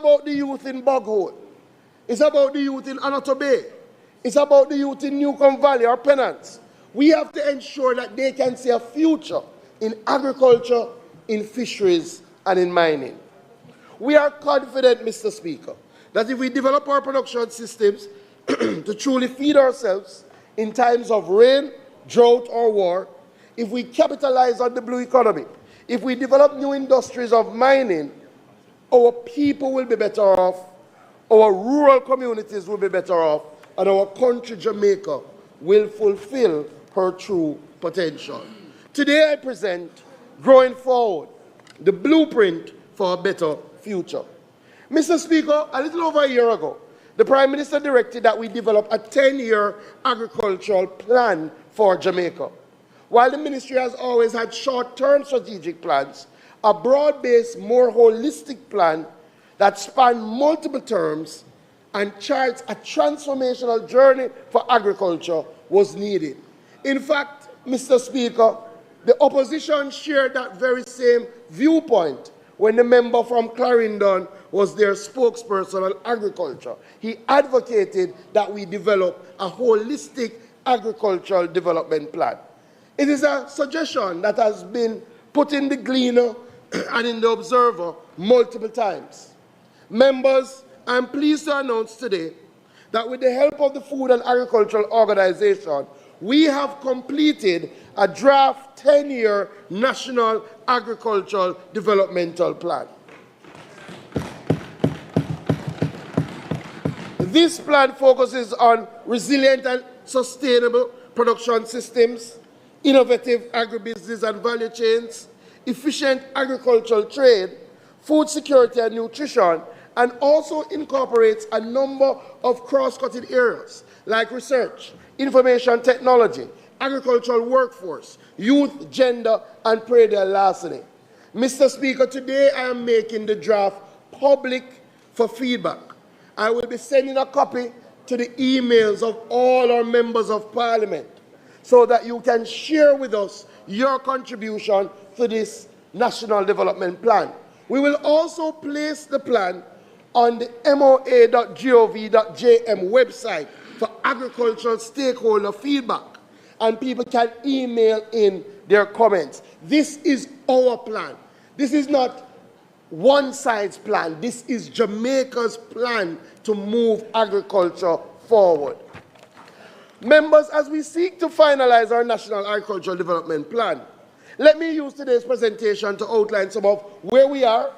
about the youth in Boghood. It's about the youth in Anatole Bay. It's about the youth in Newcomb Valley or Pennant. We have to ensure that they can see a future in agriculture, in fisheries, and in mining. We are confident, Mr. Speaker, that if we develop our production systems to truly feed ourselves in times of rain, drought, or war, if we capitalize on the blue economy, if we develop new industries of mining, our people will be better off, our rural communities will be better off, and our country, Jamaica, will fulfill her true potential. Today I present Growing Forward, the blueprint for a better future. Mr. Speaker, a little over a year ago, the Prime Minister directed that we develop a 10-year agricultural plan for Jamaica. While the ministry has always had short-term strategic plans, a broad-based, more holistic plan that spans multiple terms and charts a transformational journey for agriculture was needed. In fact, Mr. Speaker, the opposition shared that very same viewpoint when the member from Clarendon was their spokesperson on agriculture. He advocated that we develop a holistic agricultural development plan. It is a suggestion that has been put in the Gleaner and in the Observer multiple times. Members, I'm pleased to announce today that with the help of the Food and Agricultural Organization, we have completed a draft 10-year National Agricultural Developmental Plan. This plan focuses on resilient and sustainable production systems, innovative agribusiness and value chains, efficient agricultural trade, food security and nutrition, and also incorporates a number of cross-cutting areas like research, information technology, agricultural workforce, youth, gender, and predial larceny. Mr. Speaker, today I am making the draft public for feedback. I will be sending a copy to the emails of all our members of Parliament so that you can share with us your contribution to this National Development Plan. We will also place the plan on the moa.gov.jm website for agricultural stakeholder feedback, and people can email in their comments. This is our plan. This is not one side's plan. This is Jamaica's plan to move agriculture forward. Members, as we seek to finalize our National Agricultural Development Plan, let me use today's presentation to outline some of where we are,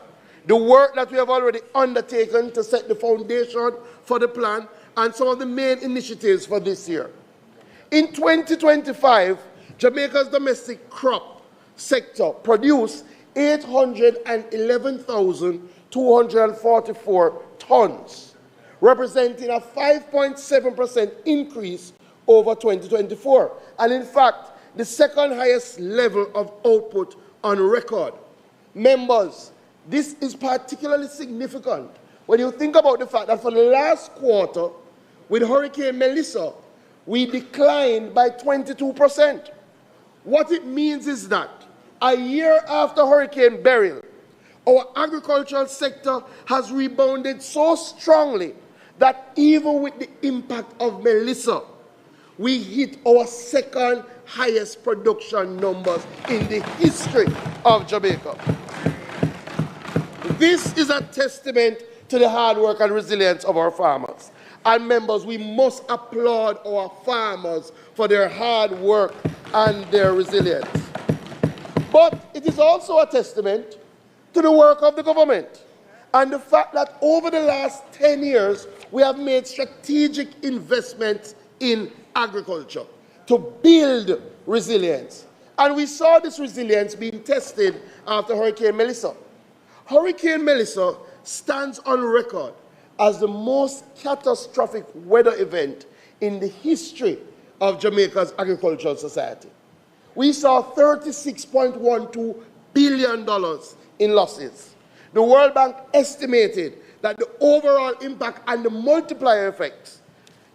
the work that we have already undertaken to set the foundation for the plan, and some of the main initiatives for this year. In 2025, Jamaica's domestic crop sector produced 811,244 tons, representing a 5.7% increase over 2024, and in fact, the second highest level of output on record. Members, this is particularly significant when you think about the fact that for the last quarter, with Hurricane Melissa, we declined by 22%. What it means is that a year after Hurricane Beryl, our agricultural sector has rebounded so strongly that even with the impact of Melissa, we hit our second highest production numbers in the history of Jamaica. This is a testament to the hard work and resilience of our farmers. And members, we must applaud our farmers for their hard work and their resilience. But it is also a testament to the work of the government and the fact that over the last 10 years, we have made strategic investments in agriculture to build resilience. And we saw this resilience being tested after Hurricane Melissa. Hurricane Melissa stands on record as the most catastrophic weather event in the history of Jamaica's agricultural society. We saw $36.12 billion in losses. The World Bank estimated that the overall impact and the multiplier effects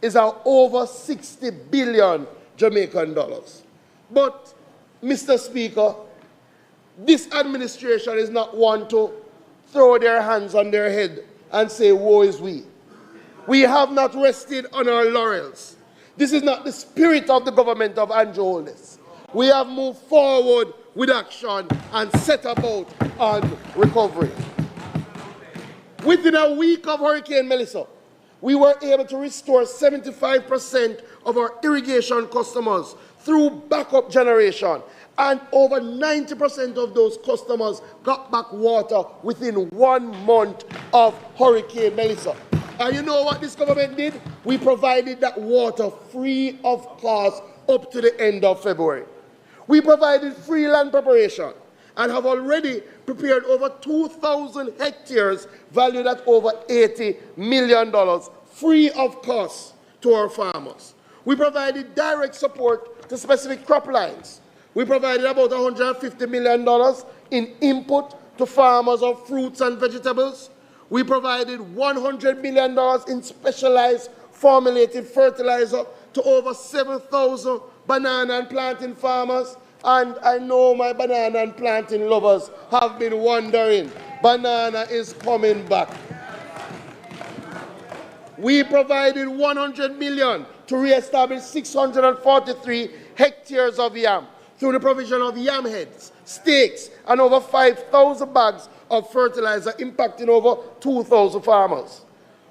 is over 60 billion Jamaican dollars. But, Mr. Speaker, this administration is not one to throw their hands on their head and say, woe is we. We have not rested on our laurels. This is not the spirit of the government of Andrew Holness. We have moved forward with action and set about on recovery. Within a week of Hurricane Melissa, we were able to restore 75% of our irrigation customers through backup generation, and over 90% of those customers got back water within 1 month of Hurricane Melissa. And you know what this government did? We provided that water free of cost up to the end of February. We provided free land preparation and have already prepared over 2,000 hectares valued at over $80 million free of cost to our farmers. We provided direct support to specific crop lines. We provided about $150 million in input to farmers of fruits and vegetables. We provided $100 million in specialized formulated fertilizer to over 7,000 banana and plantain farmers. And I know my banana and plantain lovers have been wondering, banana is coming back. We provided $100 million to reestablish 643 hectares of yam through the provision of yam heads, stakes, and over 5,000 bags of fertilizer impacting over 2,000 farmers.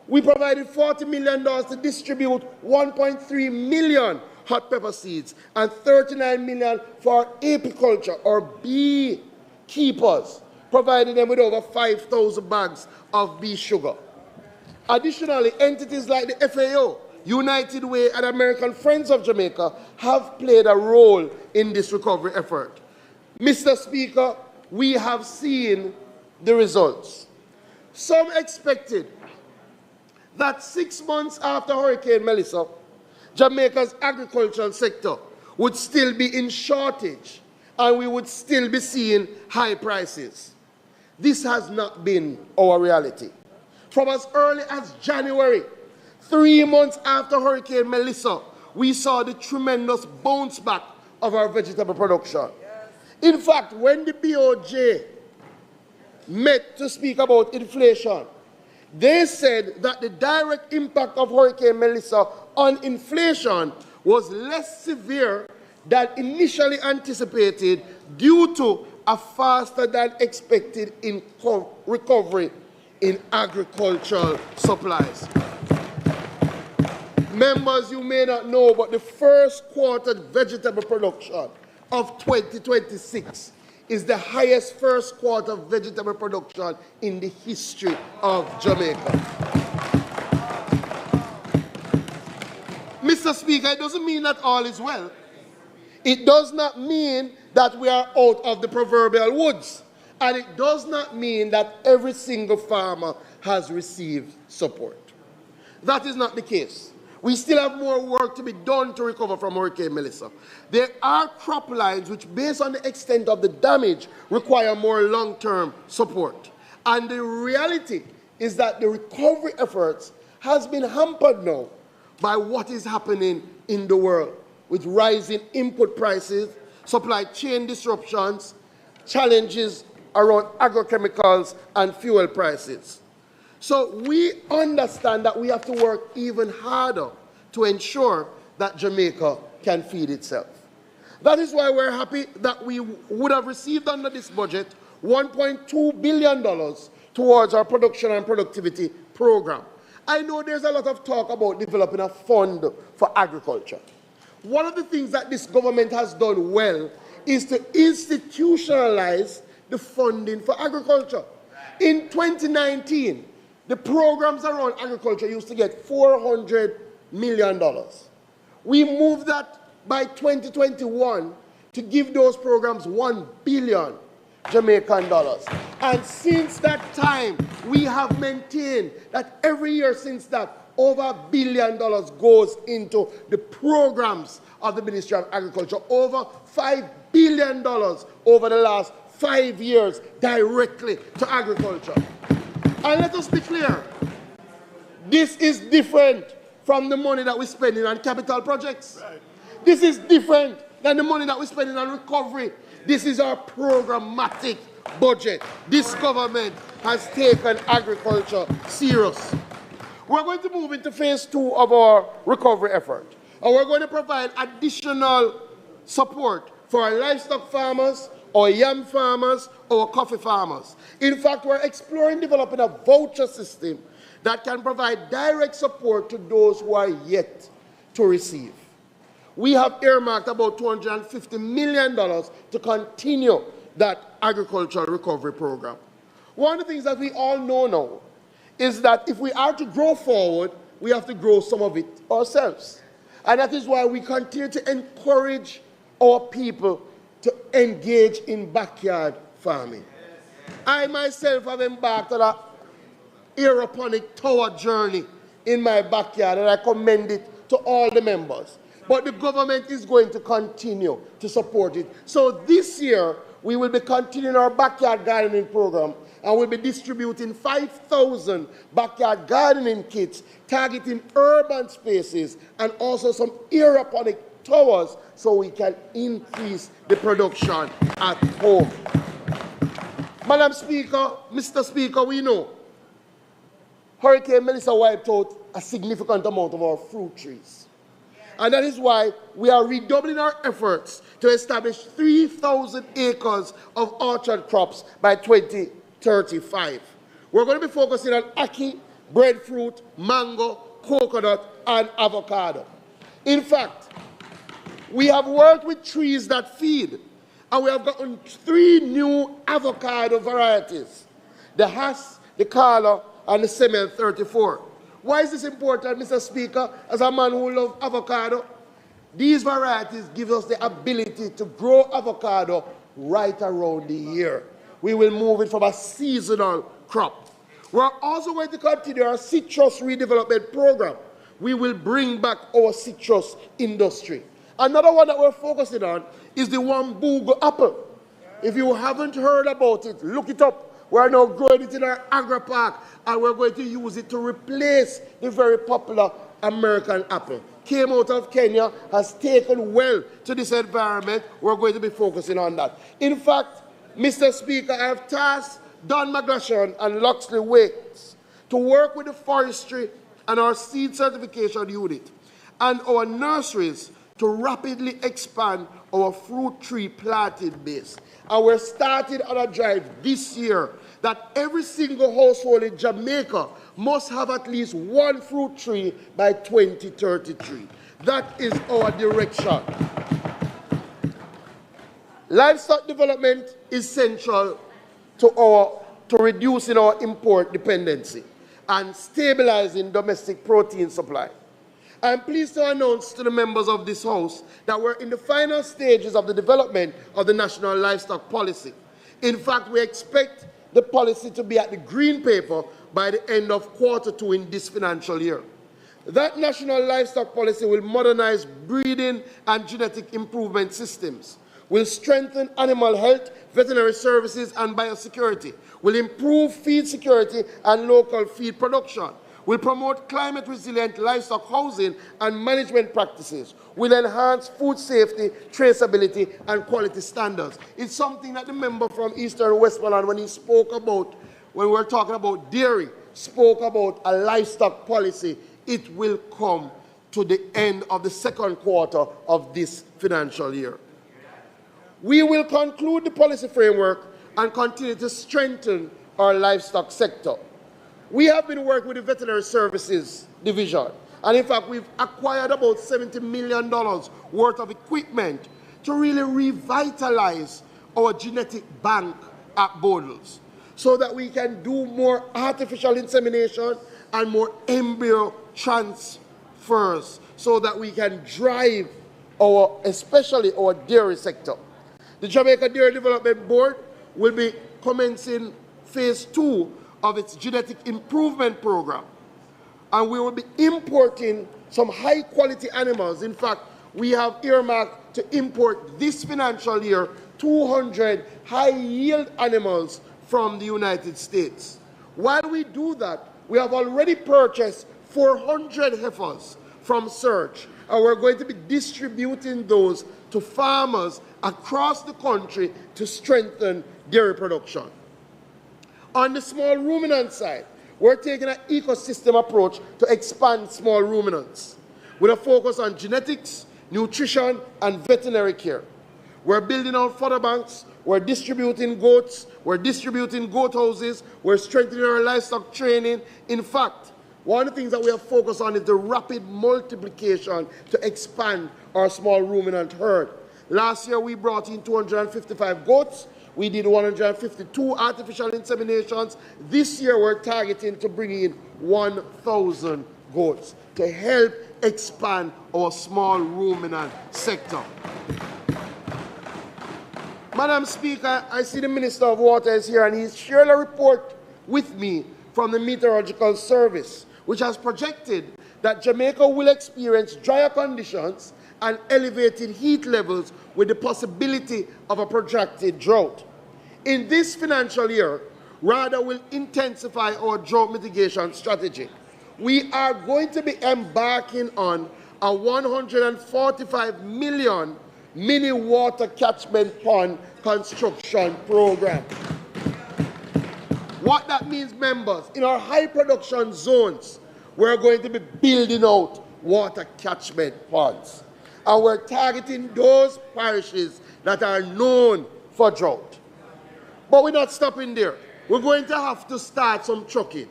We provided $40 million to distribute 1.3 million hot pepper seeds and $39 million for apiculture or bee keepers, providing them with over 5,000 bags of bee sugar. Additionally, entities like the FAO, United Way, and American Friends of Jamaica have played a role in this recovery effort. Mr. Speaker, we have seen the results. Some expected that 6 months after Hurricane Melissa, Jamaica's agricultural sector would still be in shortage and we would still be seeing high prices. This has not been our reality. From as early as January, 3 months after Hurricane Melissa, we saw the tremendous bounce back of our vegetable production. In fact, when the BOJ met to speak about inflation, they said that the direct impact of Hurricane Melissa on inflation was less severe than initially anticipated due to a faster than expected recovery in agricultural supplies. Members, you may not know, but the first quarter vegetable production of 2026 is the highest first quarter vegetable production in the history of Jamaica. Mr. Speaker, it doesn't mean that all is well. It does not mean that we are out of the proverbial woods. And it does not mean that every single farmer has received support. That is not the case. We still have more work to be done to recover from Hurricane Melissa. There are crop lines which, based on the extent of the damage, require more long-term support. And the reality is that the recovery efforts has been hampered now by what is happening in the world, with rising input prices, supply chain disruptions, challenges around agrochemicals and fuel prices. So we understand that we have to work even harder to ensure that Jamaica can feed itself. That is why we're happy that we would have received under this budget $1.2 billion towards our production and productivity program. I know there's a lot of talk about developing a fund for agriculture. One of the things that this government has done well is to institutionalize the funding for agriculture. In 2019, the programs around agriculture used to get $400 million. We moved that by 2021 to give those programs $1 billion Jamaican dollars. And since that time, we have maintained that every year since that, over $1 billion goes into the programs of the Ministry of Agriculture. Over $5 billion over the last 5 years directly to agriculture. And let us be clear, this is different from the money that we're spending on capital projects. Right. This is different than the money that we're spending on recovery. This is our programmatic budget. This government has taken agriculture serious. We're going to move into phase 2 of our recovery effort. And we're going to provide additional support for our livestock farmers, our yam farmers, our coffee farmers. In fact, we're exploring developing a voucher system that can provide direct support to those who are yet to receive. We have earmarked about $250 million to continue that agricultural recovery program. One of the things that we all know now is that if we are to grow forward, we have to grow some of it ourselves. And that is why we continue to encourage our people to engage in backyard farming. I myself have embarked on an aeroponic tower journey in my backyard, and I commend it to all the members. But the government is going to continue to support it. So this year, we will be continuing our backyard gardening program, and we'll be distributing 5,000 backyard gardening kits targeting urban spaces and also some aeroponic towers so we can increase the production at home. Madam Speaker, Mr. Speaker, we know Hurricane Melissa wiped out a significant amount of our fruit trees. And that is why we are redoubling our efforts to establish 3,000 acres of orchard crops by 2035. We're going to be focusing on ackee, breadfruit, mango, coconut, and avocado. In fact, we have worked with trees that feed, and we have gotten 3 new avocado varieties: the Hass, the Carla, and the Semel 34. Why is this important, Mr. Speaker, as a man who loves avocado? These varieties give us the ability to grow avocado right around the year. We will move it from a seasonal crop. We're also going to continue our citrus redevelopment program. We will bring back our citrus industry. Another one that we're focusing on is the Wambugo apple. If you haven't heard about it, look it up. We're now growing it in our agri-park, and we're going to use it to replace the very popular American apple. Came out of Kenya, has taken well to this environment. We're going to be focusing on that. In fact, Mr. Speaker, I have tasked Don McGlashan and Loxley Waits to work with the forestry and our seed certification unit and our nurseries to rapidly expand our fruit tree planting base. And we're starting on a drive this year that every single household in Jamaica must have at least 1 fruit tree by 2033. That is our direction. Livestock development is central to reducing our import dependency and stabilizing domestic protein supply. I am pleased to announce to the members of this House that we're in the final stages of the development of the National Livestock Policy. In fact, we expect the policy to be at the green paper by the end of Q2 in this financial year. That National Livestock Policy will modernize breeding and genetic improvement systems, will strengthen animal health, veterinary services, and biosecurity, will improve feed security and local feed production, will promote climate-resilient livestock housing and management practices, will enhance food safety, traceability, and quality standards. It's something that the member from Eastern Westmoreland, when he spoke about, when we were talking about dairy, spoke about a livestock policy. It will come to the end of the second quarter of this financial year. We will conclude the policy framework and continue to strengthen our livestock sector. We have been working with the Veterinary Services Division, and in fact, we've acquired about $70 million worth of equipment to really revitalize our genetic bank at Bodles so that we can do more artificial insemination and more embryo transfers so that we can drive especially our dairy sector. The Jamaica Dairy Development Board will be commencing phase 2 of its genetic improvement program. And we will be importing some high-quality animals. In fact, we have earmarked to import this financial year 200 high-yield animals from the United States. While we do that, we have already purchased 400 heifers from Surge, and we're going to be distributing those to farmers across the country to strengthen dairy production. On the small ruminant side, we're taking an ecosystem approach to expand small ruminants with a focus on genetics, nutrition, and veterinary care. We're building out fodder banks, we're distributing goats, we're distributing goat houses, we're strengthening our livestock training. In fact, one of the things that we have focused on is the rapid multiplication to expand our small ruminant herd. Last year, we brought in 255 goats. We did 152 artificial inseminations. This year, we're targeting to bring in 1,000 goats to help expand our small ruminant sector. Madam Speaker, I see the Minister of Water is here, and he's shared a report with me from the Meteorological Service, which has projected that Jamaica will experience drier conditions and elevated heat levels with the possibility of a protracted drought. In this financial year, RADA will intensify our drought mitigation strategy. We are going to be embarking on a 145 million mini water catchment pond construction program. What that means, members, in our high production zones, we're going to be building out water catchment ponds. And we're targeting those parishes that are known for drought. But we're not stopping there. We're going to have to start some trucking.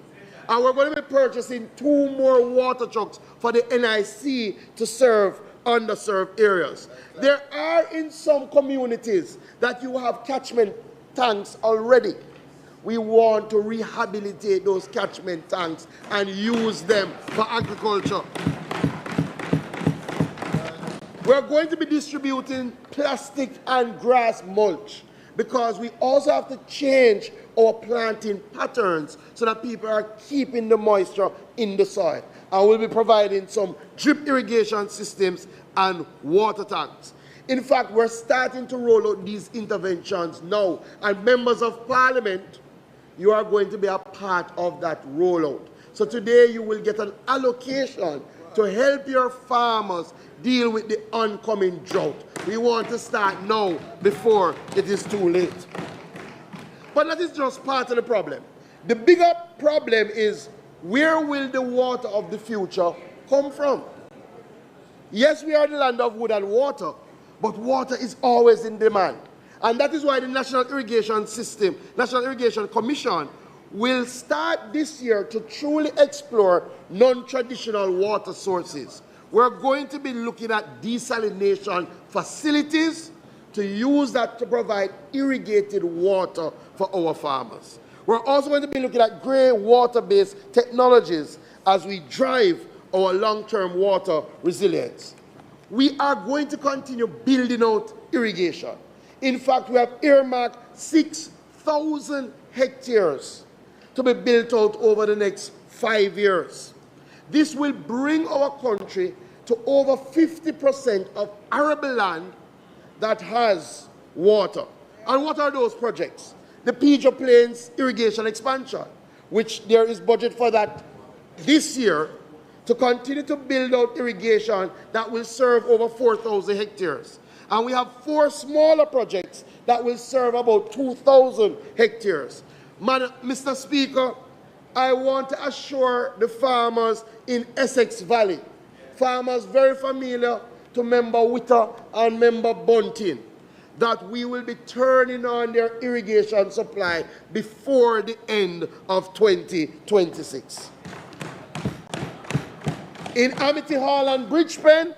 And we're going to be purchasing 2 more water trucks for the NIC to serve underserved areas. There are in some communities that you have catchment tanks already. We want to rehabilitate those catchment tanks and use them for agriculture. We're going to be distributing plastic and grass mulch because we also have to change our planting patterns so that people are keeping the moisture in the soil. And we'll be providing some drip irrigation systems and water tanks. In fact, we're starting to roll out these interventions now. And members of Parliament, you are going to be a part of that rollout. So today you will get an allocation to help your farmers deal with the oncoming drought. We want to start now before it is too late. But that is just part of the problem. The bigger problem is, where will the water of the future come from? Yes, we are the land of wood and water, but water is always in demand. And that is why the National Irrigation System, National Irrigation Commission, will start this year to truly explore non-traditional water sources. We're going to be looking at desalination facilities to use that to provide irrigated water for our farmers. We're also going to be looking at grey water-based technologies as we drive our long-term water resilience. We are going to continue building out irrigation. In fact, we have earmarked 6,000 hectares to be built out over the next 5 years. This will bring our country to over 50% of arable land that has water. And what are those projects? The Pedro Plains irrigation expansion, which there is budget for that this year, to continue to build out irrigation that will serve over 4,000 hectares. And we have 4 smaller projects that will serve about 2,000 hectares. Mr. Speaker, I want to assure the farmers in Essex Valley, farmers very familiar to Member Witter and Member Bunting, that we will be turning on their irrigation supply before the end of 2026. In Amity Hall and Bridgepen,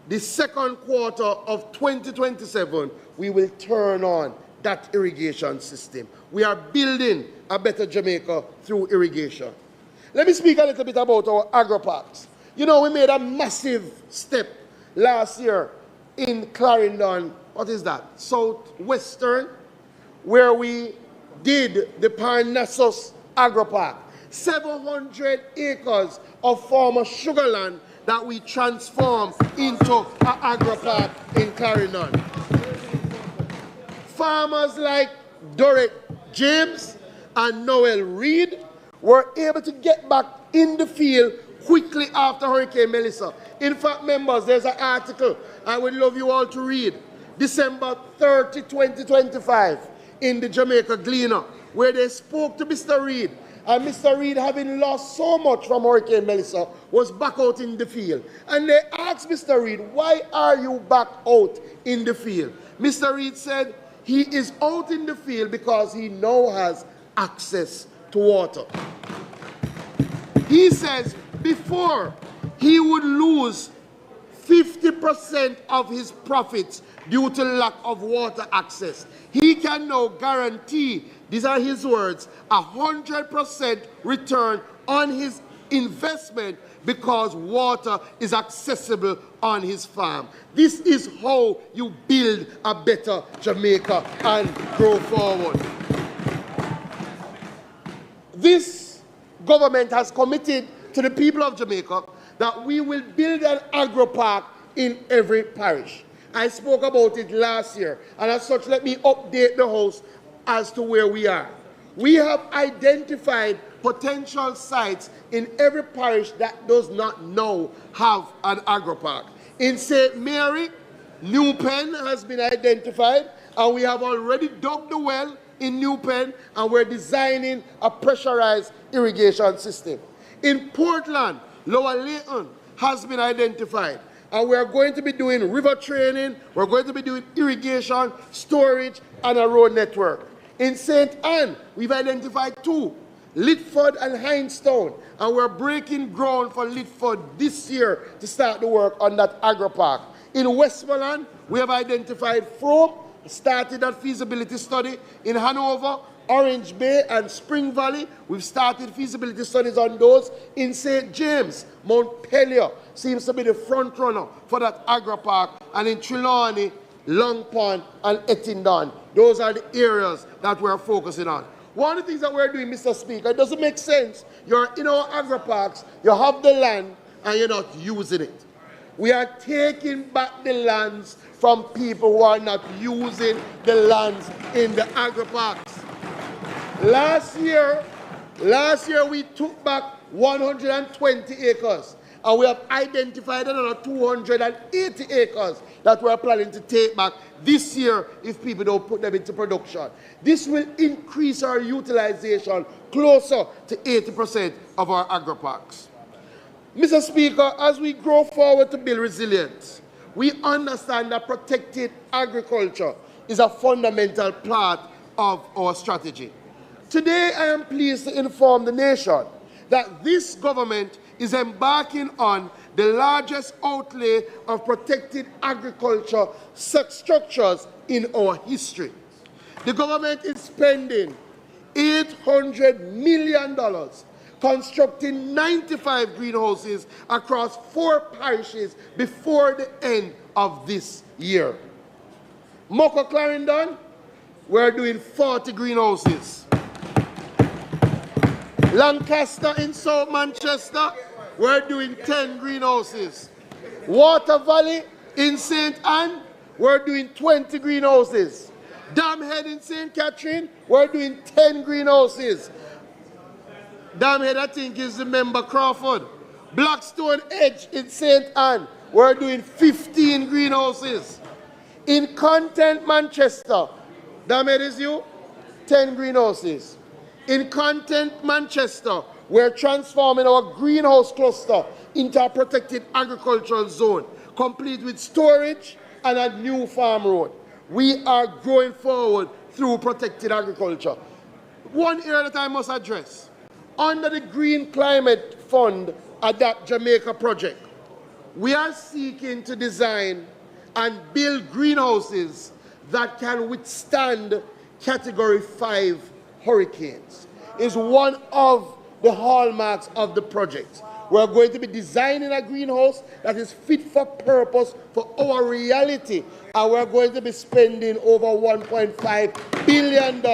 the second quarter of 2027, we will turn on that irrigation system. We are building a better Jamaica through irrigation. Let me speak a little bit about our agro-parks. You know, we made a massive step last year in Clarendon, what is that, Southwestern, where we did the Parnassus Agro-Park. 700 acres of former sugarland that we transformed into an agro-park in Clarendon. Farmers like Dorrit James and Noel Reed were able to get back in the field quickly after Hurricane Melissa. In fact, members, there's an article I would love you all to read. December 30, 2025, in the Jamaica Gleaner, where they spoke to Mr. Reid. And Mr. Reid, having lost so much from Hurricane Melissa, was back out in the field. And they asked Mr. Reid, why are you back out in the field? Mr. Reid said he is out in the field because he now has access to water. He says before he would lose 50% of his profits due to lack of water access. He can now guarantee, these are his words, 100% return on his investment because water is accessible on his farm. This is how you build a better Jamaica and grow forward. This government has committed to the people of Jamaica that we will build an agro park in every parish. I spoke about it last year, and as such, let me update the House as to where we are. We have identified potential sites in every parish that does not now have an agro park. In St. Mary, New Pen has been identified, and we have already dug the well in New Pen, and we're designing a pressurized irrigation system. In Portland, Lower Layton has been identified, and we're going to be doing river training, we're going to be doing irrigation, storage, and a road network. In St. Anne, we've identified 2, Litford and Hindstown, and we're breaking ground for Litford this year to start the work on that agro park. In Westmoreland, we have identified Frome, started that feasibility study. In Hanover, Orange Bay and Spring Valley, we've started feasibility studies on those. In St. James, Montpelier seems to be the front runner for that agro park, and in Trelawney, Long Pond and Ettington, those are the areas that we're focusing on. One of the things that we're doing, Mr. Speaker, it doesn't make sense. You're in our agro parks, you have the land, and you're not using it. We are taking back the lands from people who are not using the lands in the agro parks. Last year we took back 120 acres, and we have identified another 280 acres that we're planning to take back this year if people don't put them into production. This will increase our utilization closer to 80% of our agro parks. Mr. Speaker, as we grow forward to build resilience, we understand that protected agriculture is a fundamental part of our strategy. Today, I am pleased to inform the nation that this government is embarking on the largest outlay of protected agriculture structures in our history. The government is spending $800 million constructing 95 greenhouses across 4 parishes before the end of this year. Moko Clarendon, we're doing 40 greenhouses. Lancaster in South Manchester, we're doing 10 greenhouses. Water Valley in St. Anne, we're doing 20 greenhouses. Damhead in St. Catherine, we're doing 10 greenhouses. Damhead, I think, is the member Crawford. Blackstone Edge in St. Anne, we're doing 15 greenhouses. In Content Manchester, Damhead is you, 10 greenhouses. In Content Manchester, we're transforming our greenhouse cluster into a protected agricultural zone, complete with storage and a new farm road. We are growing forward through protected agriculture. One area that I must address, under the Green Climate Fund Adapt Jamaica project, we are seeking to design and build greenhouses that can withstand Category 5 hurricanes. Is one of the hallmarks of the project. We're going to be designing a greenhouse that is fit for purpose for our reality, and we're going to be spending over $1.5 billion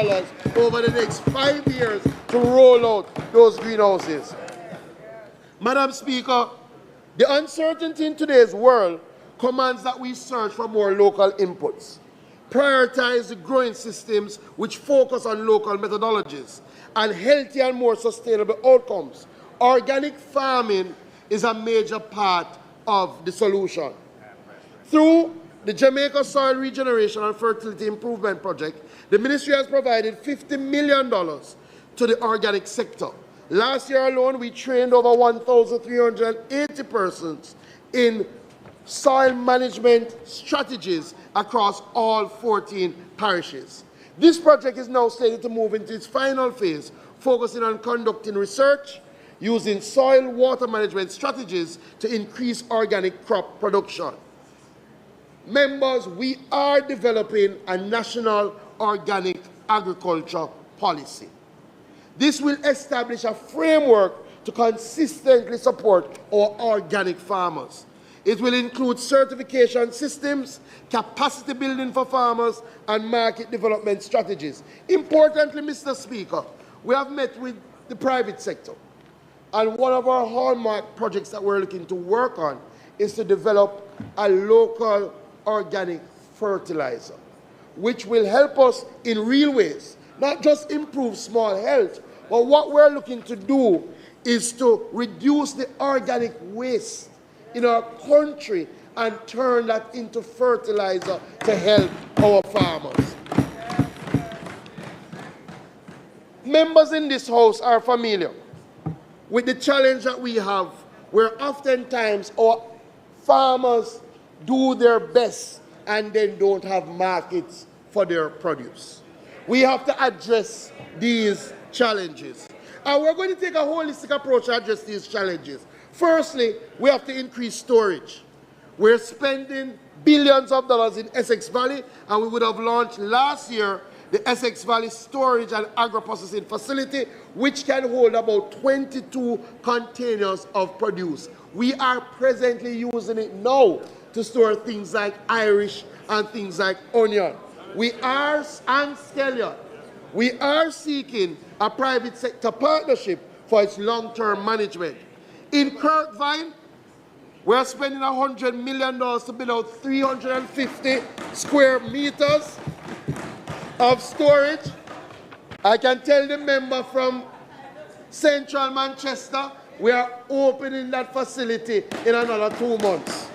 over the next 5 years to roll out those greenhouses. Madam Speaker, the uncertainty in today's world commands that we search for more local inputs, prioritize the growing systems which focus on local methodologies, and healthy and more sustainable outcomes. Organic farming is a major part of the solution. Through the Jamaica Soil Regeneration and Fertility Improvement Project, the ministry has provided $50 million to the organic sector. Last year alone, we trained over 1,380 persons in soil management strategies across all 14 parishes. This project is now slated to move into its final phase, focusing on conducting research, using soil water management strategies to increase organic crop production. Members, we are developing a national organic agriculture policy. This will establish a framework to consistently support our organic farmers. It will include certification systems, capacity building for farmers, and market development strategies. Importantly, Mr. Speaker, we have met with the private sector. And one of our hallmark projects that we're looking to work on is to develop a local organic fertilizer, which will help us in real ways, not just improve small health, but what we're looking to do is to reduce the organic waste in our country and turn that into fertilizer to help our farmers. Members in this house are familiar with the challenge that we have, where oftentimes our farmers do their best and then don't have markets for their produce. We have to address these challenges. And we're going to take a holistic approach to address these challenges. Firstly, we have to increase storage. We're spending billions of dollars in Essex Valley, and we would have launched last year the Essex Valley Storage and Agro-Processing Facility, which can hold about 22 containers of produce. We are presently using it now to store things like Irish and things like onion. We are, and scallion. We are seeking a private sector partnership for its long-term management. In Kirkvine, we're spending $100 million to build out 350 square meters of storage. I can tell the member from Central Manchester, we are opening that facility in another 2 months.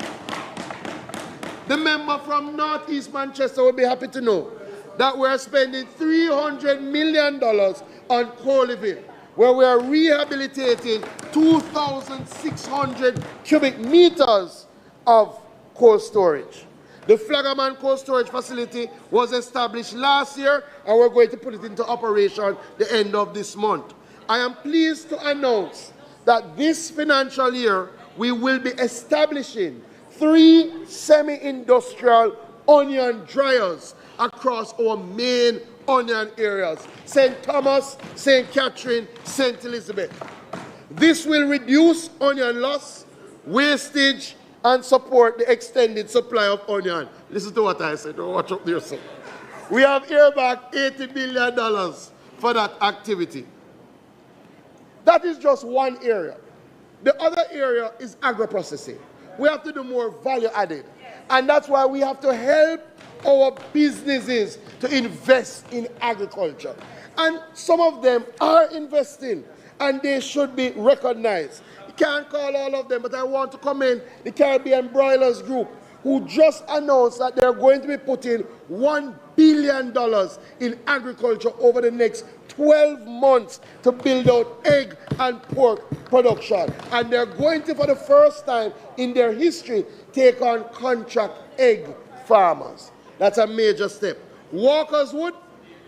The member from Northeast Manchester will be happy to know that we're spending $300 million on Coleyville, where we are rehabilitating 2,600 cubic meters of cold storage. The Flaggerman Cold Storage Facility was established last year, and we're going to put it into operation the end of this month. I am pleased to announce that this financial year, we will be establishing 3 semi-industrial onion dryers across our main onion areas: St. Thomas, St. Catherine, St. Elizabeth. This will reduce onion loss, wastage, and support the extended supply of onion. Listen to what I said. Don't watch up there, sir. We have earmarked $80 billion for that activity. That is just one area. The other area is agro-processing. We have to do more value added. And that's why we have to help our businesses to invest in agriculture. And some of them are investing, and they should be recognized. You can't call all of them, but I want to commend the Caribbean Broilers Group, who just announced that they're going to be putting $1 billion in agriculture over the next 12 months to build out egg and pork production. And they're going to, for the first time in their history, take on contract egg farmers. That's a major step. Walkerswood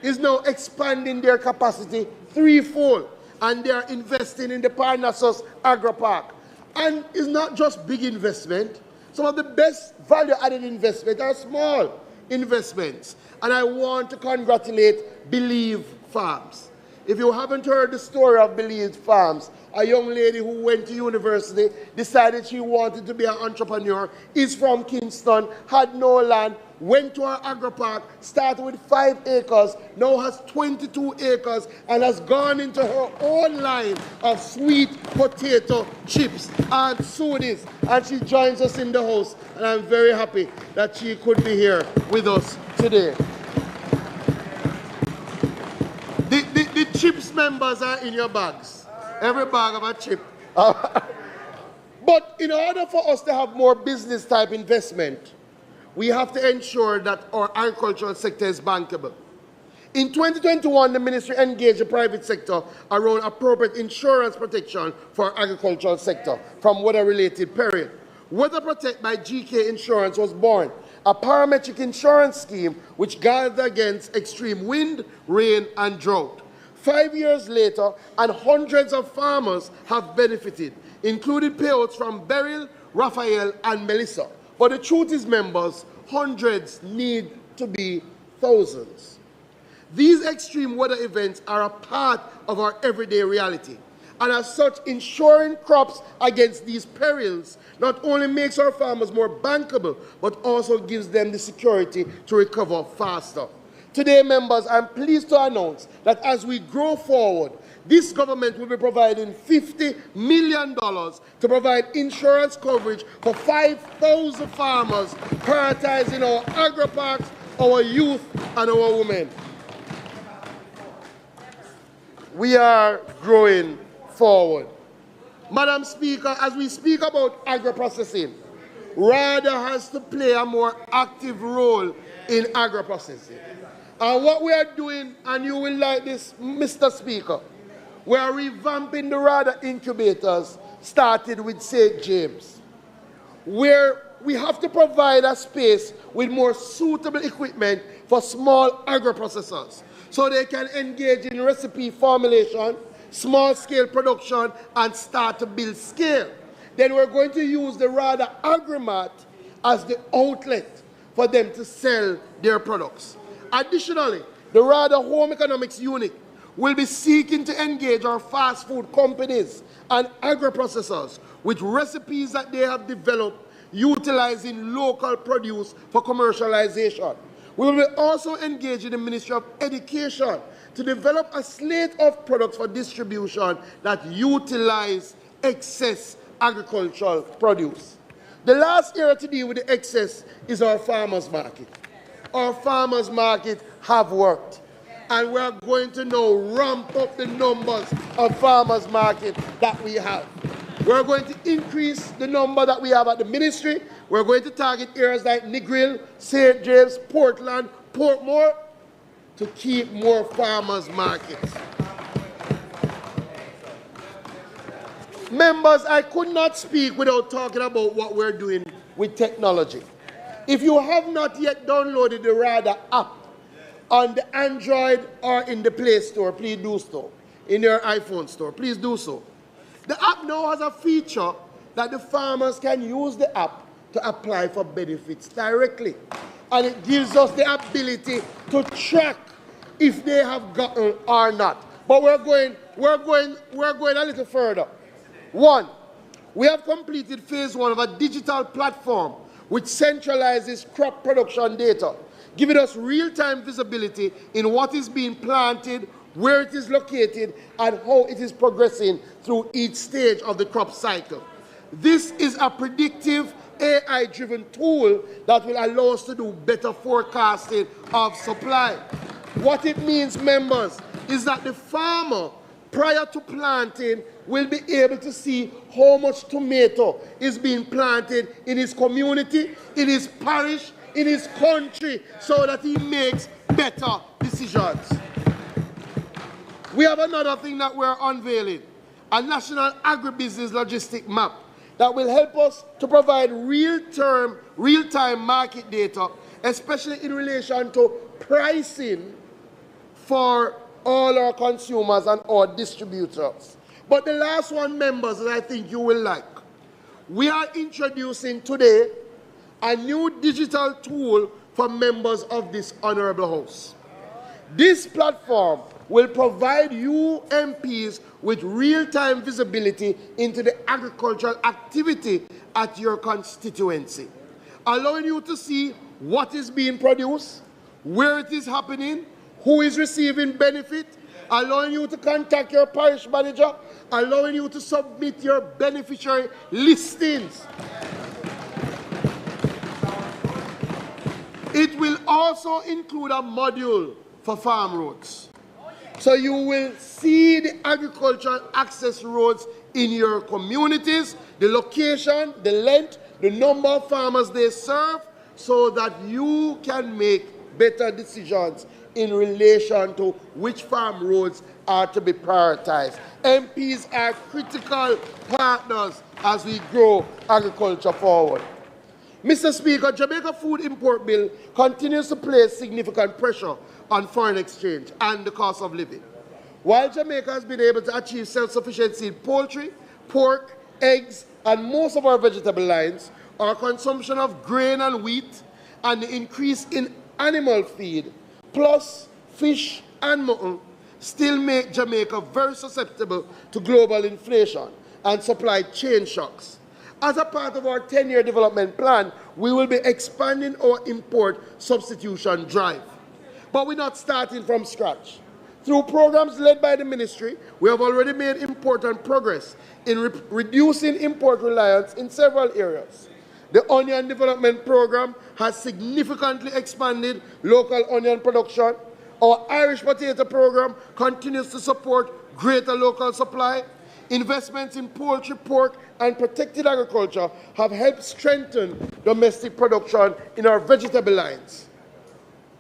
is now expanding their capacity threefold, and they're investing in the Parnassus Agro Park. And it's not just big investment. Some of the best value-added investments are small investments. And I want to congratulate Believe Farms. If you haven't heard the story of Believe Farms, a young lady who went to university, decided she wanted to be an entrepreneur, is from Kingston, had no land, went to her agro park, started with 5 acres, now has 22 acres, and has gone into her own line of sweet potato chips and soonies. And she joins us in the house, and I'm very happy that she could be here with us today. The chips members are in your bags. Every bag of a chip. But in order for us to have more business type investment, we have to ensure that our agricultural sector is bankable. In 2021, the ministry engaged the private sector around appropriate insurance protection for agricultural sector from weather-related peril. Weather Protect by GK Insurance was born, a parametric insurance scheme which guards against extreme wind, rain, and drought. 5 years later, and hundreds of farmers have benefited, including payouts from Beryl, Raphael, and Melissa. But the truth is, members, hundreds need to be thousands. These extreme weather events are a part of our everyday reality. And as such, insuring crops against these perils not only makes our farmers more bankable, but also gives them the security to recover faster. Today, members, I'm pleased to announce that as we grow forward, this government will be providing $50 million to provide insurance coverage for 5,000 farmers, prioritizing our agri-parks, our youth, and our women. We are growing forward. Madam Speaker, as we speak about agro-processing, RADA has to play a more active role in agro-processing. And what we are doing, and you will like this, Mr. Speaker, we are revamping the RADA incubators, started with St. James, where we have to provide a space with more suitable equipment for small agro-processors, so they can engage in recipe formulation, small-scale production, and start to build scale. Then we're going to use the RADA Agrimat as the outlet for them to sell their products. Additionally, the RADA Home Economics Unit will be seeking to engage our fast food companies and agro-processors with recipes that they have developed utilizing local produce for commercialization. We will be also engage in the Ministry of Education to develop a slate of products for distribution that utilize excess agricultural produce. The last area to deal with the excess is our farmers' market. Our farmers' market have worked, and we are going to now ramp up the numbers of farmers' market that we have. We're going to increase the number that we have at the ministry. We're going to target areas like Negril, St. James, Portland, Portmore, to keep more farmers' markets. Members, I could not speak without talking about what we're doing with technology. If you have not yet downloaded the RADA app on the Android or in the Play Store, please do so. In your iPhone store, please do so. The app now has a feature that the farmers can use the app to apply for benefits directly. And it gives us the ability to track if they have gotten or not. But we're going a little further. One, we have completed phase 1 of a digital platform which centralizes crop production data, giving us real-time visibility in what is being planted, where it is located, and how it is progressing through each stage of the crop cycle. This is a predictive AI-driven tool that will allow us to do better forecasting of supply. What it means, members, is that the farmer, prior to planting, will be able to see how much tomato is being planted in his community, in his parish, in his country, so that he makes better decisions. We have another thing that we're unveiling, a national agribusiness logistic map that will help us to provide real-time market data, especially in relation to pricing for all our consumers and our distributors. But the last one, members, that I think you will like. We are introducing today a new digital tool for members of this honorable house. This platform will provide you MPs with real-time visibility into the agricultural activity at your constituency, allowing you to see what is being produced, where it is happening, who is receiving benefit, allowing you to contact your parish manager, allowing you to submit your beneficiary listings. It will also include a module for farm roads. So you will see the agricultural access roads in your communities, the location, the length, the number of farmers they serve, so that you can make better decisions in relation to which farm roads are to be prioritized. MPs are critical partners as we grow agriculture forward. Mr. Speaker, Jamaica Food Import Bill continues to place significant pressure on foreign exchange and the cost of living. While Jamaica has been able to achieve self-sufficiency in poultry, pork, eggs, and most of our vegetable lines, our consumption of grain and wheat and the increase in animal feed, plus fish and mutton, still make Jamaica very susceptible to global inflation and supply chain shocks. As a part of our 10-year development plan, we will be expanding our import substitution drive. But we're not starting from scratch. Through programs led by the ministry, we have already made important progress in reducing import reliance in several areas. The Onion Development Program has significantly expanded local onion production. Our Irish Potato Program continues to support greater local supply. Investments in poultry, pork, and protected agriculture have helped strengthen domestic production in our vegetable lines.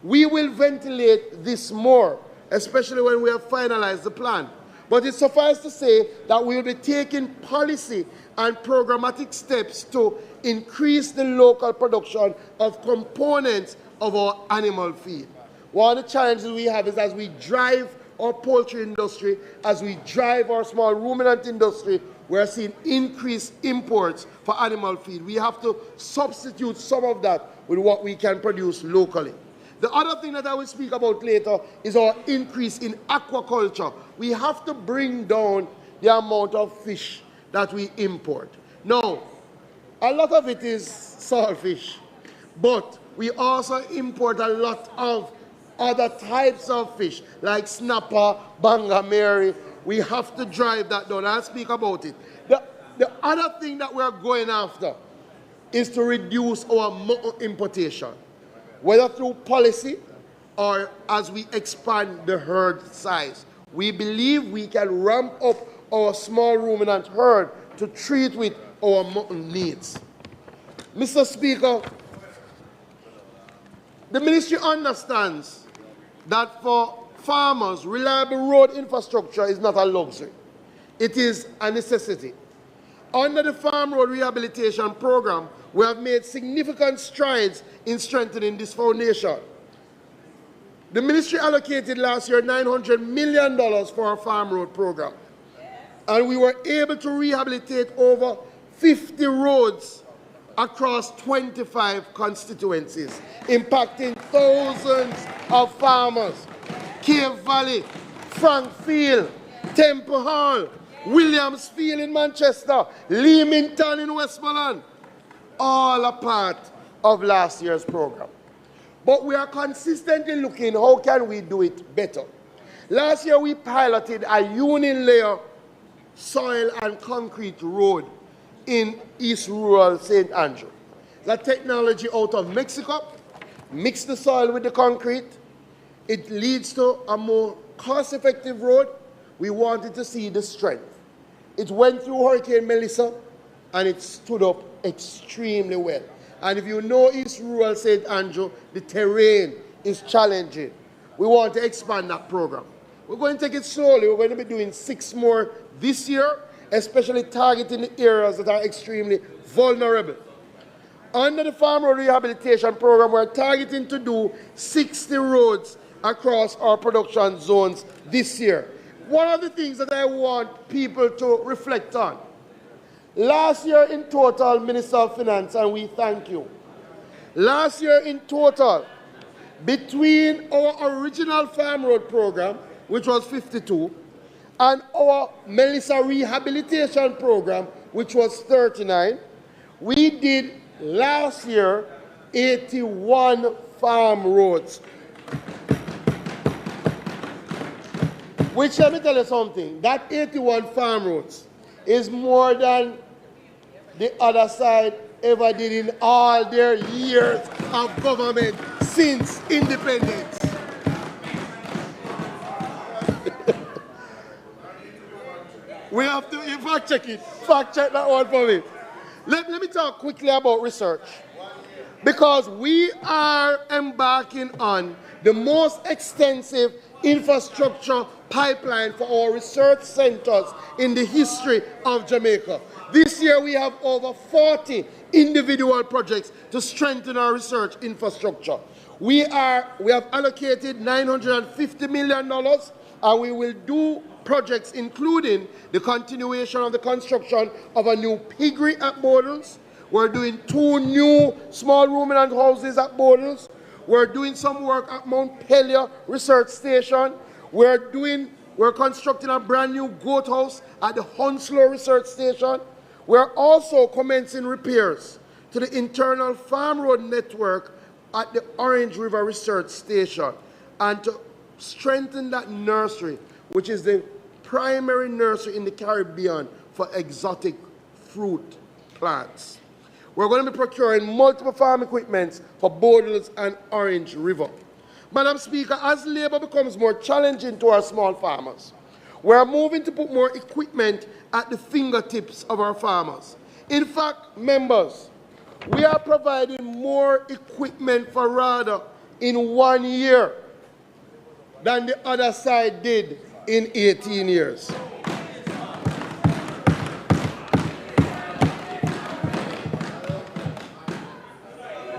We will ventilate this more, especially when we have finalized the plan. But it suffices to say that we will be taking policy and programmatic steps to increase the local production of components of our animal feed. One of the challenges we have is as we drive our poultry industry, as we drive our small ruminant industry, we're seeing increased imports for animal feed. We have to substitute some of that with what we can produce locally. The other thing that I will speak about later is our increase in aquaculture. We have to bring down the amount of fish that we import. Now, a lot of it is saltfish, but we also import a lot of other types of fish, like snapper, bangameri. We have to drive that down. I'll speak about it. The other thing that we're going after is to reduce our mutton importation, whether through policy or as we expand the herd size. We believe we can ramp up our small ruminant herd to treat with our mutton needs. Mr. Speaker, the ministry understands that for farmers, reliable road infrastructure is not a luxury. It is a necessity. Under the Farm Road Rehabilitation Program, we have made significant strides in strengthening this foundation. The ministry allocated last year $900 million for our Farm Road Program. And we were able to rehabilitate over 50 roads across 25 constituencies, impacting thousands of farmers. Cave Valley, Frankfield, Temple Hall, Williamsfield in Manchester, Leamington in Westmoreland, all a part of last year's program. But we are consistently looking how can we do it better. Last year we piloted a unilayer soil and concrete road in East Rural St. Andrew. That technology out of Mexico, mix the soil with the concrete. It leads to a more cost-effective road. We wanted to see the strength. It went through Hurricane Melissa and it stood up extremely well. And if you know East Rural St. Andrew, the terrain is challenging. We want to expand that program. We're going to take it slowly. We're going to be doing 6 more this year, especially targeting the areas that are extremely vulnerable. Under the Farm Road Rehabilitation Program, we're targeting to do 60 roads across our production zones this year. One of the things that I want people to reflect on, last year in total, Minister of Finance, and we thank you, last year in total, between our original Farm Road Program, which was 52, and our Melissa Rehabilitation Program, which was 39, we did last year 81 farm roads. Which, let me tell you something, that 81 farm roads is more than the other side ever did in all their years of government since independence. We have to fact check that one for me. Let me talk quickly about research. because we are embarking on the most extensive infrastructure pipeline for our research centers in the history of Jamaica. This year we have over 40 individual projects to strengthen our research infrastructure. We have allocated $950 million, and we will do projects including the continuation of the construction of a new piggery at Borders. We're doing 2 new small ruminant houses at Borders. We're doing some work at Mount Pelia Research Station. We're constructing a brand new goat house at the Hounslow Research Station. We're also commencing repairs to the internal farm road network at the Orange River Research Station, and to strengthen that nursery, which is the primary nursery in the Caribbean for exotic fruit plants. We're going to be procuring multiple farm equipments for Borders and Orange River. Madam Speaker, as labour becomes more challenging to our small farmers, we're moving to put more equipment at the fingertips of our farmers. In fact, members, we are providing more equipment for RADA in 1 year than the other side did in 18 years.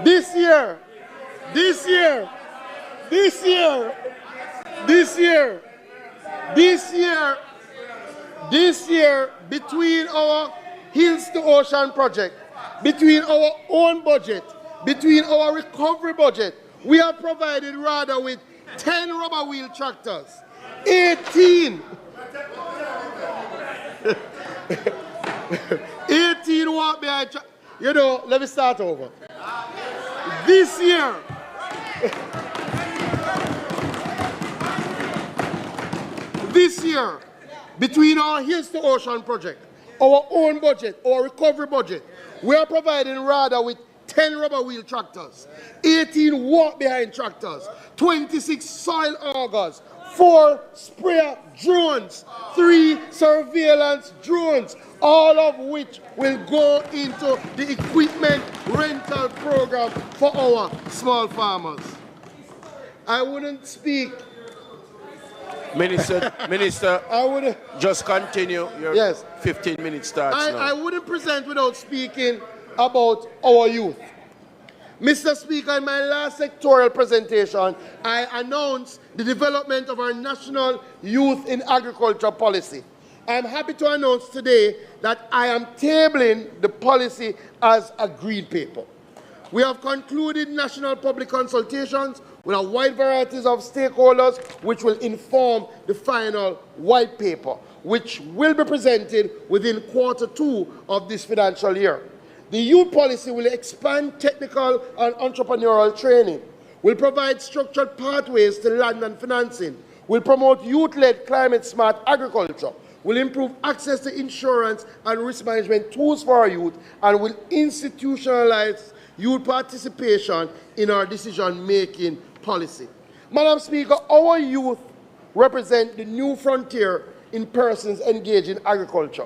This year, between our Hills to Ocean project, between our own budget, between our recovery budget, we have provided RADA with 10 rubber wheel tractors, 18 walk behind tractors. You know, let me start over. This year, between our Hills to Ocean project, our own budget, our recovery budget, we are providing RADA with 10 rubber wheel tractors, 18 walk-behind tractors, 26 soil augers, 4 sprayer drones, 3 surveillance drones, all of which will go into the equipment rental program for our small farmers. I wouldn't speak. Minister, I would just continue. Your yes. 15 minutes starts now. I wouldn't present without speaking about our youth. Mr. Speaker, in my last sectoral presentation, I announced the development of our national youth in agriculture policy. I am happy to announce today that I am tabling the policy as a green paper. We have concluded national public consultations with a wide variety of stakeholders, which will inform the final white paper, which will be presented within Q2 of this financial year. The youth policy will expand technical and entrepreneurial training, will provide structured pathways to land and financing, will promote youth-led climate-smart agriculture, will improve access to insurance and risk management tools for our youth, and will institutionalize youth participation in our decision-making policy. Madam Speaker, our youth represent the new frontier in persons engaged in agriculture.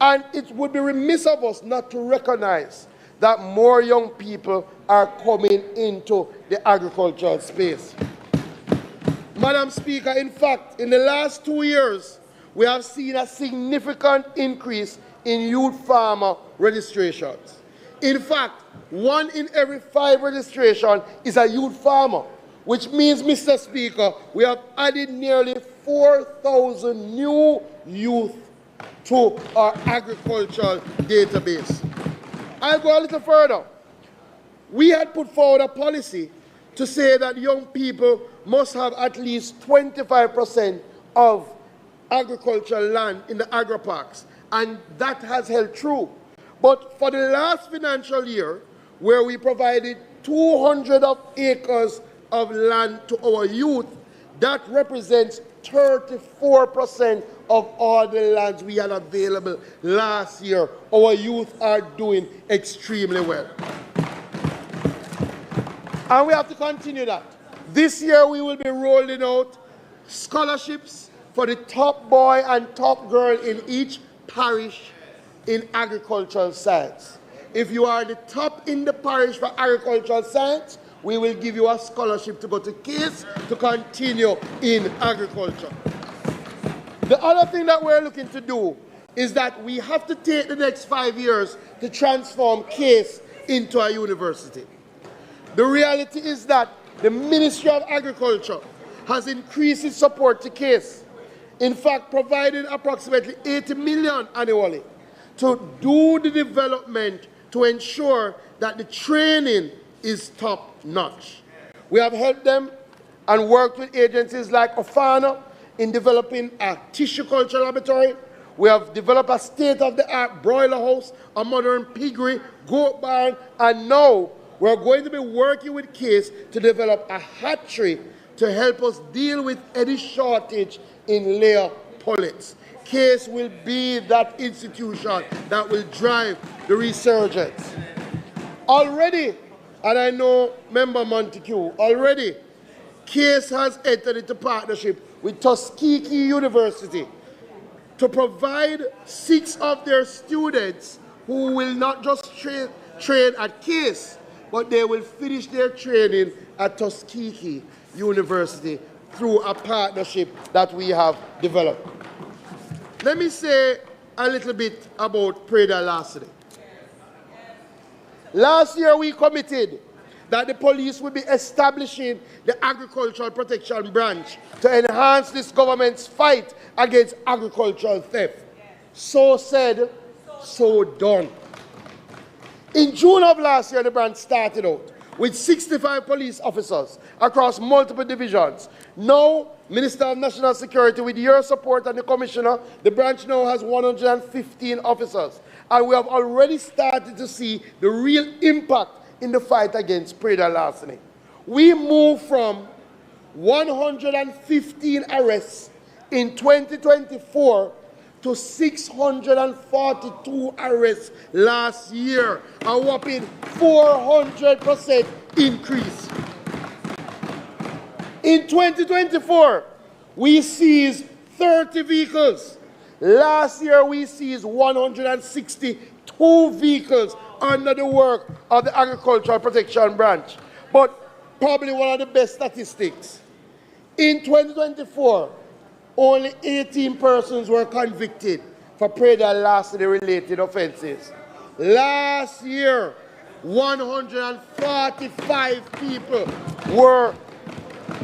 And it would be remiss of us not to recognize that more young people are coming into the agricultural space. Madam Speaker, in fact, in the last 2 years, we have seen a significant increase in youth farmer registrations. In fact, 1 in every 5 registrations is a youth farmer, which means, Mr. Speaker, we have added nearly 4,000 new youth to our agricultural database. I'll go a little further. We had put forward a policy to say that young people must have at least 25% of agricultural land in the agri-parks, and that has held true. But for the last financial year, where we provided 200 acres of land to our youth, that represents 34% of all the lands we had available last year. Our youth are doing extremely well. And we have to continue that. This year we will be rolling out scholarships for the top boy and top girl in each parish in agricultural science. If you are the top in the parish for agricultural science, we will give you a scholarship to go to Case to continue in agriculture. The other thing that we're looking to do is that we have to take the next 5 years to transform Case into a university. The reality is that the Ministry of Agriculture has increased its support to Case, in fact providing approximately 80 million annually to do the development to ensure that the training is top-notch. We have helped them and worked with agencies like Ofana in developing a tissue culture laboratory. We have developed a state-of-the-art broiler house, a modern piggery, goat barn, and now we're going to be working with Case to develop a hatchery to help us deal with any shortage in layer pullets. Case will be that institution that will drive the resurgence. Already, and I know Member Montague, already Case has entered into partnership with Tuskegee University to provide 6 of their students who will not just train at Case, but they will finish their training at Tuskegee University through a partnership that we have developed. Let me say a little bit about Preda Larceny. Last year we committed that the police will be establishing the Agricultural Protection Branch to enhance this government's fight against agricultural theft. So said, so done. In June of last year, the branch started out with 65 police officers across multiple divisions. Now, Minister of National Security, with your support and the Commissioner, the branch now has 115 officers. And we have already started to see the real impact in the fight against Preda Larceny. We moved from 115 arrests in 2024 to 642 arrests last year, a whopping 400% increase. In 2024, we seized 30 vehicles. Last year, we seized 162 vehicles under the work of the Agricultural Protection Branch. But probably one of the best statistics. In 2024, only 18 persons were convicted for Preda Larceny related offenses. Last year, 145 people were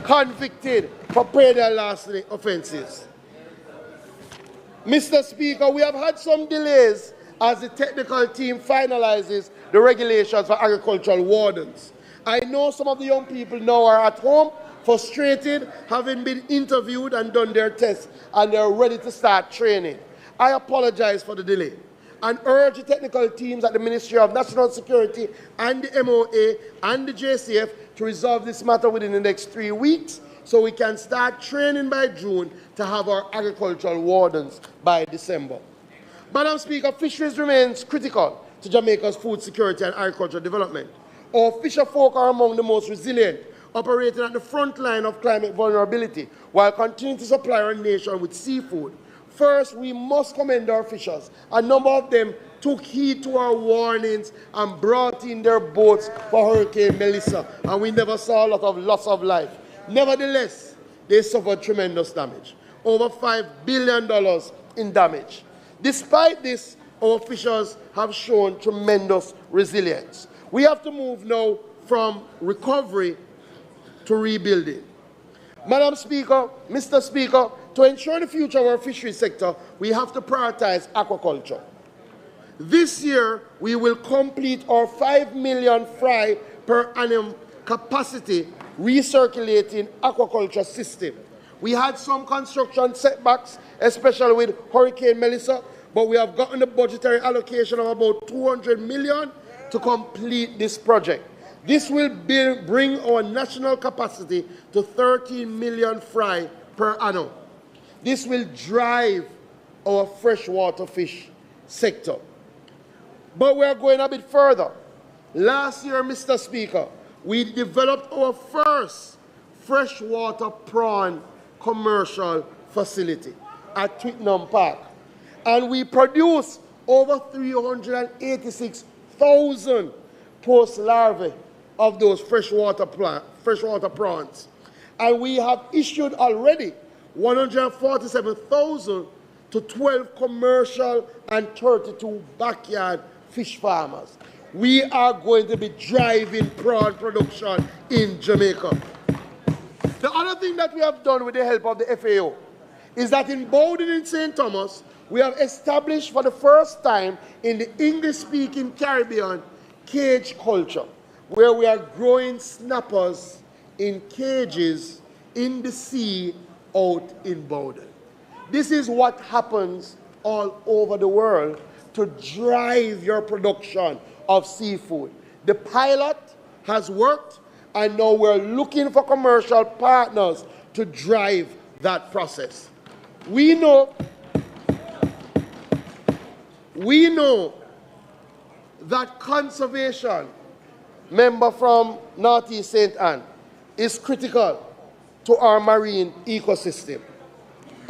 convicted for Preda Larceny offenses. Mr. Speaker, we have had some delays as the technical team finalizes the regulations for agricultural wardens. I know some of the young people now are at home, frustrated, having been interviewed and done their tests, and they're ready to start training. I apologize for the delay and urge the technical teams at the Ministry of National Security and the MOA and the JCF to resolve this matter within the next 3 weeks so we can start training by June to have our agricultural wardens by December. Madam Speaker, fisheries remains critical to Jamaica's food security and agricultural development. Our fisher folk are among the most resilient, operating at the front line of climate vulnerability while continuing to supply our nation with seafood. First, we must commend our fishers. A number of them took heed to our warnings and brought in their boats for Hurricane Melissa, and we never saw a lot of loss of life. Nevertheless, they suffered tremendous damage, over $5 billion in damage. Despite this, our fishers have shown tremendous resilience. We have to move now from recovery to rebuilding. Madam Speaker, Mr. Speaker, to ensure the future of our fisheries sector, we have to prioritize aquaculture. This year, we will complete our 5 million fry per annum capacity recirculating aquaculture system. We had some construction setbacks, especially with Hurricane Melissa, but we have gotten the budgetary allocation of about 200 million to complete this project. This will bring our national capacity to 13 million fry per annum. This will drive our freshwater fish sector. But we are going a bit further. Last year, Mr. Speaker, we developed our first freshwater prawn commercial facility at Twickenham Park. And we produced over 386 147,000 post-larvae of those freshwater prawns. And we have issued already 147,000 to 12 commercial and 32 backyard fish farmers. We are going to be driving prawn production in Jamaica. The other thing that we have done with the help of the FAO is that in Bowden and St. Thomas, we have established for the first time in the English-speaking Caribbean cage culture, where we are growing snappers in cages in the sea out in Bowden. This is what happens all over the world to drive your production of seafood. The pilot has worked, and now we're looking for commercial partners to drive that process. We know that conservation, member from Northeast St. Anne, is critical to our marine ecosystem.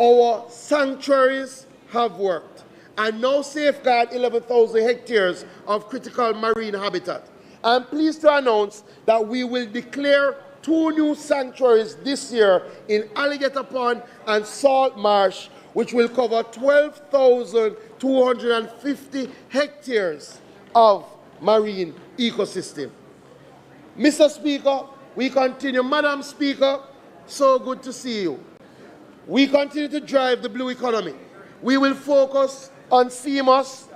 Our sanctuaries have worked and now safeguard 11,000 hectares of critical marine habitat. I'm pleased to announce that we will declare 2 new sanctuaries this year in Alligator Pond and Salt Marsh, which will cover 12,250 hectares of marine ecosystem. Mr. Speaker, we continue. Madam Speaker, so good to see you. We continue to drive the blue economy. We will focus on CMOS.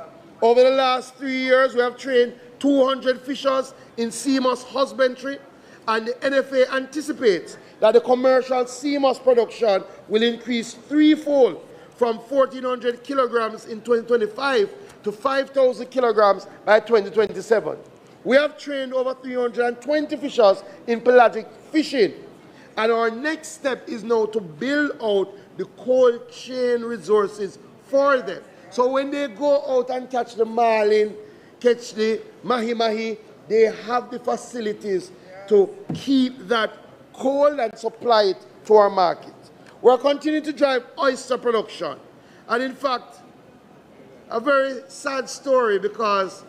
Over the last 3 years, we have trained 200 fishers in CMOS husbandry, and the NFA anticipates that the commercial CMOS production will increase threefold from 1,400 kilograms in 2025 to 5,000 kilograms by 2027. We have trained over 320 fishers in pelagic fishing, and our next step is now to build out the cold chain resources for them. So when they go out and catch the marlin, catch the mahi-mahi, they have the facilities to keep that cold and supply it to our market. We're continuing to drive oyster production. And in fact, a very sad story, because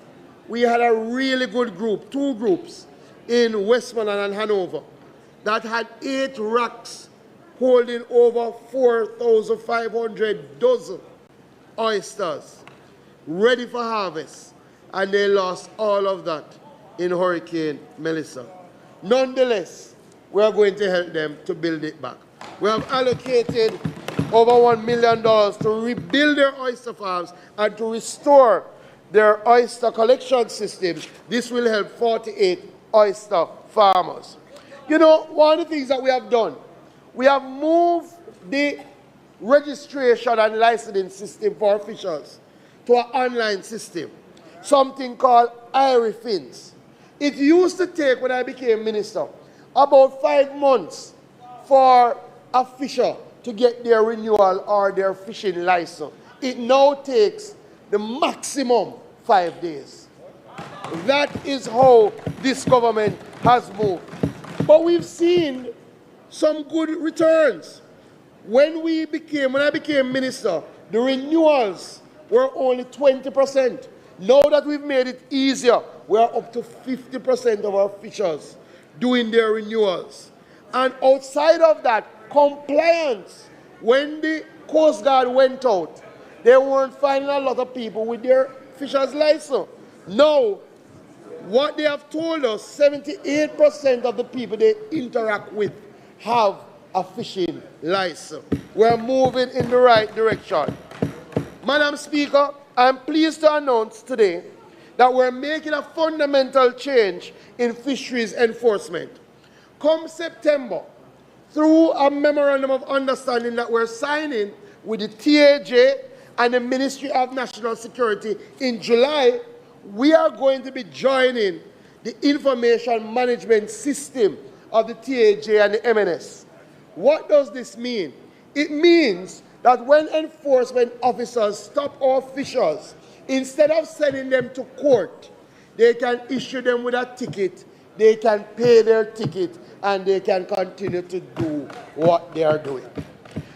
we had a really good group, 2 groups in Westmoreland and Hanover that had 8 racks holding over 4,500 dozen oysters ready for harvest, and they lost all of that in Hurricane Melissa. Nonetheless, we are going to help them to build it back. We have allocated over $1 million to rebuild their oyster farms and to restore their oyster collection systems. This will help 48 oyster farmers. You know, one of the things that we have done, we have moved the registration and licensing system for fishers to an online system, something called IRIFINS. It used to take, when I became minister, about 5 months for a fisher to get their renewal or their fishing license. It now takes the maximum 5 days. That is how this government has moved. But we've seen some good returns. When I became minister, the renewals were only 20%. Now that we've made it easier, we are up to 50% of our fishers doing their renewals. And outside of that, compliance. When the Coast Guard went out, they weren't finding a lot of people with their fisher's license. Now, what they have told us, 78% of the people they interact with have a fishing license. We're moving in the right direction. Madam Speaker, I'm pleased to announce today that we're making a fundamental change in fisheries enforcement. Come September, through a memorandum of understanding that we're signing with the TAJ and the Ministry of National Security in July, we are going to be joining the information management system of the TAJ and the MNS. What does this mean? It means that when enforcement officers stop our fishers, instead of sending them to court, they can issue them with a ticket, they can pay their ticket, and they can continue to do what they are doing.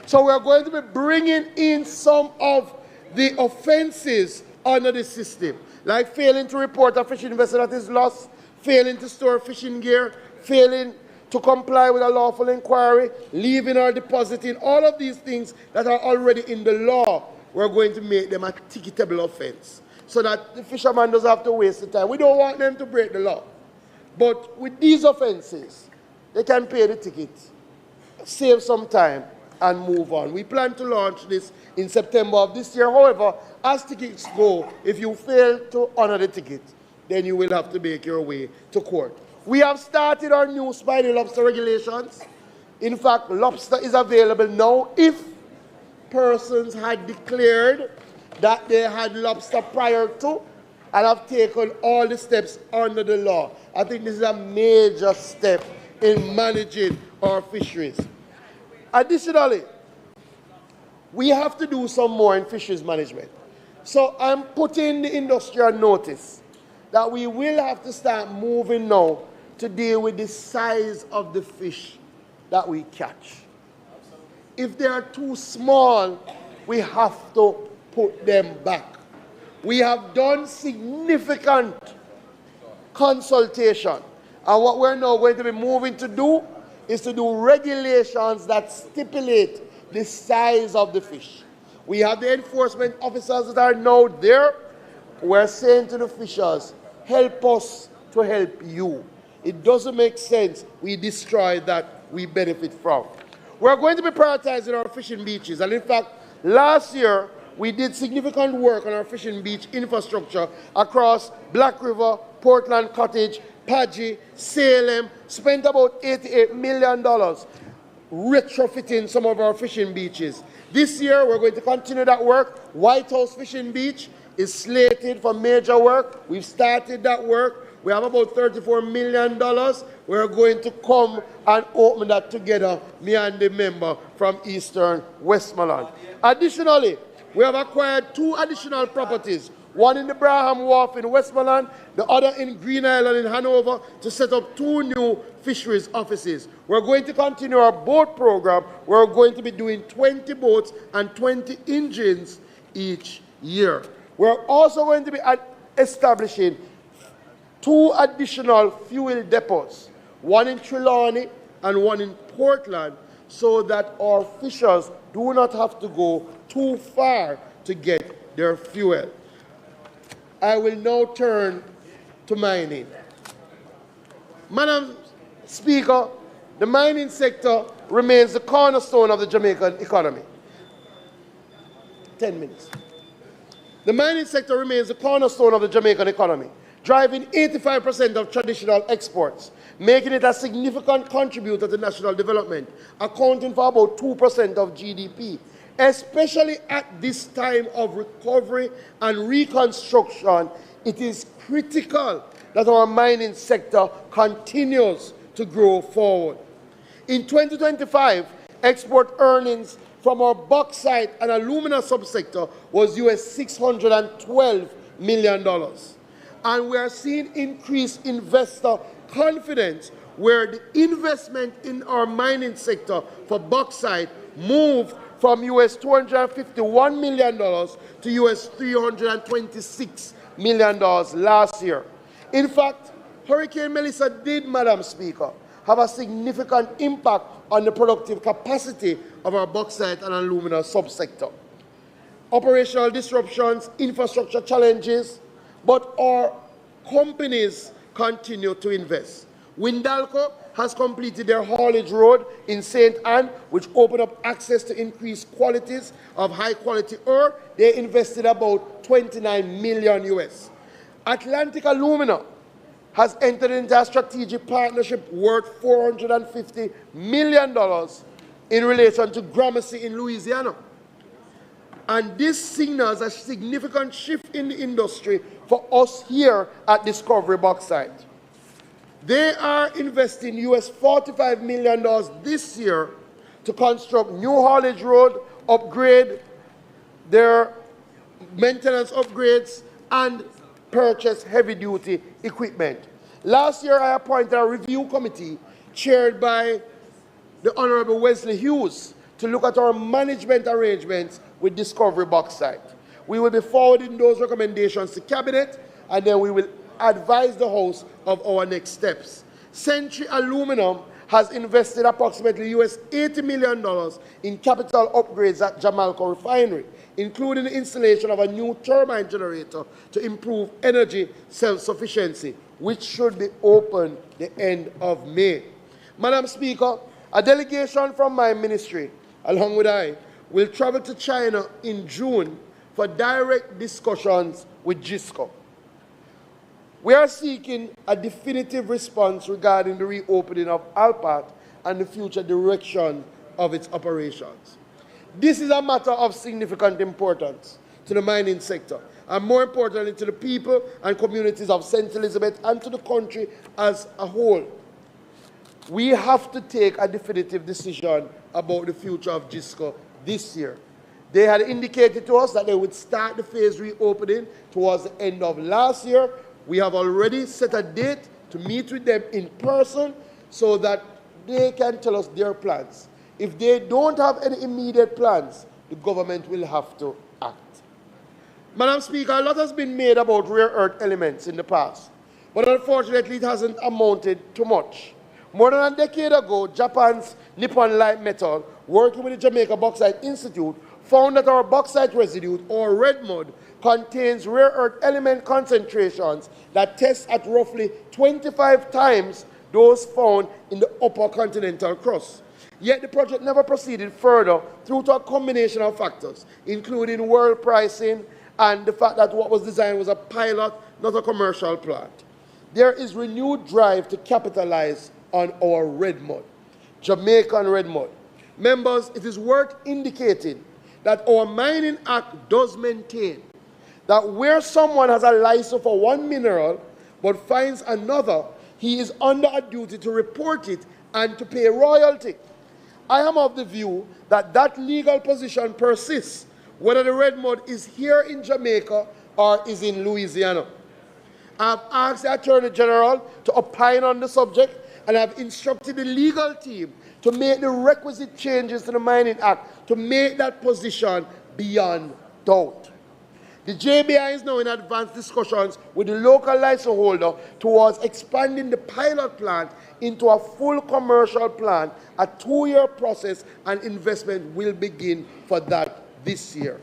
So we're going to be bringing in some of the offenses under the system. like failing to report a fishing vessel that is lost, failing to store fishing gear, failing to comply with a lawful inquiry, leaving or depositing, all of these things that are already in the law, we're going to make them a ticketable offense so that the fisherman doesn't have to waste the time. We don't want them to break the law. But with these offenses, they can pay the ticket, save some time, and move on. We plan to launch this in September of this year. However, as tickets go, if you fail to honor the ticket, then you will have to make your way to court. We have started our new spiny lobster regulations. In fact, lobster is available now if persons had declared that they had lobster prior to and have taken all the steps under the law. I think this is a major step in managing our fisheries. Additionally, we have to do some more in fisheries management. So I'm putting the industry on notice that we will have to start moving now to deal with the size of the fish that we catch. If they are too small, we have to put them back. We have done significant consultation, and what we're now going to be moving to do is to do regulations that stipulate the size of the fish. We have the enforcement officers that are now there. We're saying to the fishers, help us to help you. It doesn't make sense we destroy that we benefit from. We're going to be prioritizing our fishing beaches, and in fact, last year, we did significant work on our fishing beach infrastructure across Black River, Portland Cottage, Pagy, Salem, spent about $88 million retrofitting some of our fishing beaches. This year, we're going to continue that work. White House Fishing Beach is slated for major work. We've started that work. We have about $34 million. We're going to come and open that together, me and the member from Eastern Westmoreland. Additionally, we have acquired 2 additional properties, one in the Braham Wharf in Westmoreland, the other in Green Island in Hanover, to set up 2 new fisheries offices. We're going to continue our boat program. We're going to be doing 20 boats and 20 engines each year. We're also going to be establishing 2 additional fuel depots, one in Trelawney and one in Portland, so that our fishers do not have to go too far to get their fuel. I will now turn to mining. Madam Speaker, the mining sector remains the cornerstone of the Jamaican economy. 10 minutes. The mining sector remains the cornerstone of the Jamaican economy, driving 85% of traditional exports, making it a significant contributor to national development, accounting for about 2% of GDP. Especially at this time of recovery and reconstruction, it is critical that our mining sector continues to grow forward. In 2025, export earnings from our bauxite and alumina subsector was $612 million. And we are seeing increased investor confidence where the investment in our mining sector for bauxite moved from $251 million to $326 million last year. In fact, Hurricane Melissa did, Madam Speaker, have a significant impact on the productive capacity of our bauxite and alumina subsector. Operational disruptions, infrastructure challenges, but our companies continue to invest. Windalco has completed their haulage road in St. Anne, which opened up access to increased qualities of high-quality ore. They invested about $29 million. Atlantic Alumina has entered into a strategic partnership worth $450 million in relation to Gramercy in Louisiana. And this signals a significant shift in the industry for us here at Discovery Bauxite. They are investing $45 million this year to construct new haulage road, upgrade their maintenance upgrades, and purchase heavy-duty equipment. Last year, I appointed a review committee chaired by the Honorable Wesley Hughes to look at our management arrangements with Discovery Bauxite. We will be forwarding those recommendations to Cabinet, and then we will advise the House of our next steps. Century Aluminum has invested approximately $80 million in capital upgrades at Jamaica Refinery, including the installation of a new turbine generator to improve energy self-sufficiency, which should be open the end of May. Madam Speaker, a delegation from my ministry, along with I, will travel to China in June for direct discussions with GISCO. We are seeking a definitive response regarding the reopening of Alpat and the future direction of its operations. This is a matter of significant importance to the mining sector, and more importantly to the people and communities of St. Elizabeth and to the country as a whole. We have to take a definitive decision about the future of GISCO this year. They had indicated to us that they would start the phase reopening towards the end of last year. We have already set a date to meet with them in person so that they can tell us their plans. If they don't have any immediate plans, the government will have to act. Madam Speaker, a lot has been made about rare earth elements in the past, but unfortunately it hasn't amounted to much. More than a decade ago, Japan's Nippon Light Metal, working with the Jamaica Bauxite Institute, found that our bauxite residue, or red mud, contains rare earth element concentrations that test at roughly 25 times those found in the upper continental crust. Yet the project never proceeded further due to a combination of factors, including world pricing and the fact that what was designed was a pilot, not a commercial plant. There is renewed drive to capitalize on our red mud, Jamaican red mud. Members, it is worth indicating that our Mining Act does maintain that where someone has a license for one mineral but finds another, he is under a duty to report it and to pay royalty. I am of the view that that legal position persists, whether the red mud is here in Jamaica or is in Louisiana. I have asked the Attorney General to opine on the subject, and I have instructed the legal team to make the requisite changes to the Mining Act to make that position beyond doubt. The JBI is now in advanced discussions with the local license holder towards expanding the pilot plant into a full commercial plant. A 2-year process and investment will begin for that this year.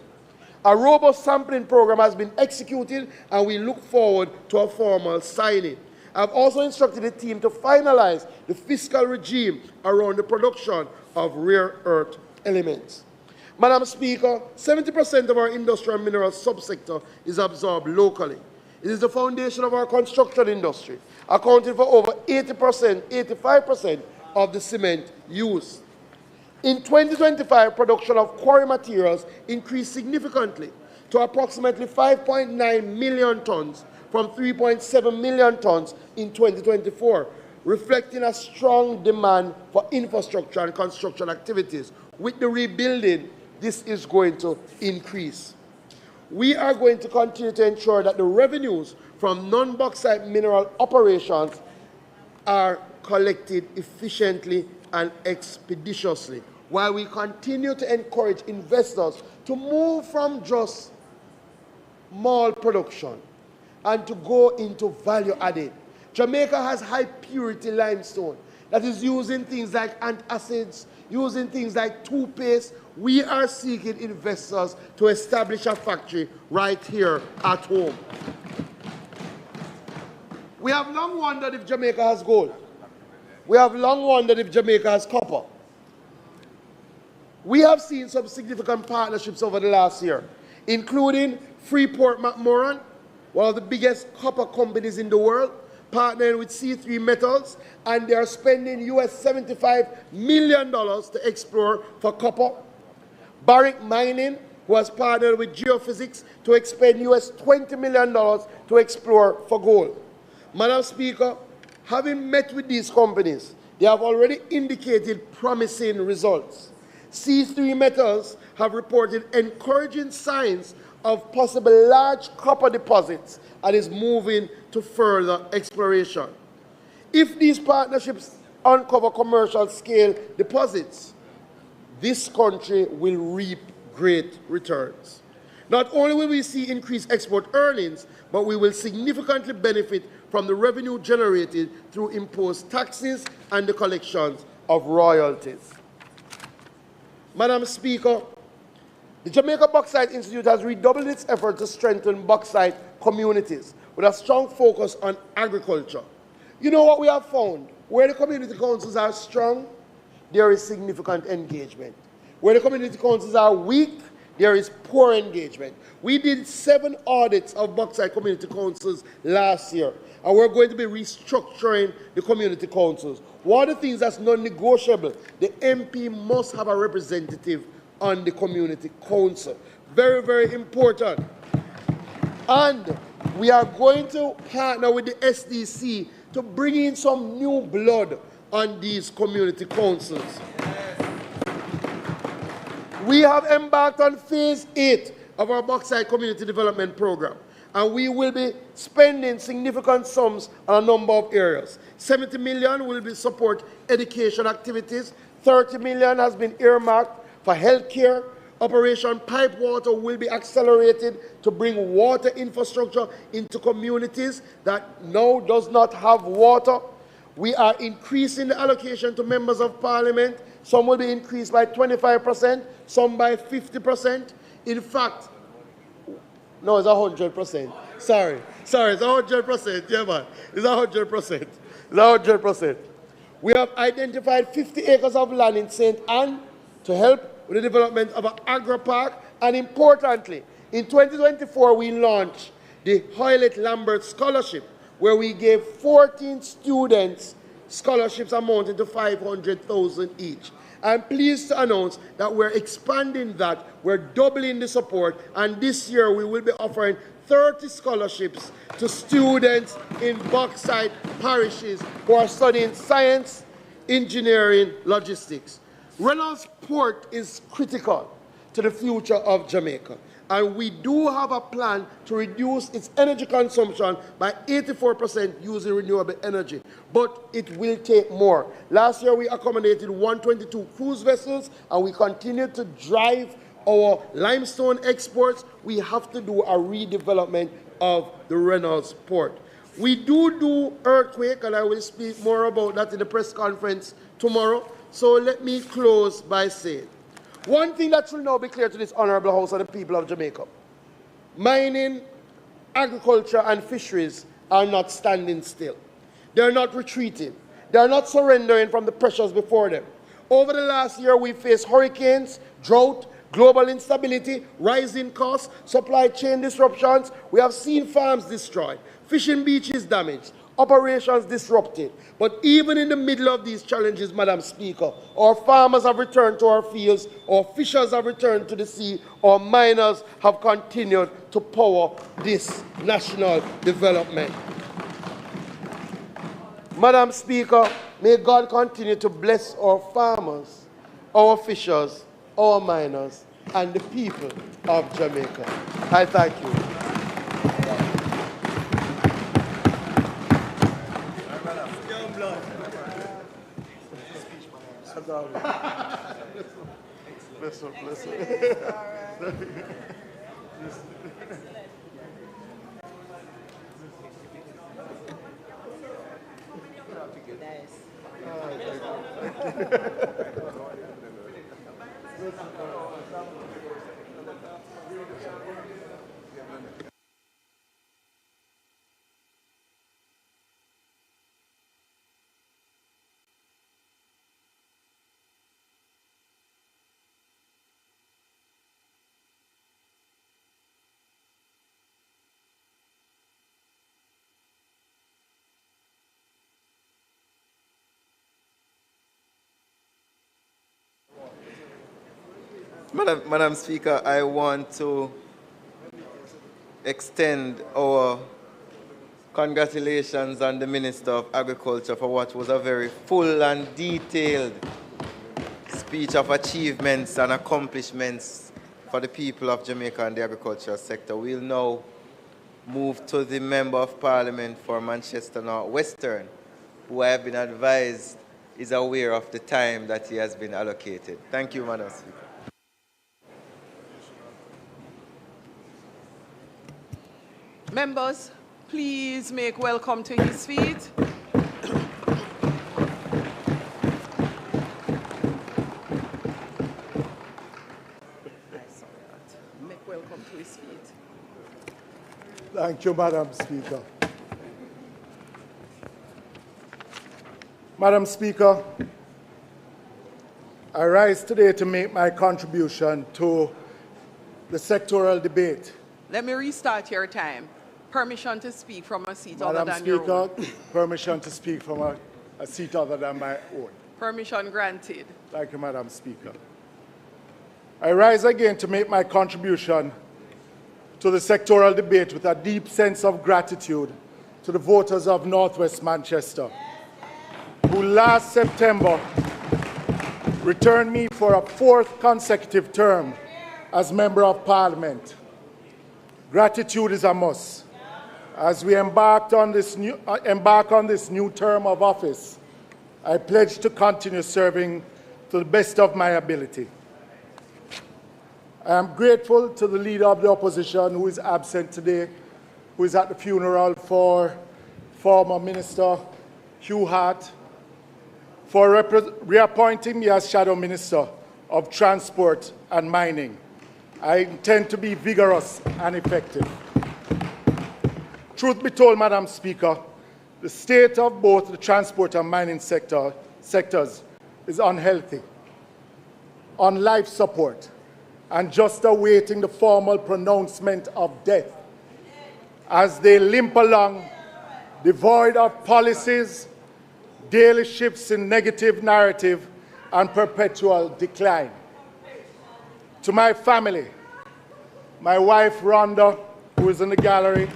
A robust sampling program has been executed, and we look forward to a formal signing. I've also instructed the team to finalize the fiscal regime around the production of rare earth elements. Madam Speaker, 70% of our industrial mineral subsector is absorbed locally. It is the foundation of our construction industry, accounting for over 80%, 85% of the cement used. In 2025, production of quarry materials increased significantly to approximately 5.9 million tons from 3.7 million tons in 2024, reflecting a strong demand for infrastructure and construction activities. With the rebuilding, this is going to increase. We are going to continue to ensure that the revenues from non-bauxite mineral operations are collected efficiently and expeditiously, while we continue to encourage investors to move from just mall production and to go into value added. Jamaica has high purity limestone that is using things like antacids, using things like toothpaste. We are seeking investors to establish a factory right here at home. We have long wondered if Jamaica has gold. We have long wondered if Jamaica has copper. We have seen some significant partnerships over the last year, including Freeport-McMoran, one of the biggest copper companies in the world, partnering with C3 Metals, and they are spending $75 million to explore for copper. Barrick Mining, who has partnered with Geophysics to expend $20 million to explore for gold. Madam Speaker, having met with these companies, they have already indicated promising results. C3 Metals have reported encouraging signs of possible large copper deposits and is moving to further exploration. If these partnerships uncover commercial scale deposits, this country will reap great returns. Not only will we see increased export earnings, but we will significantly benefit from the revenue generated through imposed taxes and the collections of royalties. Madam Speaker, the Jamaica Bauxite Institute has redoubled its effort to strengthen bauxite communities with a strong focus on agriculture. You know what we have found? Where the community councils are strong, there is significant engagement. Where the community councils are weak, there is poor engagement. We did 7 audits of bauxite community councils last year, and we're going to be restructuring the community councils. One of the things that's non-negotiable, the MP must have a representative on the community council. Very, very important. And we are going to partner with the SDC to bring in some new blood on these community councils. We have embarked on phase 8 of our Bauxite Community Development Program, and we will be spending significant sums on a number of areas. 70 million will be support education activities, 30 million has been earmarked for healthcare. Operation Pipe Water will be accelerated to bring water infrastructure into communities that now does not have water. We are increasing the allocation to members of parliament. Some will be increased by 25%, some by 50%. In fact, no, it's 100%. Sorry, it's 100%. Yeah, man, it's 100%. It's 100%. We have identified 50 acres of land in St. Anne to help with the development of an agri-park. And importantly, in 2024, we launched the Hoylett Lambert Scholarship, where we gave 14 students scholarships amounting to 500,000 each. I'm pleased to announce that we're expanding that, we're doubling the support, and this year we will be offering 30 scholarships to students in bauxite parishes who are studying science, engineering, logistics. Reynolds Port is critical to the future of Jamaica, and we do have a plan to reduce its energy consumption by 84% using renewable energy, but it will take more. Last year we accommodated 122 cruise vessels, and we continue to drive our limestone exports. We have to do a redevelopment of the Reynolds Port. We do earthquake, and I will speak more about that in the press conference tomorrow. So let me close by saying, one thing that should now be clear to this honorable House and the people of Jamaica: mining, agriculture, and fisheries are not standing still. They are not retreating. They are not surrendering from the pressures before them. Over the last year, we faced hurricanes, drought, global instability, rising costs, supply chain disruptions. We have seen farms destroyed, fishing beaches damaged, operations disrupted. But even in the middle of these challenges, Madam Speaker, our farmers have returned to our fields, our fishers have returned to the sea, our miners have continued to power this national development. Madam Speaker, may God continue to bless our farmers, our fishers, our miners, and the people of Jamaica. I thank you. Bless her. Madam Speaker, I want to extend our congratulations on the Minister of Agriculture for what was a very full and detailed speech of achievements and accomplishments for the people of Jamaica and the agricultural sector. We'll now move to the Member of Parliament for Manchester North Western, who I have been advised is aware of the time that he has been allocated. Thank you, Madam Speaker. Members, please make welcome to his feet. Make welcome to his feet. Thank you, Madam Speaker. Madam Speaker, I rise today to make my contribution to the sectoral debate. Let me restart your time. Permission to speak from a seat other Madam than your own. Speaker, permission to speak from a seat other than my own. Permission granted. Thank you, Madam Speaker. I rise again to make my contribution to the sectoral debate with a deep sense of gratitude to the voters of Northwest Manchester, who last September returned me for a fourth consecutive term as Member of Parliament. Gratitude is a must. As we embark on this new term of office, I pledge to continue serving to the best of my ability. I am grateful to the Leader of the Opposition, who is absent today, who is at the funeral for former Minister Hugh Hart, for reappointing me as Shadow Minister of Transport and Mining. I intend to be vigorous and effective. Truth be told, Madam Speaker, the state of both the transport and mining sectors is unhealthy, on life support, and just awaiting the formal pronouncement of death as they limp along, devoid of policies, daily shifts in negative narrative, and perpetual decline. To my family, my wife Rhonda, who is in the gallery,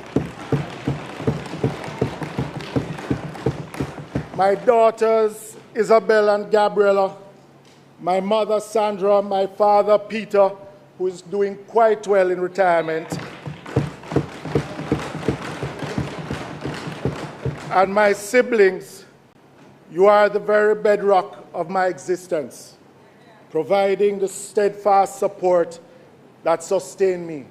my daughters Isabel and Gabriella, my mother Sandra, my father Peter, who is doing quite well in retirement, and my siblings, you are the very bedrock of my existence, providing the steadfast support that sustain me.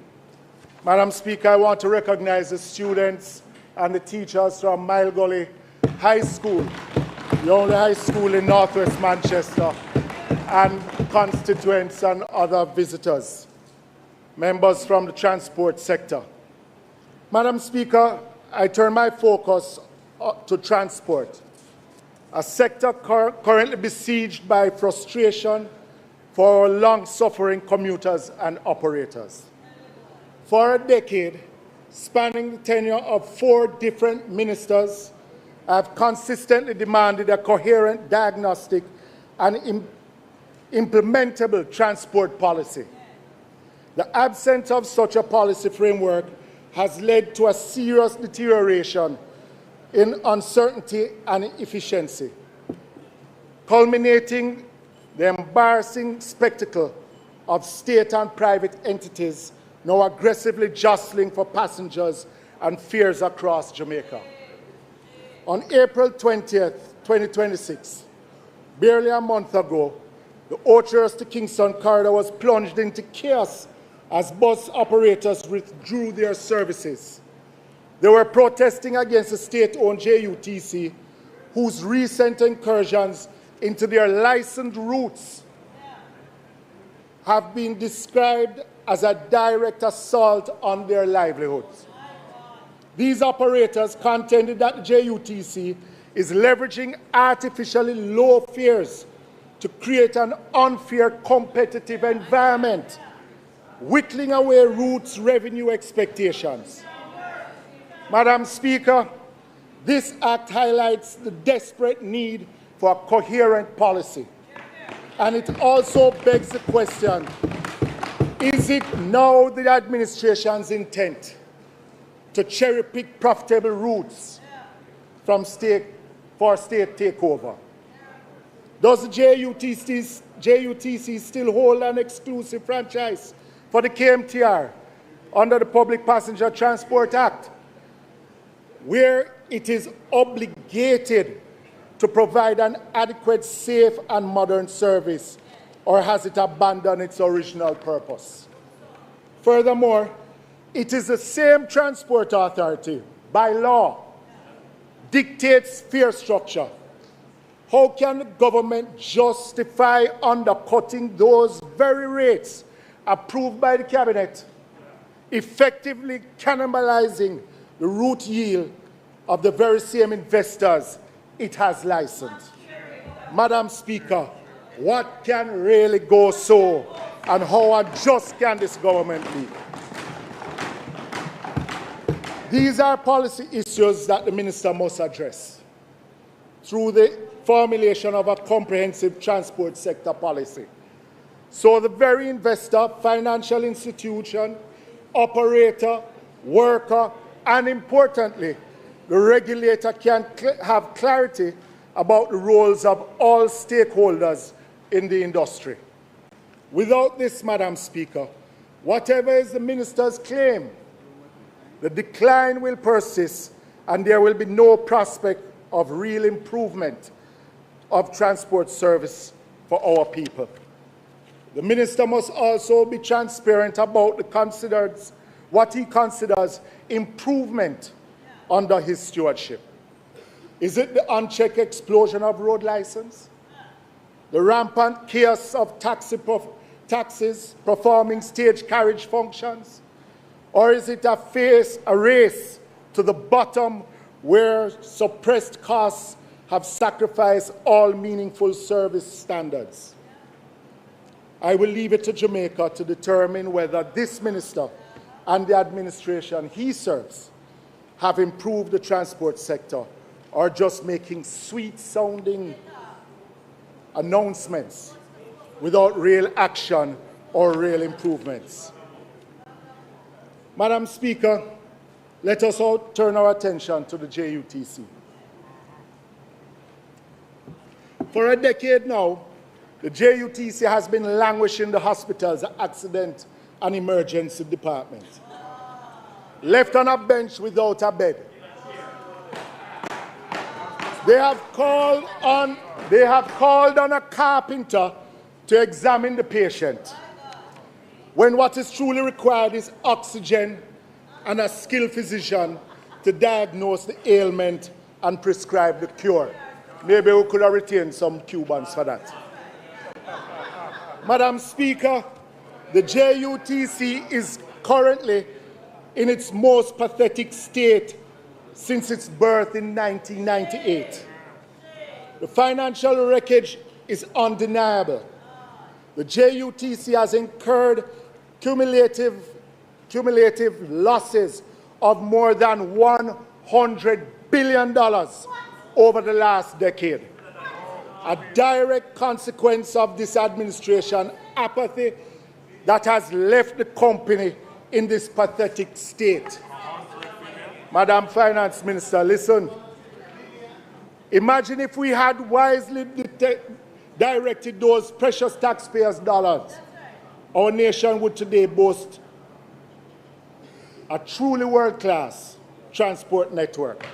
Madam Speaker, I want to recognize the students and the teachers from Mile Gully High School, the only high school in Northwest Manchester, and constituents and other visitors, members from the transport sector. Madam Speaker, I turn my focus to transport, a sector currently besieged by frustration for long-suffering commuters and operators. For a decade, spanning the tenure of 4 different ministers, I have consistently demanded a coherent diagnostic and implementable transport policy. The absence of such a policy framework has led to a serious deterioration in uncertainty and efficiency, culminating the embarrassing spectacle of state and private entities now aggressively jostling for passengers and fares across Jamaica. On April 20th, 2026, barely a month ago, the Oakhurst to Kingston corridor was plunged into chaos as bus operators withdrew their services. They were protesting against the state-owned JUTC, whose recent incursions into their licensed routes have been described as a direct assault on their livelihoods. These operators contended that the JUTC is leveraging artificially low fares to create an unfair competitive environment, whittling away routes' revenue expectations. Madam Speaker, this act highlights the desperate need for a coherent policy. And it also begs the question, is it now the administration's intent to cherry-pick profitable routes for state takeover? Does the JUTC still hold an exclusive franchise for the KMTR under the Public Passenger Transport Act, where it is obligated to provide an adequate, safe, and modern service, or has it abandoned its original purpose? Furthermore, It is the same transport authority, by law, dictates fare structure. How can the government justify undercutting those very rates approved by the cabinet, effectively cannibalizing the route yield of the very same investors it has licensed? Madam Speaker, what can really go so, and how unjust can this government be? These are policy issues that the minister must address through the formulation of a comprehensive transport sector policy. So the very investor, financial institution, operator, worker, and importantly, the regulator can have clarity about the roles of all stakeholders in the industry. Without this, Madam Speaker, whatever is the minister's claim, the decline will persist and there will be no prospect of real improvement of transport service for our people. The minister must also be transparent about what he considers improvement under his stewardship. Is it the unchecked explosion of road license? The rampant chaos of taxis performing stage carriage functions? Or is it a race to the bottom where suppressed costs have sacrificed all meaningful service standards? I will leave it to Jamaica to determine whether this minister and the administration he serves have improved the transport sector or just making sweet-sounding announcements without real action or real improvements. Madam Speaker, let us all turn our attention to the JUTC. For a decade now, the JUTC has been languishing the hospital's accident and emergency department, left on a bench without a bed. They have called on a carpenter to examine the patient, when what is truly required is oxygen and a skilled physician to diagnose the ailment and prescribe the cure. Maybe we could have retained some Cubans for that. Madam Speaker, the JUTC is currently in its most pathetic state since its birth in 1998. The financial wreckage is undeniable. The JUTC has incurred cumulative losses of more than $100 billion over the last decade. A direct consequence of this administration apathy that has left the company in this pathetic state. Madam Finance Minister, listen. Imagine if we had wisely directed those precious taxpayers' dollars. Our nation would today boast a truly world-class transport network.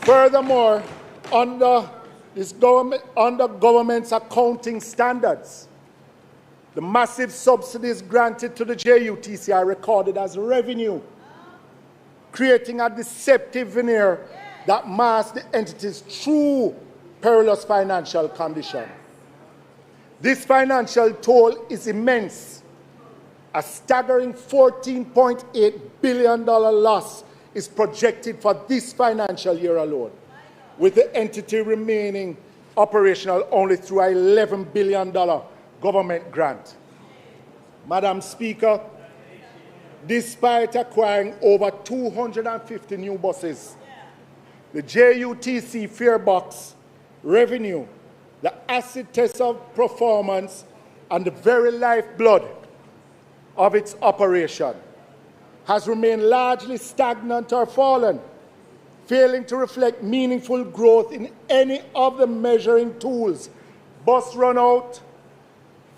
Furthermore, under government's accounting standards, the massive subsidies granted to the JUTC are recorded as revenue, creating a deceptive veneer that masks the entity's true perilous financial condition. This financial toll is immense. A staggering $14.8 billion loss is projected for this financial year alone, with the entity remaining operational only through a $11 billion government grant. Madam Speaker, despite acquiring over 250 new buses, the JUTC farebox revenue, the acid test of performance, and the very lifeblood of its operation has remained largely stagnant or fallen, failing to reflect meaningful growth in any of the measuring tools: bus run-out,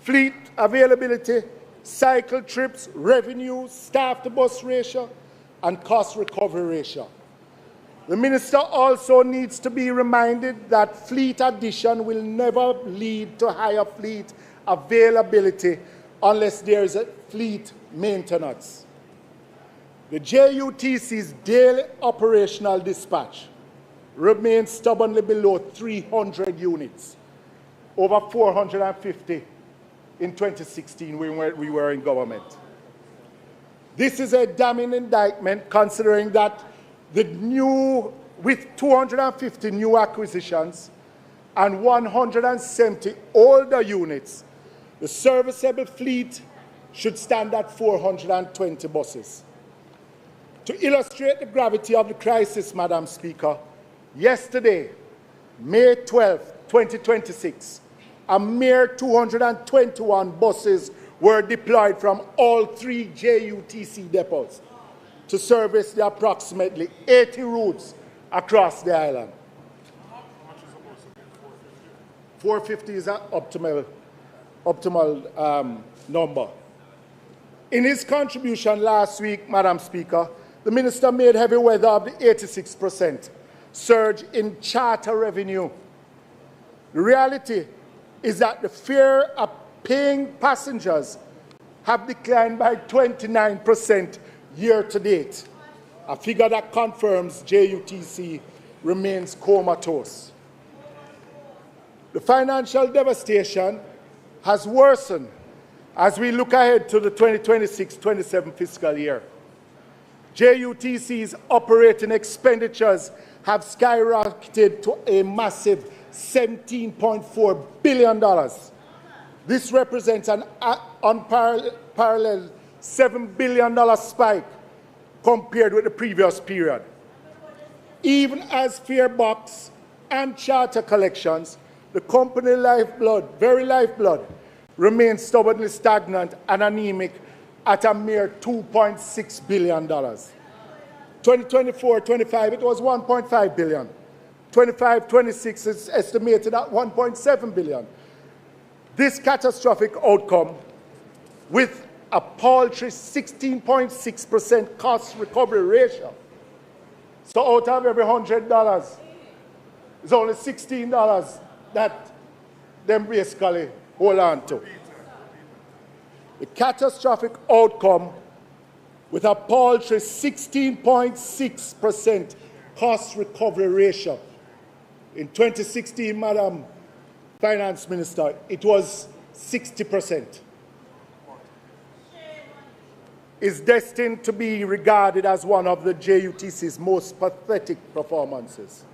fleet availability, cycle trips, revenue, staff-to-bus ratio, and cost recovery ratio. The minister also needs to be reminded that fleet addition will never lead to higher fleet availability unless there is a fleet maintenance. The JUTC's daily operational dispatch remains stubbornly below 300 units, over 450 in 2016 when we were in government. This is a damning indictment considering that with 250 new acquisitions and 170 older units, the serviceable fleet should stand at 420 buses. To illustrate the gravity of the crisis, Madam Speaker, yesterday, May 12, 2026, a mere 221 buses were deployed from all 3 JUTC depots to service the approximately 80 routes across the island. 450 is an optimal number. In his contribution last week, Madam Speaker, the Minister made heavy weather of the 86% surge in charter revenue. The reality is that the fare of paying passengers have declined by 29% year to date, a figure that confirms JUTC remains comatose. The financial devastation has worsened as we look ahead to the 2026-27 fiscal year. JUTC's operating expenditures have skyrocketed to a massive $17.4 billion. This represents an unparalleled $7 billion spike compared with the previous period. Even as fare box and charter collections, the company lifeblood, very lifeblood, remains stubbornly stagnant and anemic at a mere $2.6 billion. 2024-25, it was $1.5 billion. 25-26 is estimated at $1.7 billion. This catastrophic outcome, with a paltry 16.6% cost recovery ratio. So out of every $100, it's only $16 that them basically hold on to. The catastrophic outcome, with a paltry 16.6% cost recovery ratio. In 2016, Madam Finance Minister, it was 60%. Is destined to be regarded as one of the JUTC's most pathetic performances.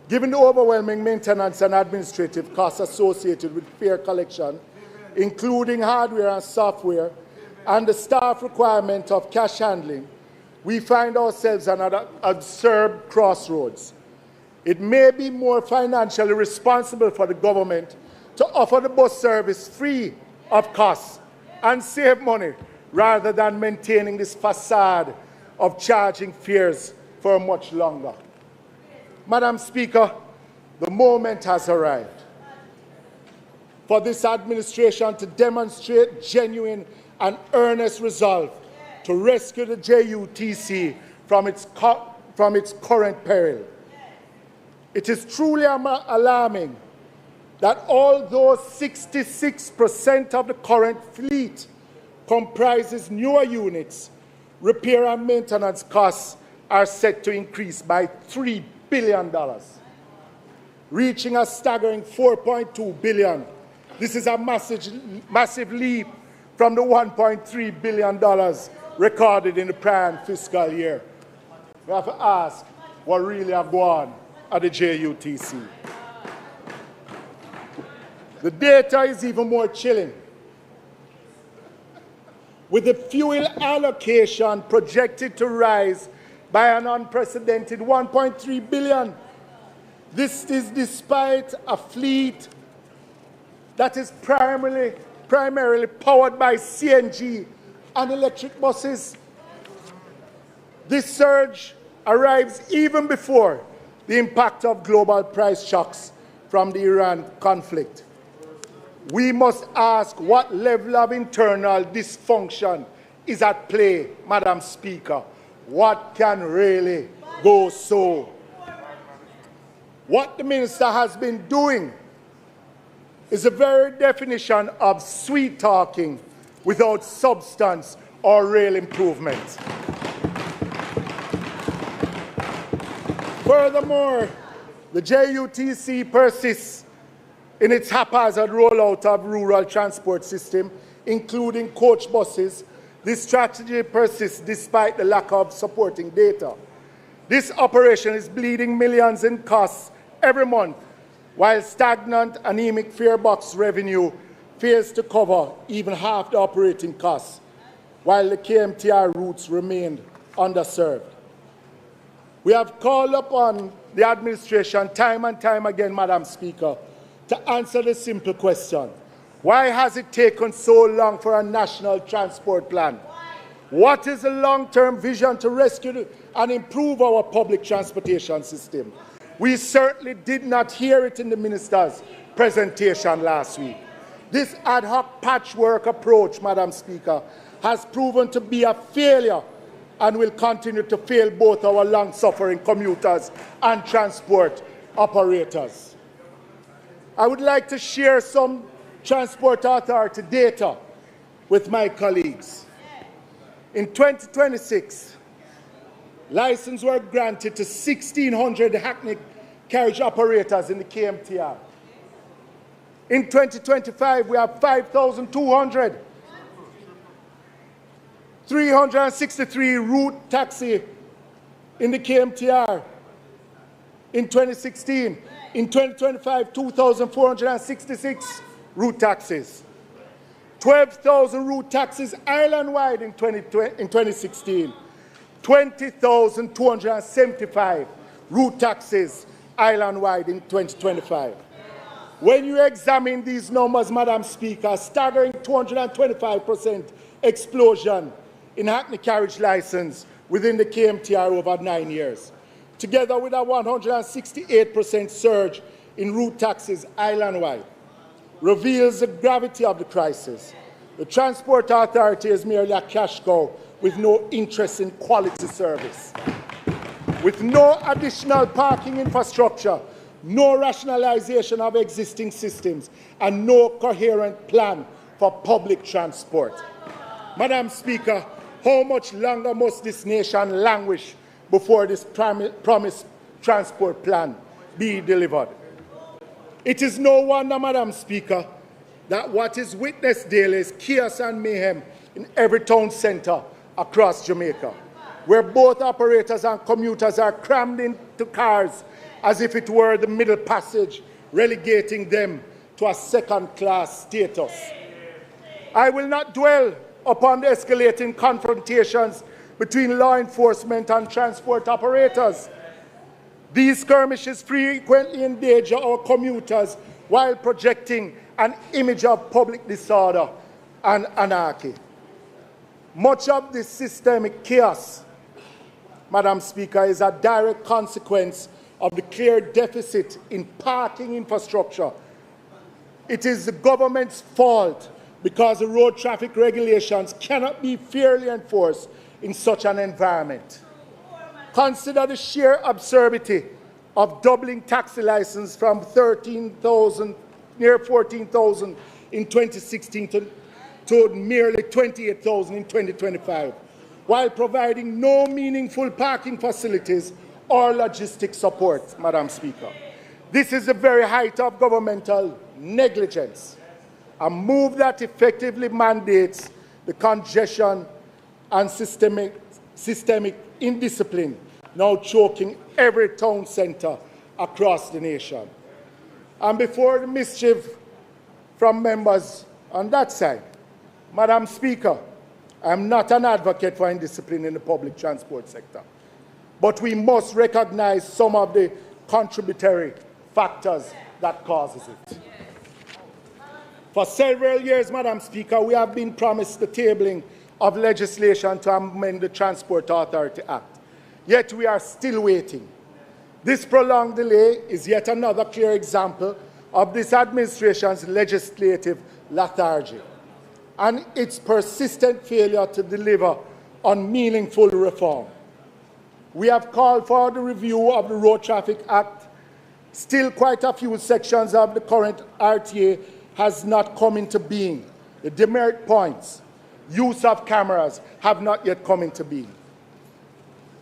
Given the overwhelming maintenance and administrative costs associated with fare collection, including hardware and software, and the staff requirement of cash handling, we find ourselves at an absurd crossroads. It may be more financially responsible for the government to offer the bus service free of costs and save money rather than maintaining this facade of charging fares for much longer. Madam Speaker, the moment has arrived for this administration to demonstrate genuine and earnest resolve to rescue the JUTC from its current peril. It is truly alarming that although 66% of the current fleet comprises newer units, repair and maintenance costs are set to increase by $3 billion, reaching a staggering $4.2 billion. This is a massive leap from the $1.3 billion recorded in the prior fiscal year. We have to ask what really have gone on at the JUTC. The data is even more chilling. With the fuel allocation projected to rise by an unprecedented $1.3 billion. This is despite a fleet that is primarily powered by CNG and electric buses. This surge arrives even before the impact of global price shocks from the Iran conflict. We must ask what level of internal dysfunction is at play, Madam Speaker. What can really go so? What the minister has been doing is the very definition of sweet talking without substance or real improvement. Furthermore, the JUTC persists in its haphazard rollout of rural transport system, including coach buses. This strategy persists despite the lack of supporting data. This operation is bleeding millions in costs every month, while stagnant, anemic fare box revenue fails to cover even half the operating costs, while the KMTR routes remain underserved. We have called upon the administration time and time again, Madam Speaker, to answer the simple question: why has it taken so long for a national transport plan? What is the long-term vision to rescue and improve our public transportation system? We certainly did not hear it in the minister's presentation last week. This ad hoc patchwork approach, Madam Speaker, has proven to be a failure and will continue to fail both our long-suffering commuters and transport operators. I would like to share some Transport Authority data with my colleagues. In 2026, licenses were granted to 1,600 hackney carriage operators in the KMTR. In 2025, we have 5,200. 363 route taxi in the KMTR in 2016. In 2025, 2,466 route taxis. 12,000 route taxis island-wide in 2016. 20,275 route taxis island-wide in 2025. When you examine these numbers, Madam Speaker, staggering 225% explosion in hackney carriage license within the KMTR over 9 years, together with a 168% surge in route taxis island-wide, reveals the gravity of the crisis. The Transport Authority is merely a cash cow with no interest in quality service. With no additional parking infrastructure, no rationalization of existing systems, and no coherent plan for public transport. Madam Speaker, how much longer must this nation languish before this promised transport plan be delivered? It is no wonder, Madam Speaker, that what is witnessed daily is chaos and mayhem in every town centre across Jamaica, where both operators and commuters are crammed into cars as if it were the Middle Passage, relegating them to a second-class status. I will not dwell upon the escalating confrontations between law enforcement and transport operators. These skirmishes frequently endanger our commuters while projecting an image of public disorder and anarchy. Much of this systemic chaos, Madam Speaker, is a direct consequence of the clear deficit in parking infrastructure. It is the government's fault because the road traffic regulations cannot be fairly enforced in such an environment. Consider the sheer absurdity of doubling taxi license from 13,000, near 14,000 in 2016 to merely 28,000 in 2025, while providing no meaningful parking facilities or logistic support, Madam Speaker. This is the very height of governmental negligence, a move that effectively mandates the congestion and systemic indiscipline now choking every town centre across the nation. And before the mischief from members on that side, Madam Speaker, I am not an advocate for indiscipline in the public transport sector, but we must recognize some of the contributory factors that causes it. For several years, Madam Speaker, we have been promised the tabling of legislation to amend the Transport Authority Act. Yet we are still waiting. This prolonged delay is yet another clear example of this administration's legislative lethargy and its persistent failure to deliver on meaningful reform. We have called for the review of the Road Traffic Act. Still, quite a few sections of the current RTA has not come into being. The demerit points, use of cameras have not yet come into being.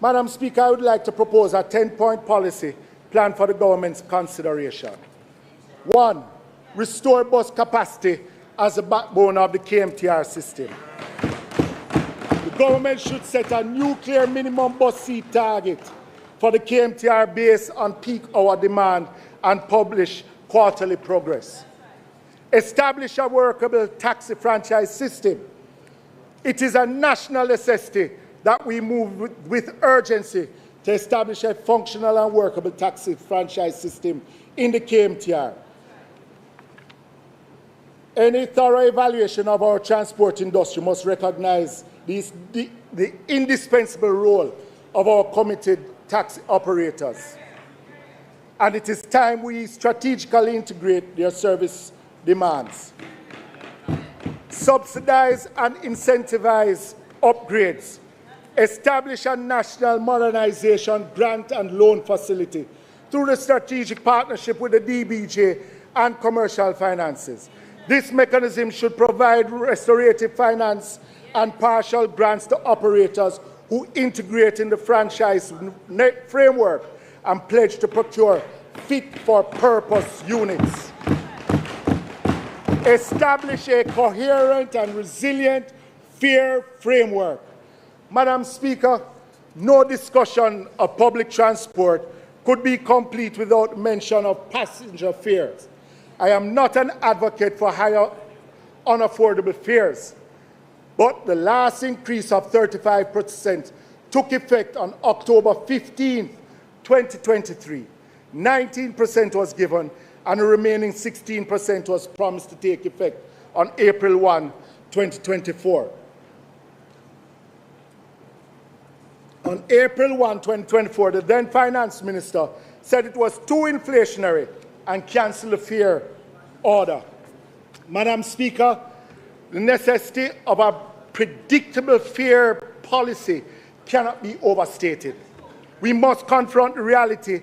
Madam Speaker, I would like to propose a 10-point policy plan for the government's consideration. 1. Restore bus capacity as the backbone of the KMTR system. The government should set a nuclear minimum bus seat target for the KMTR based on peak hour demand and publish quarterly progress. Establish a workable taxi franchise system. It is a national necessity that we move with urgency to establish a functional and workable taxi franchise system in the KMTR. Any thorough evaluation of our transport industry must recognize the indispensable role of our committed taxi operators. And it is time we strategically integrate their service demands. Subsidize and incentivize upgrades. Establish a national modernization grant and loan facility through the strategic partnership with the DBJ and commercial finances. This mechanism should provide restorative finance and partial grants to operators who integrate in the franchise framework and pledge to procure fit-for-purpose units. Establish a coherent and resilient fare framework. Madam Speaker, no discussion of public transport could be complete without mention of passenger fares. I am not an advocate for higher unaffordable fares, but the last increase of 35% took effect on October 15, 2023. 19% was given, and the remaining 16% was promised to take effect on April 1, 2024. On April 1, 2024, the then Finance Minister said it was too inflationary and cancelled the fare order. Madam Speaker, the necessity of a predictable fare policy cannot be overstated. We must confront the reality.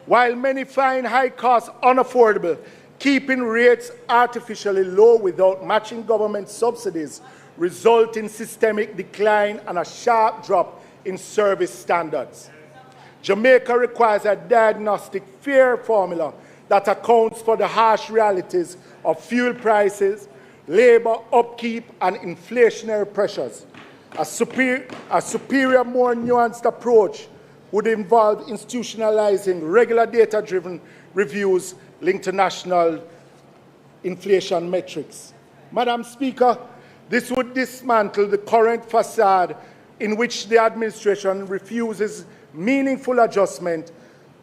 While many find high costs unaffordable, keeping rates artificially low without matching government subsidies result in systemic decline and a sharp drop in service standards. Jamaica requires a diagnostic fare formula that accounts for the harsh realities of fuel prices, labor upkeep, and inflationary pressures. A superior, more nuanced approach would involve institutionalizing regular data-driven reviews linked to national inflation metrics. Madam Speaker, this would dismantle the current facade in which the administration refuses meaningful adjustment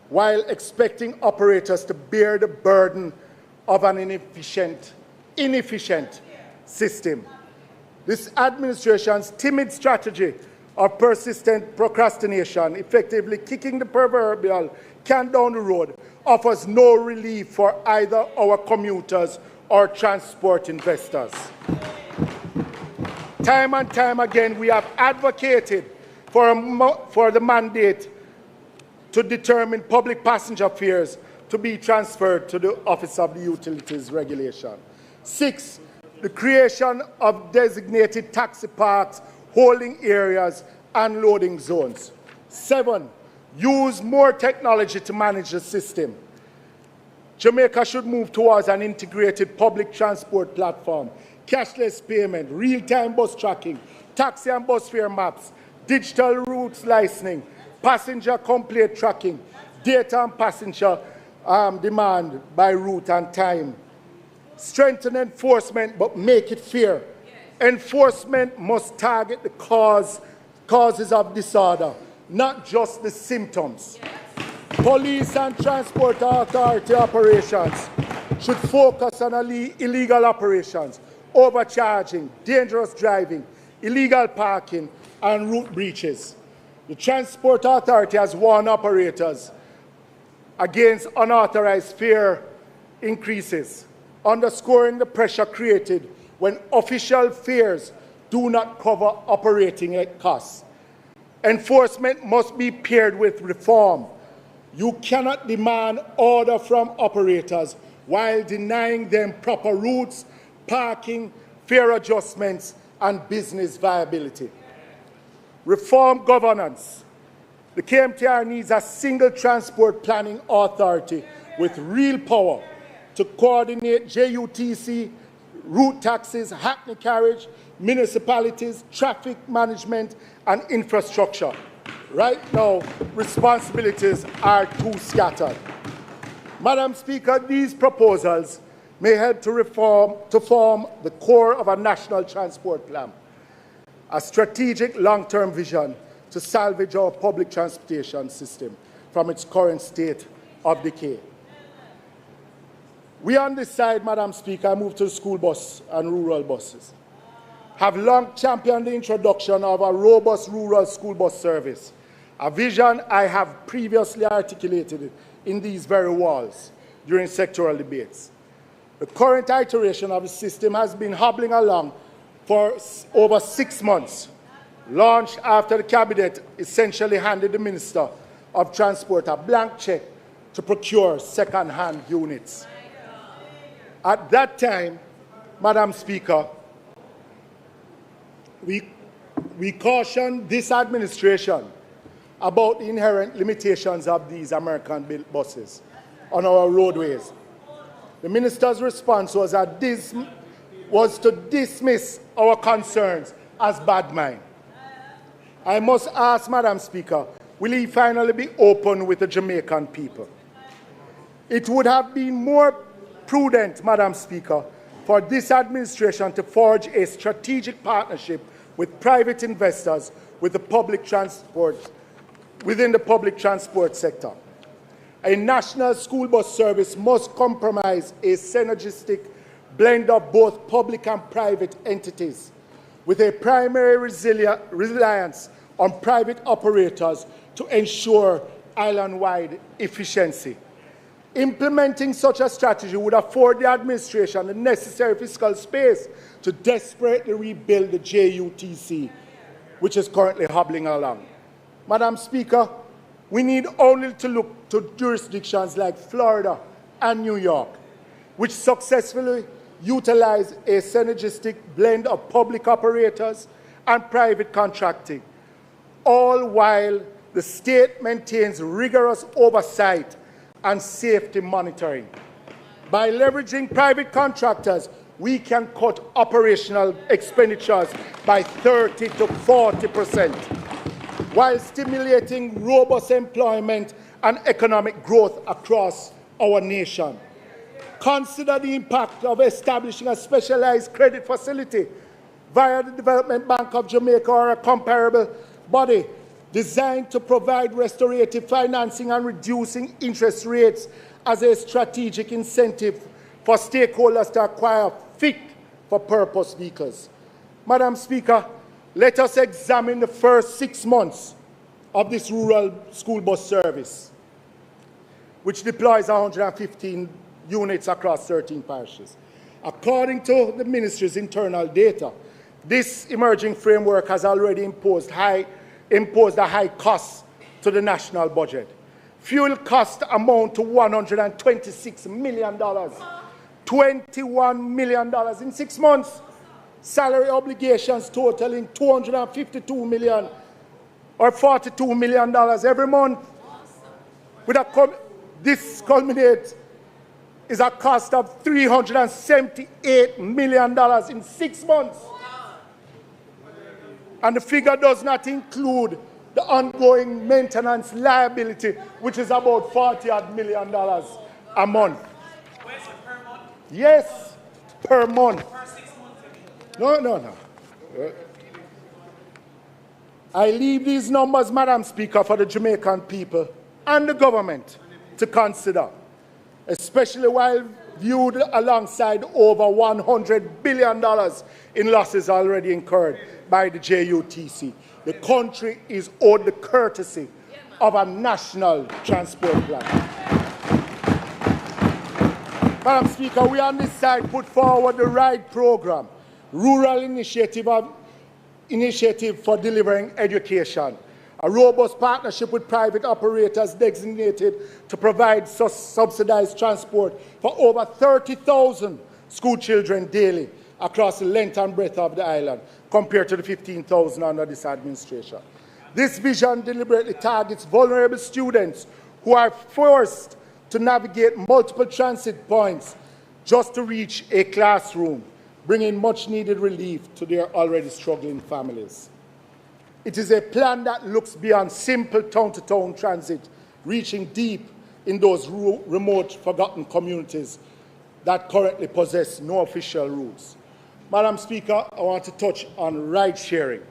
while expecting operators to bear the burden of an inefficient system. This administration's timid strategy of persistent procrastination, effectively kicking the proverbial can down the road, offers no relief for either our commuters or transport investors. Time and time again, we have advocated for the mandate to determine public passenger fares to be transferred to the Office of the Utilities Regulation. 6, the creation of designated taxi parks, holding areas, and loading zones. 7, use more technology to manage the system. Jamaica should move towards an integrated public transport platform, cashless payment, real-time bus tracking, taxi and bus fare maps, digital routes licensing, passenger complaint tracking, data and passenger demand by route and time. Strengthen enforcement, but make it fair. Enforcement must target the causes of disorder, not just the symptoms. Police and transport authority operations should focus on illegal operations, overcharging, dangerous driving, illegal parking, and route breaches. The Transport Authority has warned operators against unauthorized fare increases, underscoring the pressure created when official fares do not cover operating costs. Enforcement must be paired with reform. You cannot demand order from operators while denying them proper routes, parking, fare adjustments, and business viability. Reform governance. The KMTR needs a single transport planning authority with real power to coordinate JUTC, route taxes, hackney carriage, municipalities, traffic management, and infrastructure. Right now, responsibilities are too scattered. Madam Speaker, these proposals may help to form the core of a national transport plan, a strategic long-term vision to salvage our public transportation system from its current state of decay. We on this side, Madam Speaker, I move to the school bus and rural buses, have long championed the introduction of a robust rural school bus service, a vision I have previously articulated in these very walls during sectoral debates. The current iteration of the system has been hobbling along for over 6 months, launched after the Cabinet essentially handed the Minister of Transport a blank check to procure second-hand units. At that time, Madam Speaker, we cautioned this administration about the inherent limitations of these American-built buses on our roadways. The Minister's response was to dismiss our concerns as bad mind. I must ask, Madam Speaker, will he finally be open with the Jamaican people? It would have been more prudent, Madam Speaker, for this administration to forge a strategic partnership with private investors with the public transport, within the public transport sector. A national school bus service must comprise a synergistic blend of both public and private entities, with a primary reliance on private operators to ensure island-wide efficiency. Implementing such a strategy would afford the administration the necessary fiscal space to desperately rebuild the JUTC, which is currently hobbling along. Madam Speaker, we need only to look to jurisdictions like Florida and New York, which successfully utilize a synergistic blend of public operators and private contracting, all while the state maintains rigorous oversight and safety monitoring. By leveraging private contractors, we can cut operational expenditures by 30 to 40%, while stimulating robust employment and economic growth across our nation. Consider the impact of establishing a specialized credit facility via the Development Bank of Jamaica or a comparable body designed to provide restorative financing and reducing interest rates as a strategic incentive for stakeholders to acquire fit-for-purpose vehicles. Madam Speaker, let us examine the first 6 months of this rural school bus service, which deploys 115 units across 13 parishes. According to the ministry's internal data, this emerging framework has already imposed a high cost to the national budget. Fuel costs amount to $126 million, $21 million in 6 months. Salary obligations totaling $252 million or $42 million every month. This culminates is a cost of $378 million in 6 months. And the figure does not include the ongoing maintenance liability, which is about $40 million a month. Per month? Yes, per month. Per 6 months? No. I leave these numbers, Madam Speaker, for the Jamaican people and the government to consider, especially while viewed alongside over $100 billion in losses already incurred by the JUTC. The country is owed the courtesy of a national transport plan. Madam Speaker, we on this side put forward the RIDE program, Rural Initiative for Delivering Education, a robust partnership with private operators designated to provide subsidized transport for over 30,000 school children daily across the length and breadth of the island. compared to the 15,000 under this administration. This vision deliberately targets vulnerable students who are forced to navigate multiple transit points just to reach a classroom, bringing much-needed relief to their already struggling families. It is a plan that looks beyond simple town-to-town transit, reaching deep in those remote, forgotten communities that currently possess no official routes. Madam Speaker, I want to touch on ride-sharing.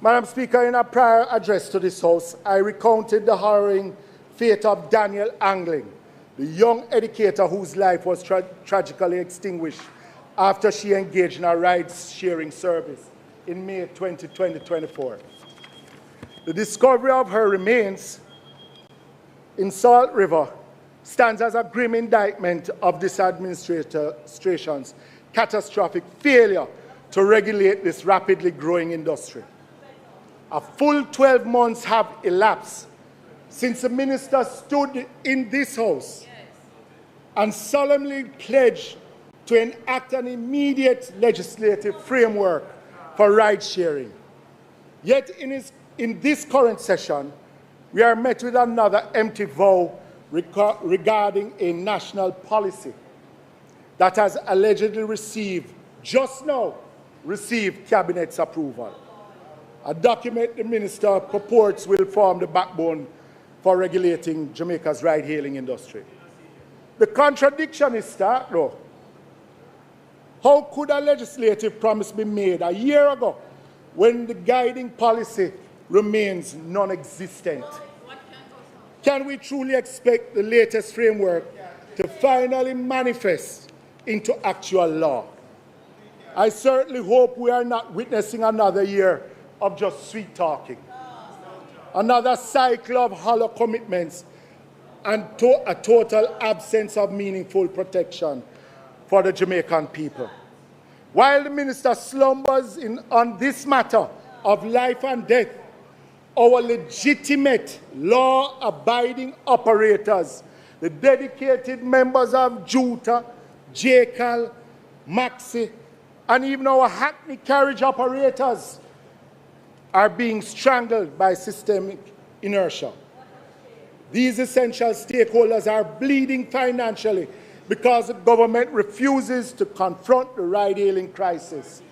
Madam Speaker, in a prior address to this House, I recounted the harrowing fate of Daniel Angling, the young educator whose life was tragically extinguished after she engaged in a ride-sharing service in May 2024. The discovery of her remains in Salt River stands as a grim indictment of this administration's catastrophic failure to regulate this rapidly growing industry. A full 12 months have elapsed since the minister stood in this House and solemnly pledged to enact an immediate legislative framework for ride-sharing. Yet in this current session, we are met with another empty vow regarding a national policy that has allegedly just now received Cabinet's approval. A document the minister purports will form the backbone for regulating Jamaica's ride-hailing industry. The contradiction is stark, though. How could a legislative promise be made a year ago when the guiding policy remains non-existent? Can we truly expect the latest framework to finally manifest into actual law? I certainly hope we are not witnessing another year of just sweet talking, another cycle of hollow commitments and a total absence of meaningful protection for the Jamaican people. While the minister slumbers on this matter of life and death, our legitimate, law-abiding operators, the dedicated members of JUTA, JCAL, MAXI, and even our Hackney carriage operators are being strangled by systemic inertia. These essential stakeholders are bleeding financially because the government refuses to confront the ride-hailing crisis.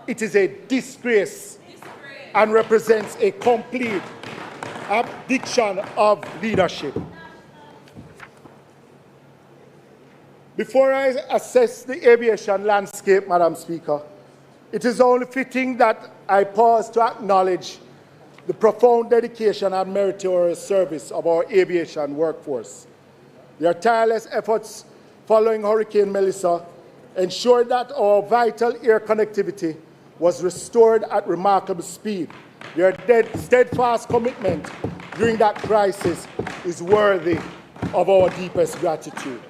It is a disgrace and represents a complete abdication of leadership. Before I assess the aviation landscape, Madam Speaker, it is only fitting that I pause to acknowledge the profound dedication and meritorious service of our aviation workforce. Their tireless efforts following Hurricane Melissa ensured that our vital air connectivity was restored at remarkable speed. Their steadfast commitment during that crisis is worthy of our deepest gratitude.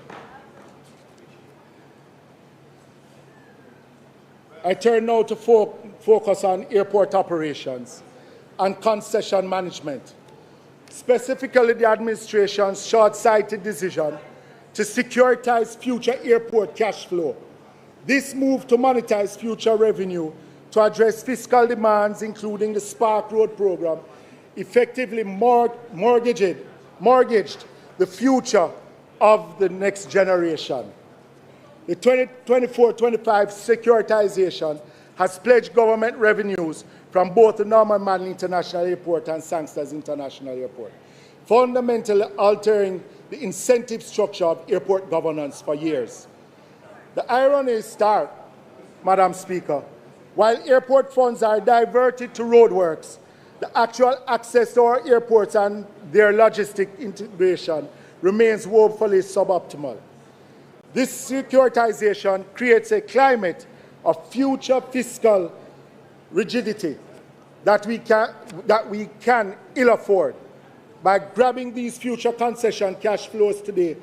I turn now to focus on airport operations and concession management, specifically the administration's short-sighted decision to securitize future airport cash flow. This move to monetize future revenue to address fiscal demands, including the Spark Road program, effectively mortgaged the future of the next generation. The 2024-25 securitization has pledged government revenues from both the Norman Manley International Airport and Sangsters International Airport, fundamentally altering the incentive structure of airport governance for years. The irony is stark, Madam Speaker. While airport funds are diverted to roadworks, the actual access to our airports and their logistic integration remains woefully suboptimal. This securitization creates a climate of future fiscal rigidity that we can ill afford. By grabbing these future concession cash flows today,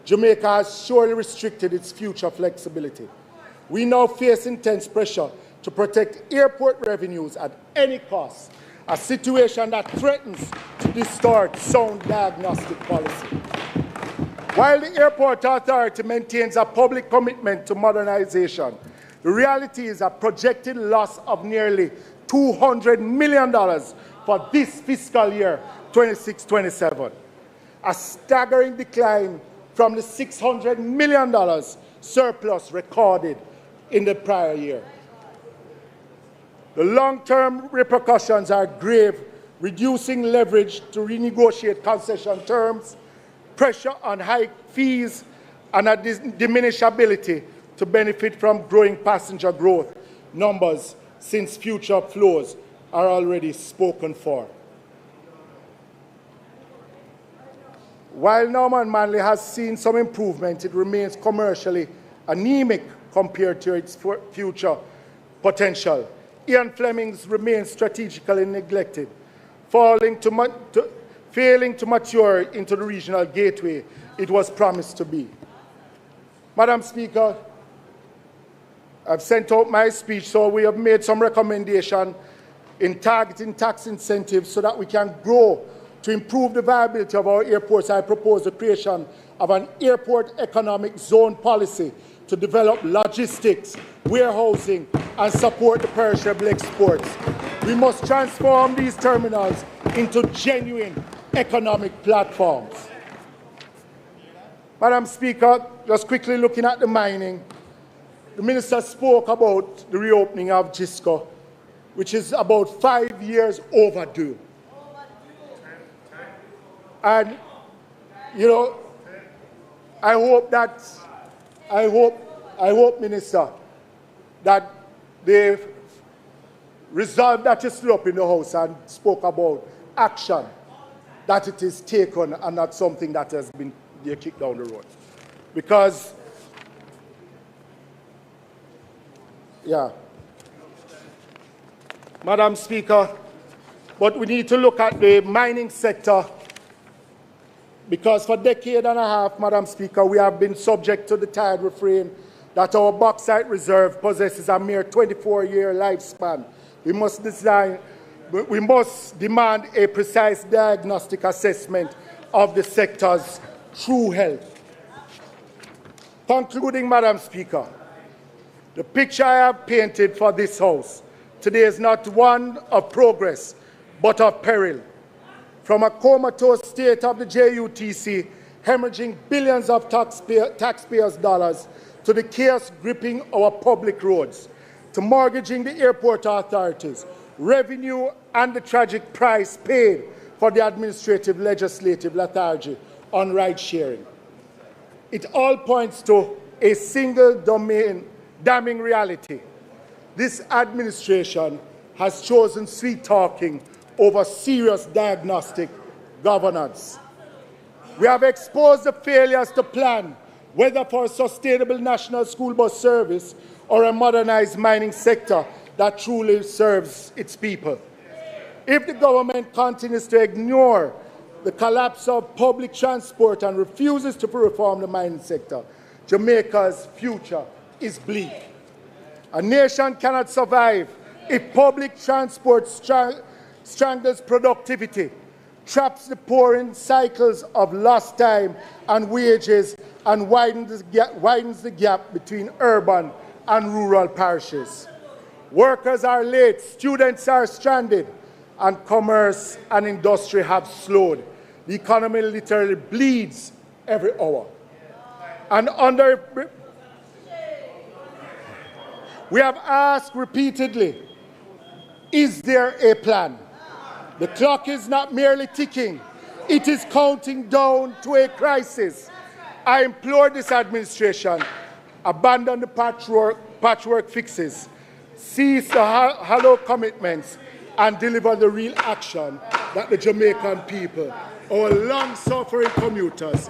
Jamaica has surely restricted its future flexibility. We now face intense pressure to protect airport revenues at any cost, a situation that threatens to distort sound diagnostic policy. While the Airport Authority maintains a public commitment to modernization, The reality is a projected loss of nearly $200 million for this fiscal year, 26-27. A staggering decline from the $600 million surplus recorded in the prior year. The long-term repercussions are grave, reducing leverage to renegotiate concession terms, pressure on high fees, and a diminished ability to benefit from growing passenger growth numbers since future flows are already spoken for. While Norman Manley has seen some improvement, it remains commercially anemic compared to its future potential. Ian Fleming's remains strategically neglected, failing to mature into the regional gateway it was promised to be. Madam Speaker, I've sent out my speech, so we have made some recommendation in targeting tax incentives so that we can grow to improve the viability of our airports. I propose the creation of an airport economic zone policy to develop logistics, warehousing, and support the perishable exports. We must transform these terminals into genuine economic platforms. Madam Speaker, just quickly looking at the mining, the Minister spoke about the reopening of GISCO, which is about 5 years overdue. And, you know, I hope, Minister, that they resolved that you stood up in the House and spoke about action, that it is taken and not something that has been kicked down the road. Because, yeah, Madam Speaker, but we need to look at the mining sector, because for a decade and a half, Madam Speaker, we have been subject to the tired refrain that our bauxite reserve possesses a mere 24-year lifespan. We must demand a precise diagnostic assessment of the sector's true health. Concluding, Madam Speaker, the picture I have painted for this House today is not one of progress, but of peril. From a comatose state of the JUTC, hemorrhaging billions of taxpayers' dollars, to the chaos gripping our public roads, to mortgaging the airport authorities, revenue, and the tragic price paid for the administrative legislative lethargy on ride-sharing. It all points to a single damning reality. This administration has chosen sweet-talking over serious diagnostic governance. We have exposed the failures to plan, whether for a sustainable national school bus service or a modernized mining sector that truly serves its people. If the government continues to ignore the collapse of public transport and refuses to reform the mining sector, Jamaica's future is bleak. A nation cannot survive if public transport strangles productivity, traps the poor in cycles of lost time and wages, and widens the gap between urban and rural parishes. Workers are late, students are stranded, and commerce and industry have slowed. The economy literally bleeds every hour. And we have asked repeatedly, is there a plan? The clock is not merely ticking, it is counting down to a crisis. I implore this administration, abandon the patchwork fixes, cease the hollow commitments, and deliver the real action that the Jamaican people, our long-suffering commuters,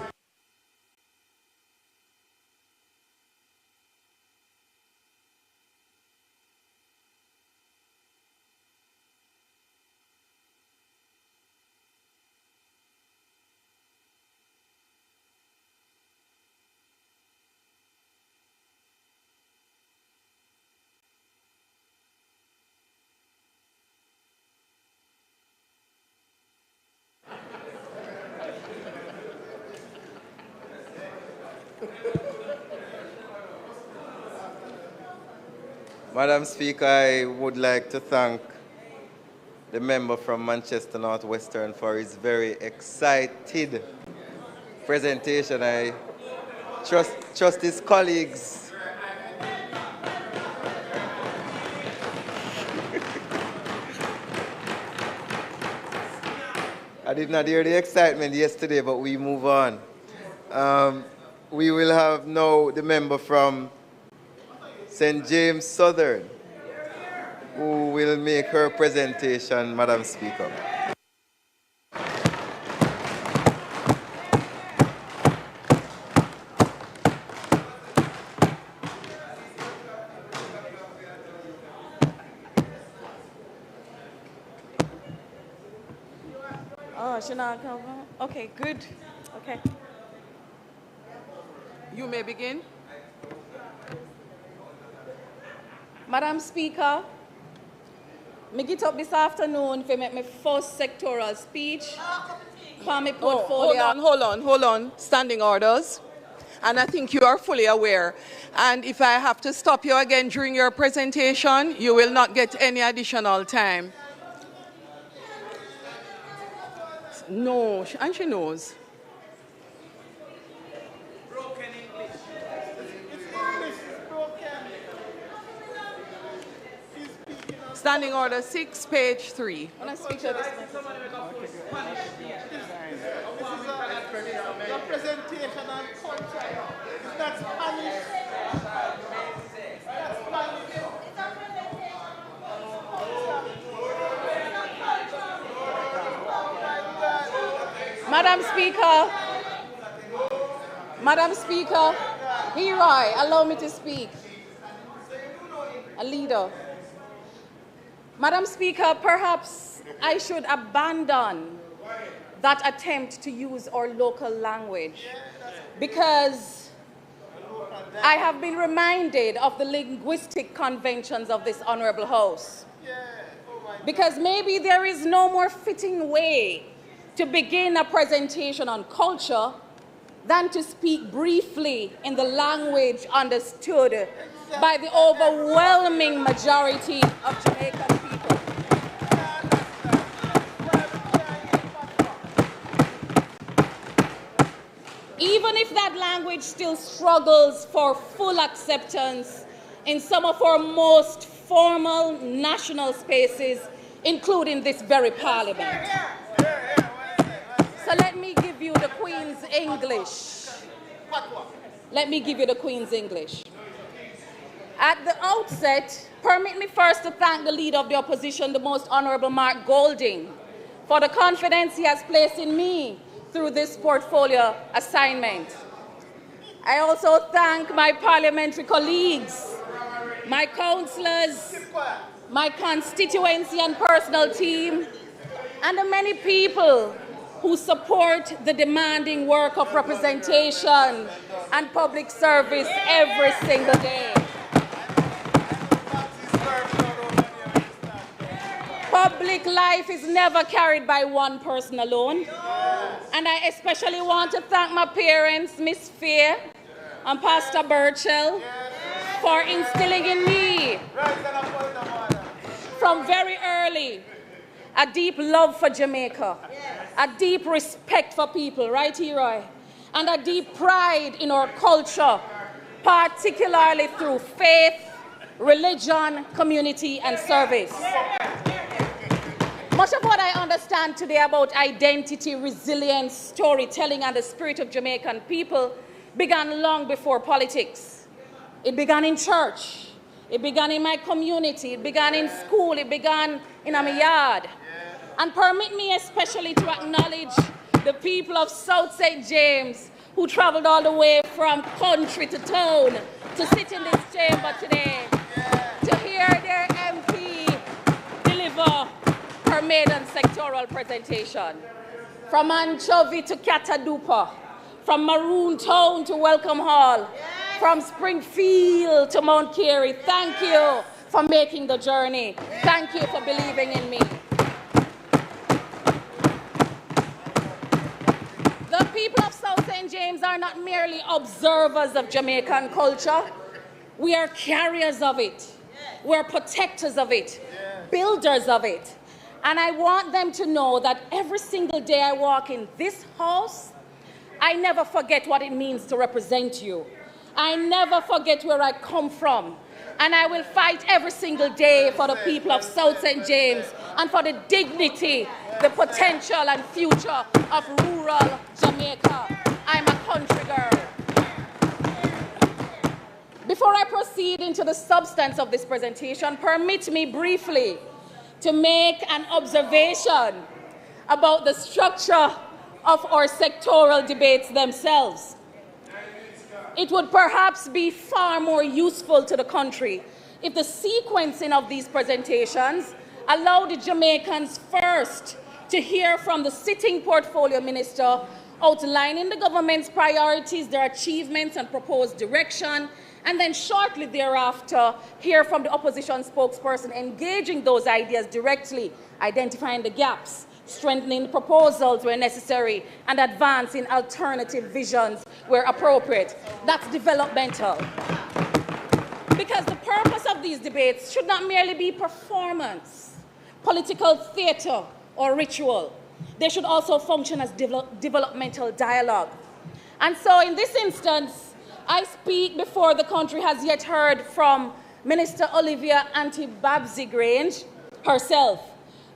Madam Speaker, I would like to thank the member from Manchester North Western for his very excited presentation. I trust his colleagues. I did not hear the excitement yesterday, but we move on. We will have now the member from St. James Southern, who will make her presentation, Madam Speaker. Oh, should I come? Okay, good. Okay. You may begin. Madam Speaker, me get up this afternoon to make my first sectoral speech for my portfolio. Hold on. Standing orders. And I think you are fully aware. And if I have to stop you again during your presentation, you will not get any additional time. No, and she knows. Broken English. Standing order 6, page 3. When I speak to this, The presentation on culture. It's not Spanish. That's Spanish. Madam Speaker, here allow me to speak. A leader. Madam Speaker, perhaps I should abandon that attempt to use our local language because I have been reminded of the linguistic conventions of this honorable House. Because maybe there is no more fitting way to begin a presentation on culture than to speak briefly in the language understood by the overwhelming majority of Jamaican people. Even if that language still struggles for full acceptance in some of our most formal national spaces, including this very parliament. So let me give you the Queen's English. Let me give you the Queen's English. At the outset, permit me first to thank the Leader of the Opposition, the Most Honourable Mark Golding, for the confidence he has placed in me through this portfolio assignment. I also thank my parliamentary colleagues, my councillors, my constituency and personal team, and the many people who support the demanding work of representation and public service every single day. Public life is never carried by one person alone. And I especially want to thank my parents, Miss Fair and Pastor Burchell, for instilling in me from very early a deep love for Jamaica, a deep respect for people, right here, Roy, and a deep pride in our culture, particularly through faith, religion, community, and service. Much of what I understand today about identity, resilience, storytelling, and the spirit of Jamaican people began long before politics. It began in church. It began in my community. It began in school. It began in my yard. And permit me especially to acknowledge the people of South St. James who traveled all the way from country to town to sit in this chamber today to hear their MP deliver her maiden sectoral presentation. From Anchovy to Catadupa, from Maroon Town to Welcome Hall, from Springfield to Mount Carey, thank you for making the journey. Thank you for believing in me. The people of South St. James are not merely observers of Jamaican culture. We are carriers of it. We're protectors of it, builders of it. And I want them to know that every single day I walk in this house, I never forget what it means to represent you. I never forget where I come from. And I will fight every single day for the people of South St. James and for the dignity, the potential and future of rural Jamaica. I'm a country girl. Before I proceed into the substance of this presentation, permit me briefly to make an observation about the structure of our sectoral debates themselves. It would perhaps be far more useful to the country if the sequencing of these presentations allowed the Jamaicans first to hear from the sitting portfolio minister outlining the government's priorities, their achievements and proposed direction, and then shortly thereafter hear from the opposition spokesperson engaging those ideas directly, identifying the gaps, strengthening proposals where necessary, and advancing alternative visions where appropriate. That's developmental. Because the purpose of these debates should not merely be performance, political theater, or ritual. They should also function as developmental dialogue. And so in this instance, I speak before the country has yet heard from Minister Olivia Antibabzi-Grange herself.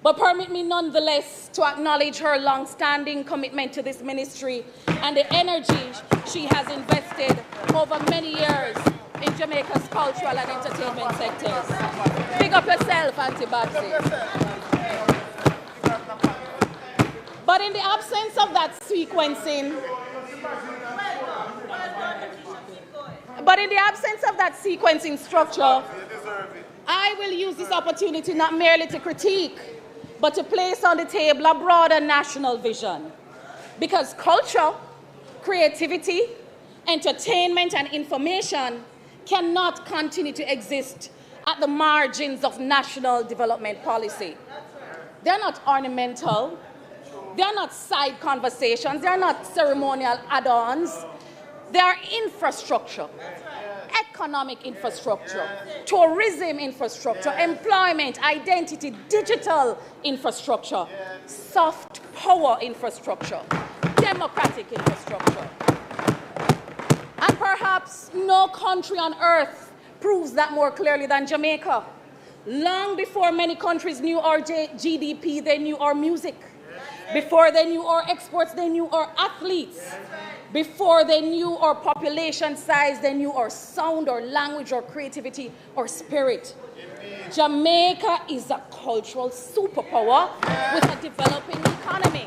But permit me nonetheless to acknowledge her long-standing commitment to this ministry and the energy she has invested over many years in Jamaica's cultural and entertainment sectors. Big up yourself, Auntie Babsy. But in the absence of that sequencing, structure, I will use this opportunity not merely to critique, but to place on the table a broader national vision. Because culture, creativity, entertainment, and information cannot continue to exist at the margins of national development policy. They're not ornamental. They're not side conversations. They're not ceremonial add-ons. They are infrastructure, economic infrastructure, tourism infrastructure, employment, identity, digital infrastructure, soft power infrastructure, democratic infrastructure. And perhaps no country on earth proves that more clearly than Jamaica. Long before many countries knew our GDP, they knew our music. Before they knew our exports, they knew our athletes. Before they knew our population size, they knew our sound, our language, our creativity, our spirit. Jamaica is a cultural superpower with a developing economy.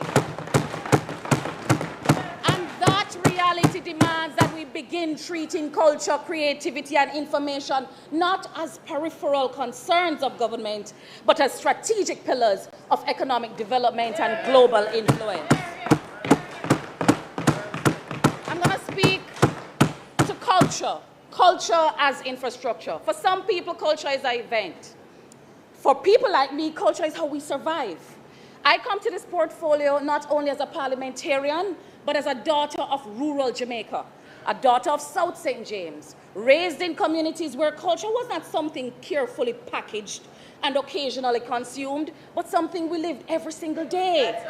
And that reality demands that we begin treating culture, creativity, and information not as peripheral concerns of government, but as strategic pillars of economic development and global influence. I'm going to speak to culture as infrastructure. For some people, culture is an event. For people like me, culture is how we survive. I come to this portfolio not only as a parliamentarian, but as a daughter of rural Jamaica, a daughter of South St. James, raised in communities where culture was not something carefully packaged and occasionally consumed, but something we lived every single day.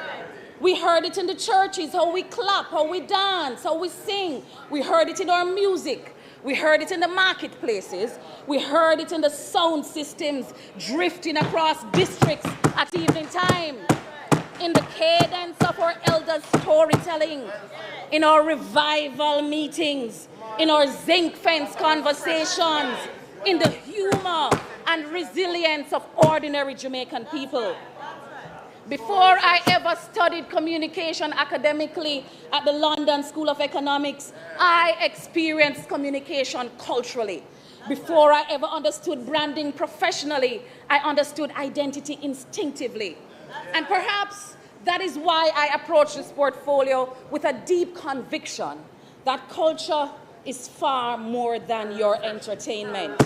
We heard it in the churches, how we clap, how we dance, how we sing. We heard it in our music. We heard it in the marketplaces. We heard it in the sound systems drifting across districts at evening time. In the cadence of our elders' storytelling, in our revival meetings, in our zinc fence conversations, in the humor and resilience of ordinary Jamaican people. Before I ever studied communication academically at the London School of Economics, I experienced communication culturally. Before I ever understood branding professionally, I understood identity instinctively. And perhaps that is why I approach this portfolio with a deep conviction that culture is far more than your entertainment.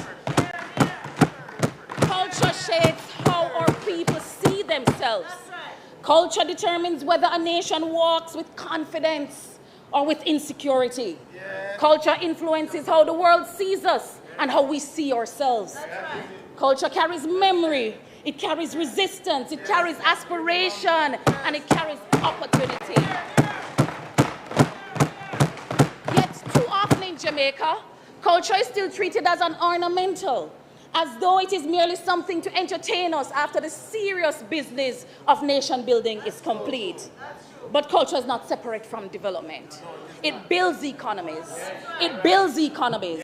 Culture shapes how our people see themselves. Culture determines whether a nation walks with confidence or with insecurity. Culture influences how the world sees us and how we see ourselves. Culture carries memory, it carries resistance, it carries aspiration, and it carries opportunity. Yet too often in Jamaica, culture is still treated as an ornamental, as though it is merely something to entertain us after the serious business of nation building is complete. But culture is not separate from development. It builds economies. It builds economies.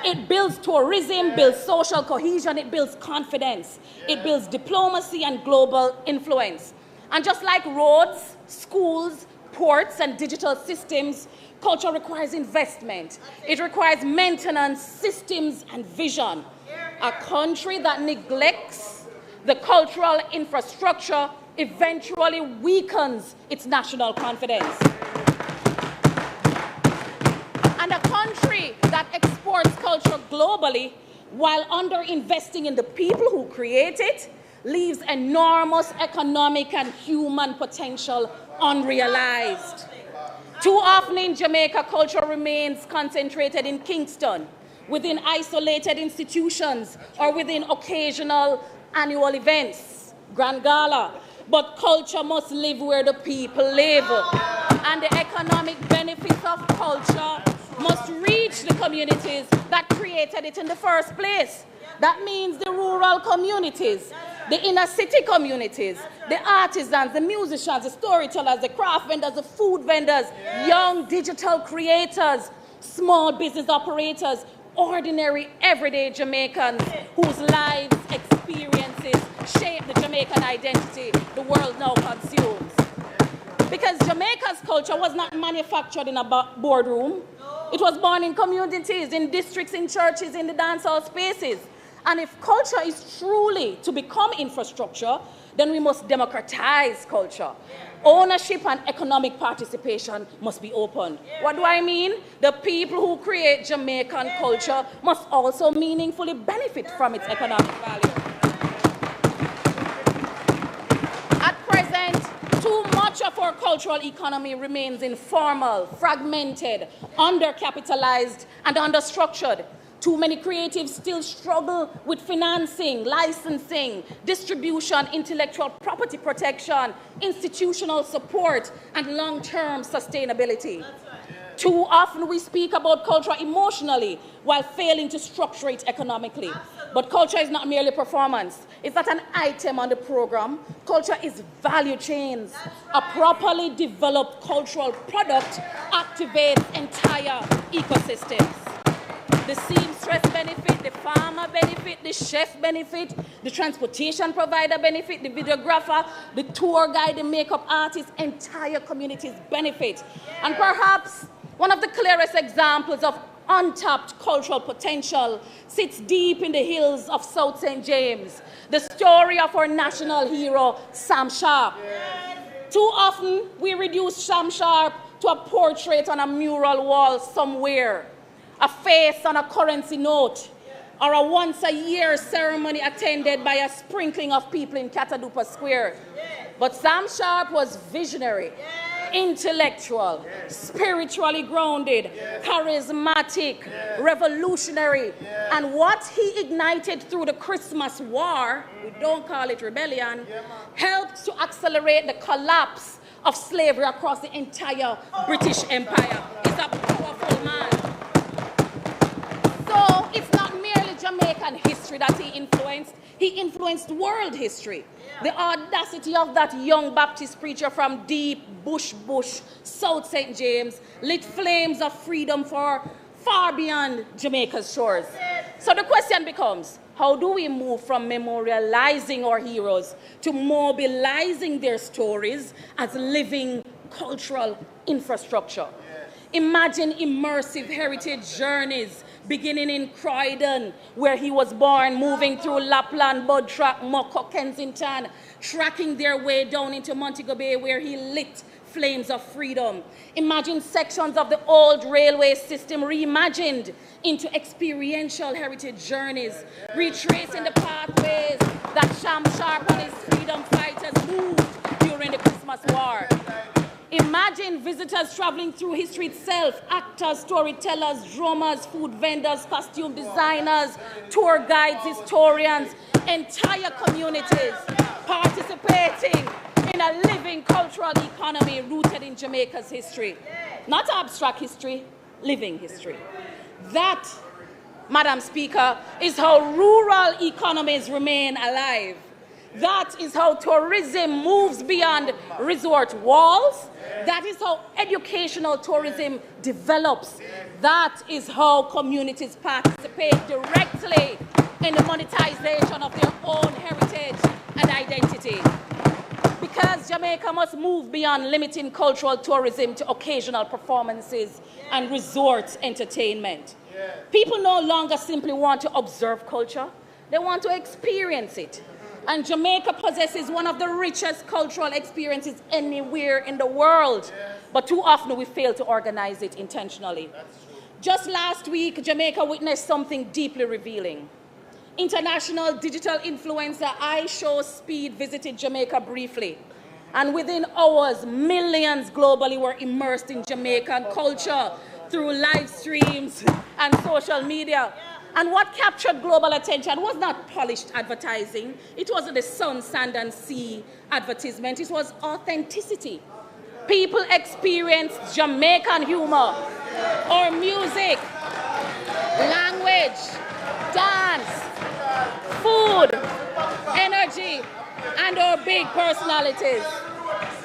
It builds tourism, builds social cohesion, it builds confidence. It builds diplomacy and global influence. And just like roads, schools, ports, and digital systems, culture requires investment. It requires maintenance, systems, and vision. A country that neglects the cultural infrastructure eventually weakens its national confidence. And a country that exports culture globally while underinvesting in the people who create it leaves enormous economic and human potential unrealized. Too often in Jamaica, culture remains concentrated in Kingston, within isolated institutions, or within occasional annual events, Grand Gala. But culture must live where the people live. And the economic benefits of culture must reach the communities that created it in the first place. That means the rural communities, the inner city communities, the artisans, the musicians, the storytellers, the craft vendors, the food vendors, young digital creators, small business operators, ordinary, everyday Jamaicans whose lives, experiences shape the Jamaican identity the world now consumes. Because Jamaica's culture was not manufactured in a boardroom. It was born in communities, in districts, in churches, in the dancehall spaces. And if culture is truly to become infrastructure, then we must democratize culture. Ownership and economic participation must be opened. What do I mean? The people who create Jamaican culture must also meaningfully benefit from its economic value. At present, too much of our cultural economy remains informal, fragmented, undercapitalized, and understructured. Too many creatives still struggle with financing, licensing, distribution, intellectual property protection, institutional support, and long-term sustainability. Too often we speak about culture emotionally while failing to structure it economically. But culture is not merely performance. It's not an item on the program. Culture is value chains. A properly developed cultural product activates entire ecosystems. The seamstress benefit, the farmer benefit, the chef benefit, the transportation provider benefit, the videographer, the tour guide, the makeup artist, entire communities benefit. And perhaps one of the clearest examples of untapped cultural potential sits deep in the hills of South St. James, the story of our national hero, Sam Sharp. Too often, we reduce Sam Sharp to a portrait on a mural wall somewhere, a face on a currency note, or a once-a-year ceremony attended by a sprinkling of people in Catadupa Square. But Sam Sharp was visionary, intellectual, spiritually grounded, charismatic, revolutionary. And what he ignited through the Christmas War, we don't call it rebellion, helped to accelerate the collapse of slavery across the entire British Empire. He's a powerful man. So it's not merely Jamaican history that he influenced world history. The audacity of that young Baptist preacher from deep bush, South St. James, lit flames of freedom for far beyond Jamaica's shores. So the question becomes, how do we move from memorializing our heroes to mobilizing their stories as living cultural infrastructure? Imagine immersive heritage journeys beginning in Croydon, where he was born, moving through Lapland, Budtrack, Moko, Kensington, tracking their way down into Montego Bay, where he lit flames of freedom. Imagine sections of the old railway system reimagined into experiential heritage journeys, retracing the pathways that Sam Sharp and his freedom fighters moved during the Christmas War. Imagine visitors traveling through history itself, actors, storytellers, drummers, food vendors, costume designers, tour guides, historians, entire communities participating in a living cultural economy rooted in Jamaica's history. Not abstract history, living history. That, Madam Speaker, is how rural economies remain alive. That is how tourism moves beyond resort walls. That is how educational tourism develops. That is how communities participate directly in the monetization of their own heritage and identity. Because Jamaica must move beyond limiting cultural tourism to occasional performances and resort entertainment. People no longer simply want to observe culture, they want to experience it. And Jamaica possesses one of the richest cultural experiences anywhere in the world. But too often we fail to organize it intentionally. Just last week, Jamaica witnessed something deeply revealing. International digital influencer iShowSpeed visited Jamaica briefly. And within hours, millions globally were immersed in Jamaican culture through live streams and social media. And what captured global attention was not polished advertising. It wasn't the sun, sand, and sea advertisement. It was authenticity. People experienced Jamaican humor, or music, language, dance, food, energy, and our big personalities.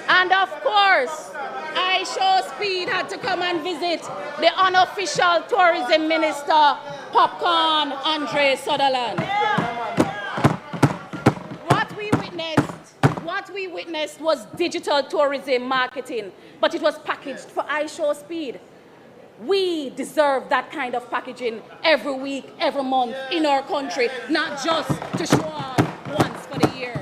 And of course, iShowSpeed had to come and visit the unofficial tourism minister, Popcorn Andre Sutherland. What we witnessed was digital tourism marketing, but it was packaged for iShowSpeed. We deserve that kind of packaging every week, every month in our country, not just to show off once for the year.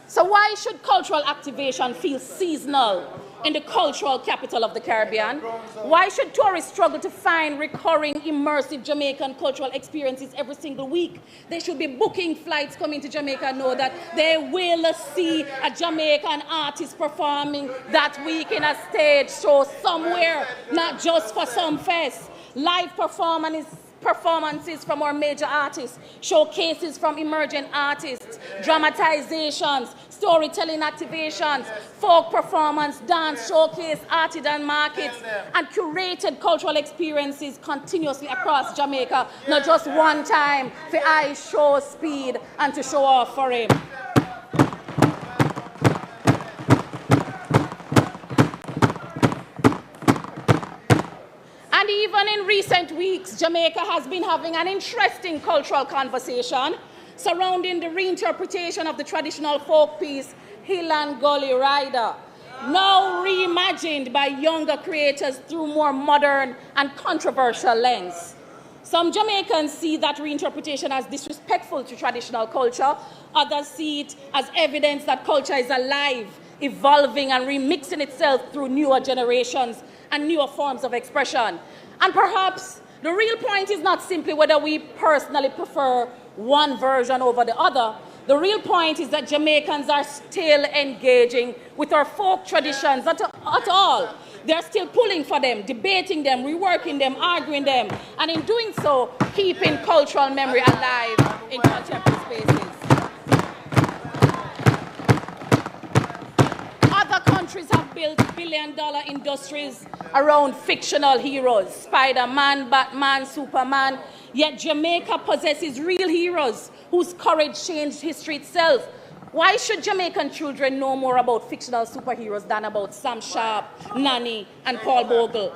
So why should cultural activation feel seasonal in the cultural capital of the Caribbean? Why should tourists struggle to find recurring, immersive Jamaican cultural experiences every single week? They should be booking flights coming to Jamaica and know that they will see a Jamaican artist performing that week in a stage show somewhere, not just for some fest. Live performances from our major artists, showcases from emerging artists, dramatizations, storytelling activations, folk performance, dance, showcase, artisan markets, and curated cultural experiences continuously across Jamaica, not just one time for iShowSpeed and to show off for him. And even in recent weeks, Jamaica has been having an interesting cultural conversation surrounding the reinterpretation of the traditional folk piece, Hill and Gully Rider, now reimagined by younger creators through more modern and controversial lens. Some Jamaicans see that reinterpretation as disrespectful to traditional culture. Others see it as evidence that culture is alive, evolving and remixing itself through newer generations and newer forms of expression. And perhaps the real point is not simply whether we personally prefer one version over the other. The real point is that Jamaicans are still engaging with our folk traditions at all. They're still pulling for them, debating them, reworking them, arguing them, and in doing so, keeping cultural memory alive in contemporary spaces. Other countries have built billion-dollar industries around fictional heroes, Spider-Man, Batman, Superman, yet Jamaica possesses real heroes whose courage changed history itself. Why should Jamaican children know more about fictional superheroes than about Sam Sharp, Nani, and Paul Bogle?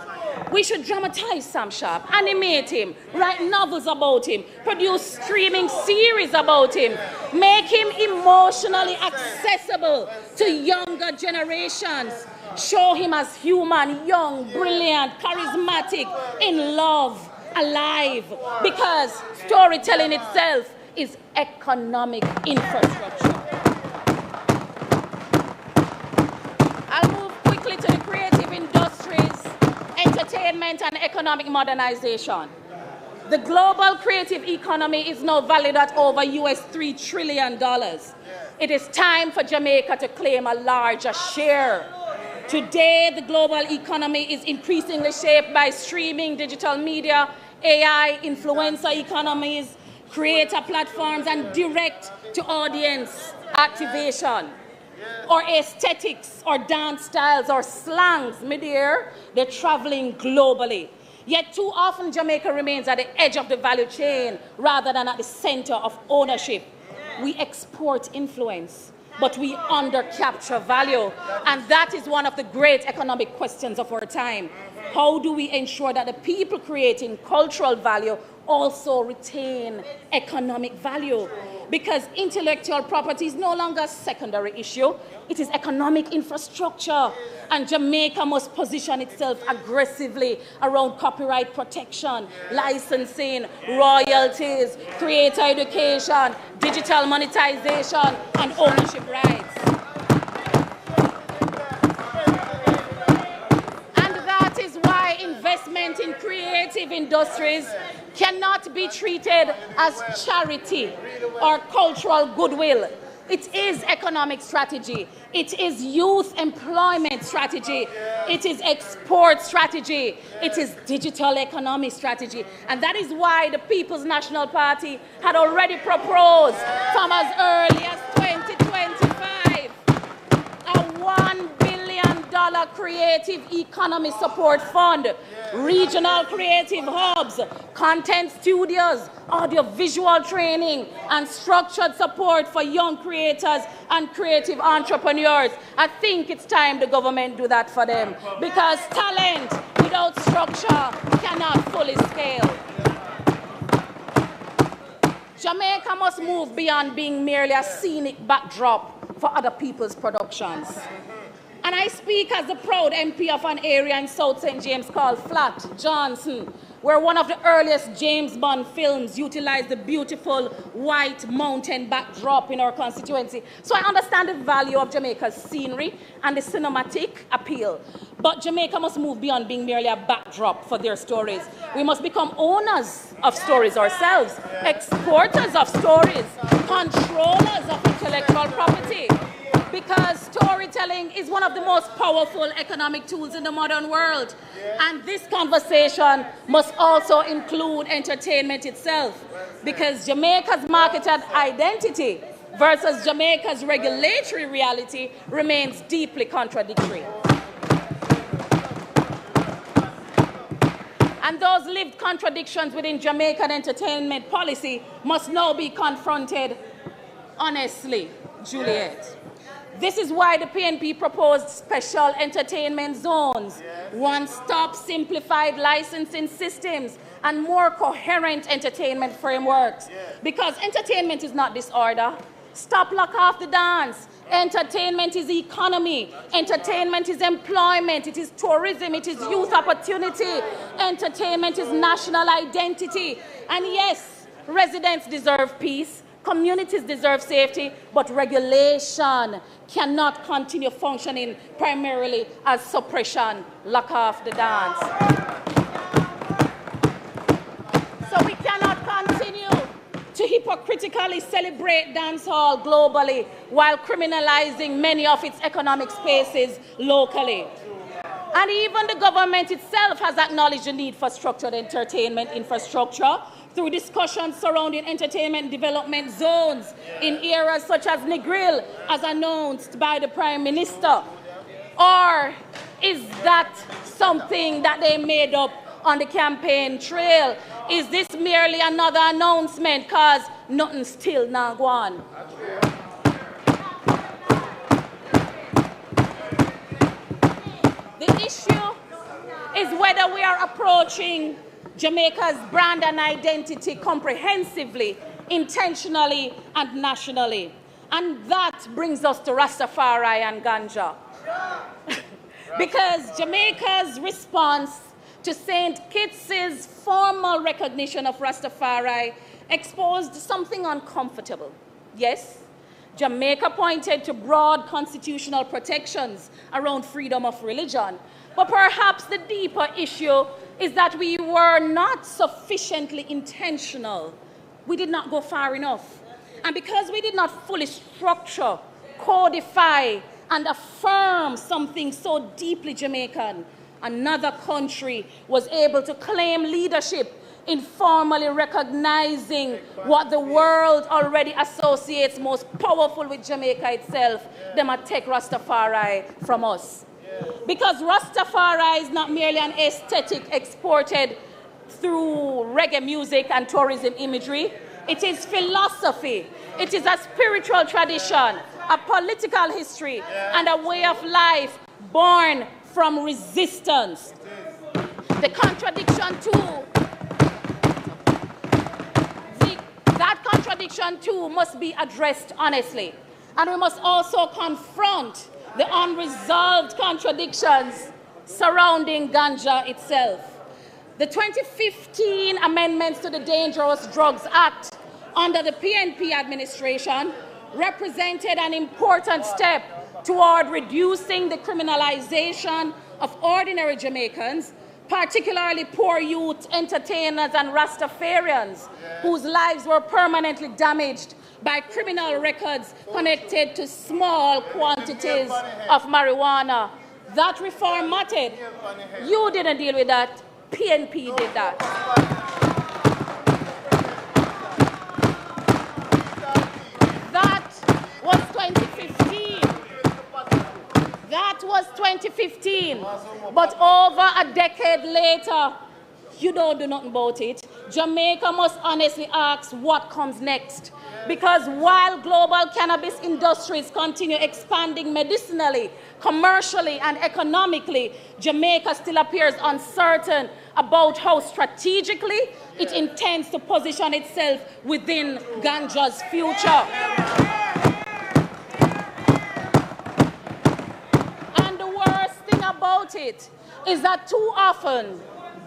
We should dramatize Sam Sharp, animate him, write novels about him, produce streaming series about him, make him emotionally accessible to younger generations, show him as human, young, brilliant, charismatic, in love, alive, because storytelling itself is economic infrastructure. I'll move quickly to the creative industries, entertainment, and economic modernization. The global creative economy is now valued at over US $3 trillion. It is time for Jamaica to claim a larger share. Today, the global economy is increasingly shaped by streaming, digital media, AI, influencer economies, creator platforms, and direct-to-audience activation, or aesthetics, or dance styles, or slangs mid-air. They're traveling globally. Yet too often, Jamaica remains at the edge of the value chain rather than at the center of ownership. We export influence, but we under-capture value. And that is one of the great economic questions of our time. How do we ensure that the people creating cultural value also retain economic value? Because intellectual property is no longer a secondary issue. It is economic infrastructure. And Jamaica must position itself aggressively around copyright protection, licensing, royalties, creator education, digital monetization, and ownership rights. And that is why investment in creative industries cannot be treated as charity or cultural goodwill. It is economic strategy. It is youth employment strategy. It is export strategy. It is digital economy strategy. And that is why the People's National Party had already proposed from as early as 2025 a $1 billion creative economy support fund, regional creative hubs, content studios, audiovisual training, and structured support for young creators and creative entrepreneurs. I think it's time the government do that for them, because talent without structure cannot fully scale. Jamaica must move beyond being merely a scenic backdrop for other people's productions. And I speak as the proud MP of an area in South St. James called Flat Johnson, where one of the earliest James Bond films utilized the beautiful white mountain backdrop in our constituency. So I understand the value of Jamaica's scenery and the cinematic appeal. But Jamaica must move beyond being merely a backdrop for their stories. We must become owners of stories ourselves, exporters of stories, controllers of intellectual property. Because storytelling is one of the most powerful economic tools in the modern world. And this conversation must also include entertainment itself. Because Jamaica's marketed identity versus Jamaica's regulatory reality remains deeply contradictory. And those lived contradictions within Jamaican entertainment policy must now be confronted honestly, Juliet. This is why the PNP proposed special entertainment zones, one-stop simplified licensing systems, and more coherent entertainment frameworks. Because entertainment is not disorder. Stop, lock off the dance. Entertainment is economy. Entertainment is employment. It is tourism. It is youth opportunity. Entertainment is national identity. And yes, residents deserve peace. Communities deserve safety, but regulation cannot continue functioning primarily as suppression, lock off the dance. So we cannot continue to hypocritically celebrate dancehall globally while criminalizing many of its economic spaces locally. And even the government itself has acknowledged the need for structured entertainment infrastructure through discussions surrounding entertainment development zones in areas such as Negril, as announced by the Prime Minister. Or is that something that they made up on the campaign trail? Is this merely another announcement because nothing still now go on? The issue is whether we are approaching Jamaica's brand and identity comprehensively, intentionally, and nationally. And that brings us to Rastafari and Ganja. Because Jamaica's response to St. Kitts' formal recognition of Rastafari exposed something uncomfortable. Yes, Jamaica pointed to broad constitutional protections around freedom of religion. But perhaps the deeper issue is that we were not sufficiently intentional. We did not go far enough. And because we did not fully structure, codify, and affirm something so deeply Jamaican, another country was able to claim leadership in formally recognizing what the world already associates most powerful with Jamaica itself. They might take Rastafari from us. Because Rastafari is not merely an aesthetic exported through reggae music and tourism imagery. It is philosophy. It is a spiritual tradition, a political history, and a way of life born from resistance. The contradiction too must be addressed honestly. And we must also confront the unresolved contradictions surrounding ganja itself. The 2015 amendments to the Dangerous Drugs Act under the PNP administration represented an important step toward reducing the criminalization of ordinary Jamaicans, particularly poor youth, entertainers, and Rastafarians, whose lives were permanently damaged by criminal records connected to small quantities of marijuana. That reform mattered. You didn't deal with that. PNP did that. That was 2015. That was 2015. But over a decade later, you don't do nothing about it. Jamaica must honestly ask what comes next. Because while global cannabis industries continue expanding medicinally, commercially, and economically, Jamaica still appears uncertain about how strategically it intends to position itself within ganja's future. And the worst thing about it is that too often,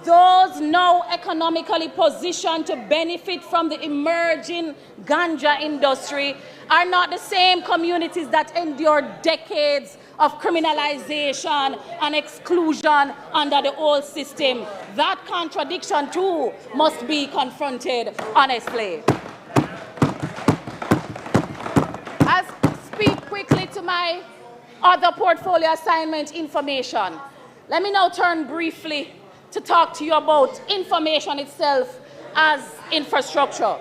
those now economically positioned to benefit from the emerging ganja industry are not the same communities that endured decades of criminalization and exclusion under the old system. That contradiction, too, must be confronted honestly. I'll speak quickly to my other portfolio assignment, information. Let me now turn briefly to talk to you about information itself as infrastructure.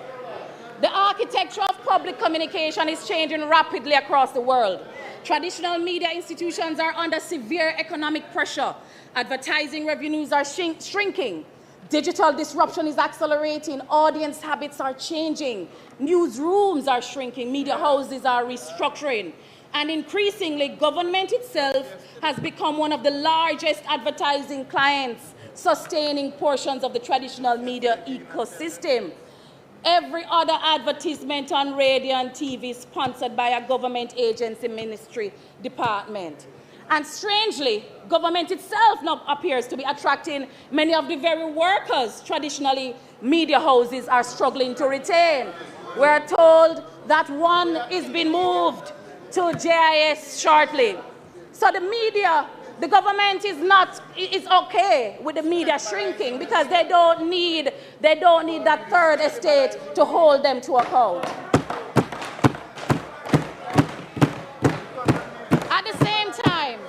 The architecture of public communication is changing rapidly across the world. Traditional media institutions are under severe economic pressure. Advertising revenues are shrinking. Digital disruption is accelerating. Audience habits are changing. Newsrooms are shrinking. Media houses are restructuring. And increasingly, government itself has become one of the largest advertising clients, sustaining portions of the traditional media ecosystem. Every other advertisement on radio and TV is sponsored by a government agency, ministry, department. And strangely, government itself now appears to be attracting many of the very workers traditionally media houses are struggling to retain. We're told that one is being moved to JIS shortly. So the media, the government is okay with the media shrinking because they don't need that third estate to hold them to account. At the same time,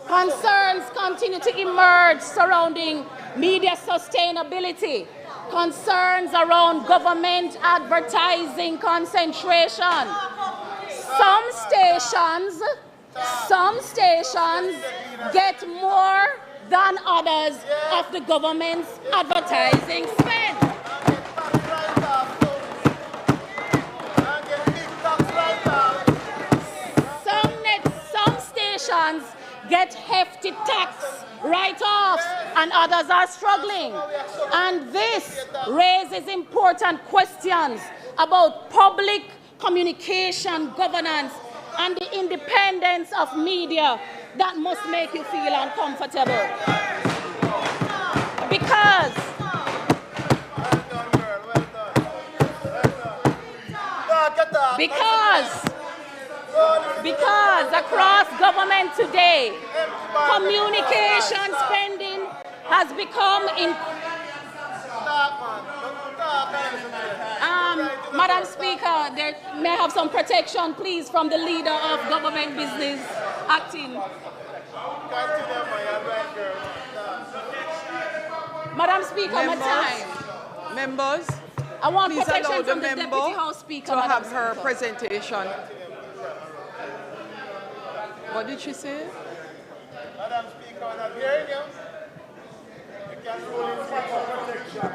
concerns continue to emerge surrounding media sustainability, concerns around government advertising concentration. Some stations get more than others of the government's advertising spend. Some stations get hefty tax write-offs and others are struggling. And this raises important questions about public communication governance and the independence of media that must make you feel uncomfortable. Because across government today, communication spending has become Madam Speaker, may I have some protection, please, from the leader of government business acting. Madam Speaker, my time. Members, I want please allow protection the from the Deputy member House Speaker, to Madam have her Speaker. presentation. What did she say? Madam Speaker, I'm not hearing you. You can rule in for protection.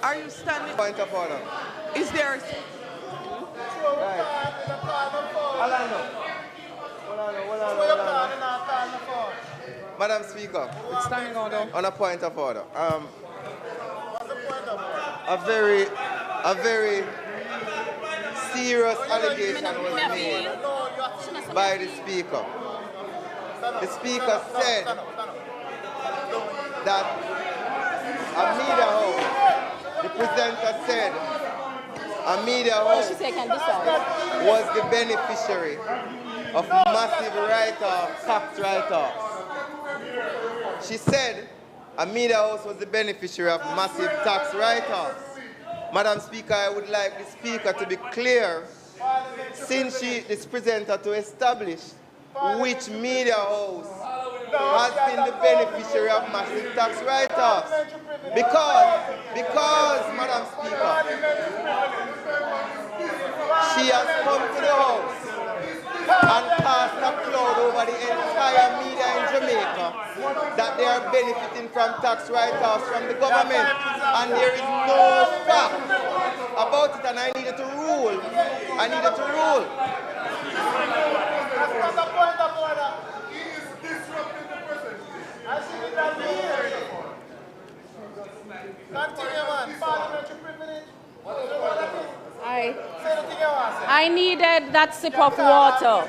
Are you standing? Point of order. Is there? Madam Speaker, It's standing order. on a point of order. A very serious allegation was made by the Speaker. The Speaker said that a media house, the presenter said, a media house was the beneficiary of massive write-offs, tax write-offs. She said a media house was the beneficiary of massive tax write-offs. Madam Speaker, I would like the Speaker to be clear, since she is presenter, to establish which media house has been the beneficiary of massive tax write-offs. Because, Madam Speaker, she has come to the house and cast a cloud over the entire media in Jamaica that they are benefiting from tax write-offs from the government. And there is no fact about it, and I needed to rule. I needed to rule. That's not the point of order. He is disrupting the president. I see it that here. Continue, man. Parliamentary privilege. I needed that sip of water.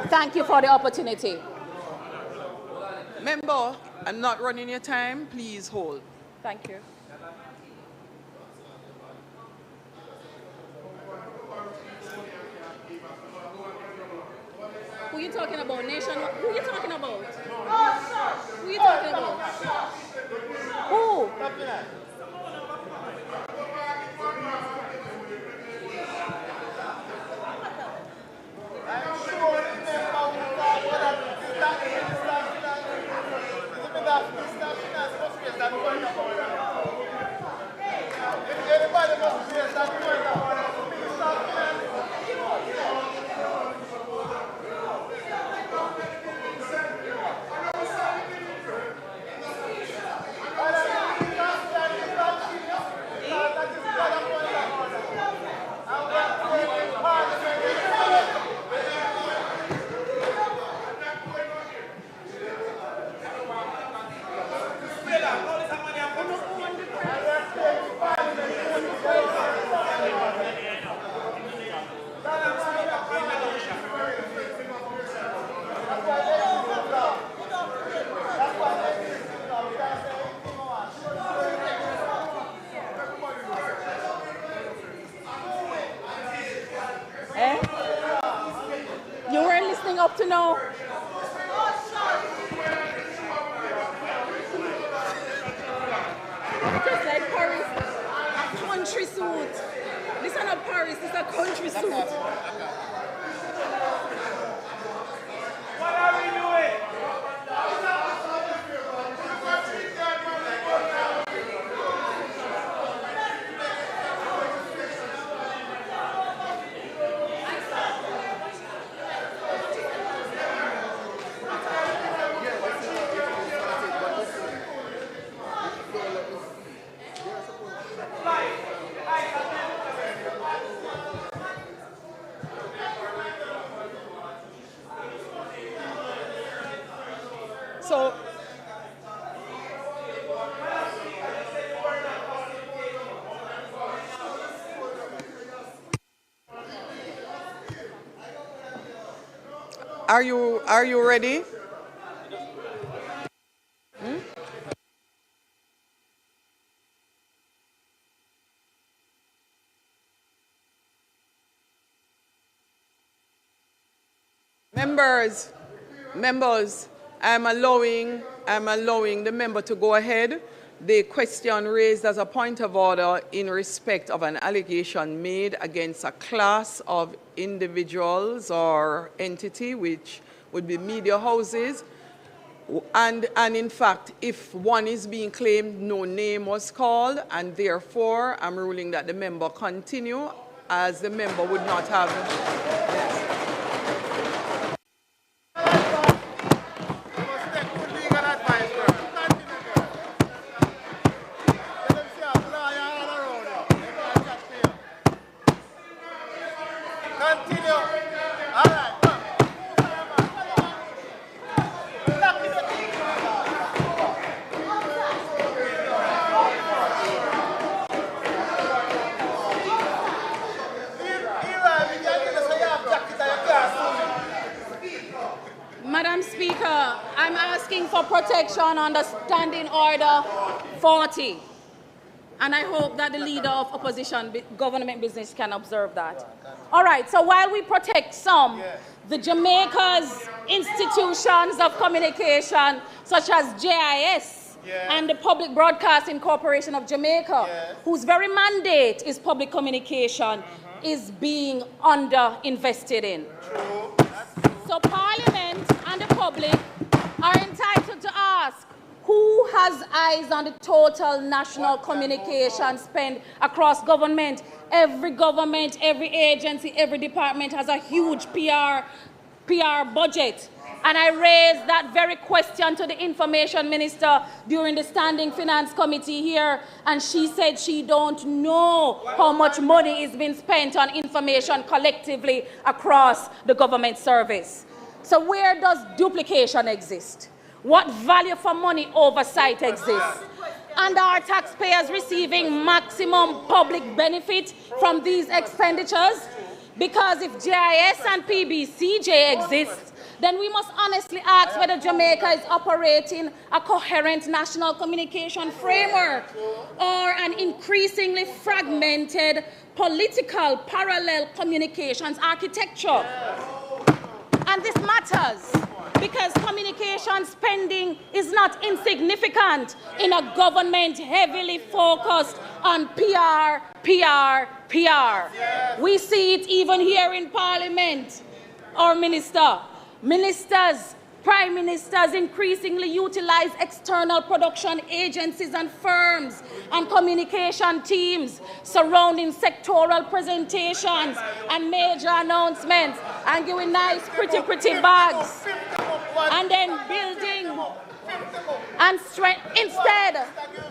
Thank you for the opportunity. Member, I'm not running your time. Please hold. Thank you. Who are you talking about? Nation? Who are you talking about? Who are you talking about? Who? You weren't listening up to now. Just like Paris, a country suit. This is not Paris, this is a country suit. What are we doing? So, are you ready? Members, I'm allowing the member to go ahead. The question raised as a point of order in respect of an allegation made against a class of individuals or entity, which would be media houses. And in fact, if one is being claimed, no name was called, and therefore I'm ruling that the member continue, as the member would not have. Yes. Madam Speaker, I'm asking for protection under Standing Order 40. And I hope that the leader of opposition government business can observe that. All right, so while we protect some, the Jamaica's institutions of communication, such as JIS and the Public Broadcasting Corporation of Jamaica, whose very mandate is public communication, is being under-invested in. So Parliament and the public are entitled to ask, who has eyes on the total national communication spend across government? Every government, every agency, every department has a huge PR budget. And I raised that very question to the Information Minister during the Standing Finance Committee here, and she said she don't know how much money is being spent on information collectively across the government service. So where does duplication exist? What value for money oversight exists? And are taxpayers receiving maximum public benefit from these expenditures? Because if JIS and PBCJ exist, then we must honestly ask whether Jamaica is operating a coherent national communication framework or an increasingly fragmented political parallel communications architecture. And this matters because communication spending is not insignificant in a government heavily focused on PR. We see it even here in Parliament. Our ministers, prime ministers increasingly utilize external production agencies and firms and communication teams surrounding sectoral presentations and major announcements and giving nice, pretty bags. And then building and instead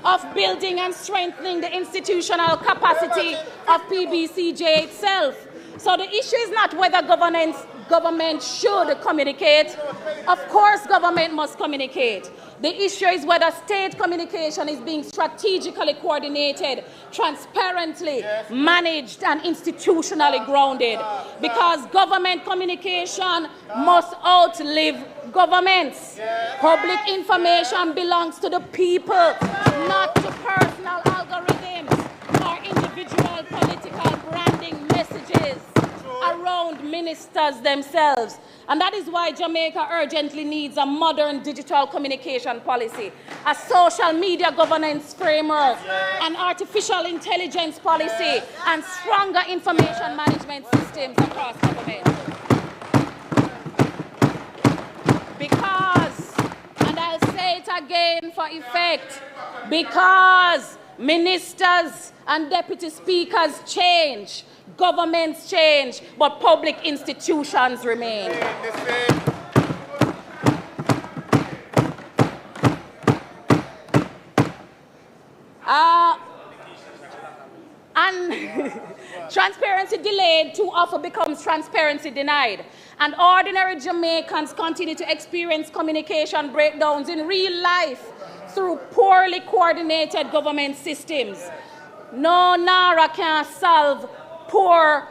of building and strengthening the institutional capacity of PBCJ itself. So the issue is not whether government should communicate. Of course, government must communicate. The issue is whether state communication is being strategically coordinated, transparently managed, and institutionally grounded. Because government communication must outlive governments. Public information belongs to the people, not to personal algorithms or individual political branding messages around ministers themselves. And that is why Jamaica urgently needs a modern digital communication policy, a social media governance framework, an artificial intelligence policy, and stronger information management systems across government. Because, and I'll say it again for effect, because ministers and deputy speakers change, governments change, but public institutions remain. And transparency delayed too often becomes transparency denied. And ordinary Jamaicans continue to experience communication breakdowns in real life through poorly coordinated government systems. No NARA can solve poor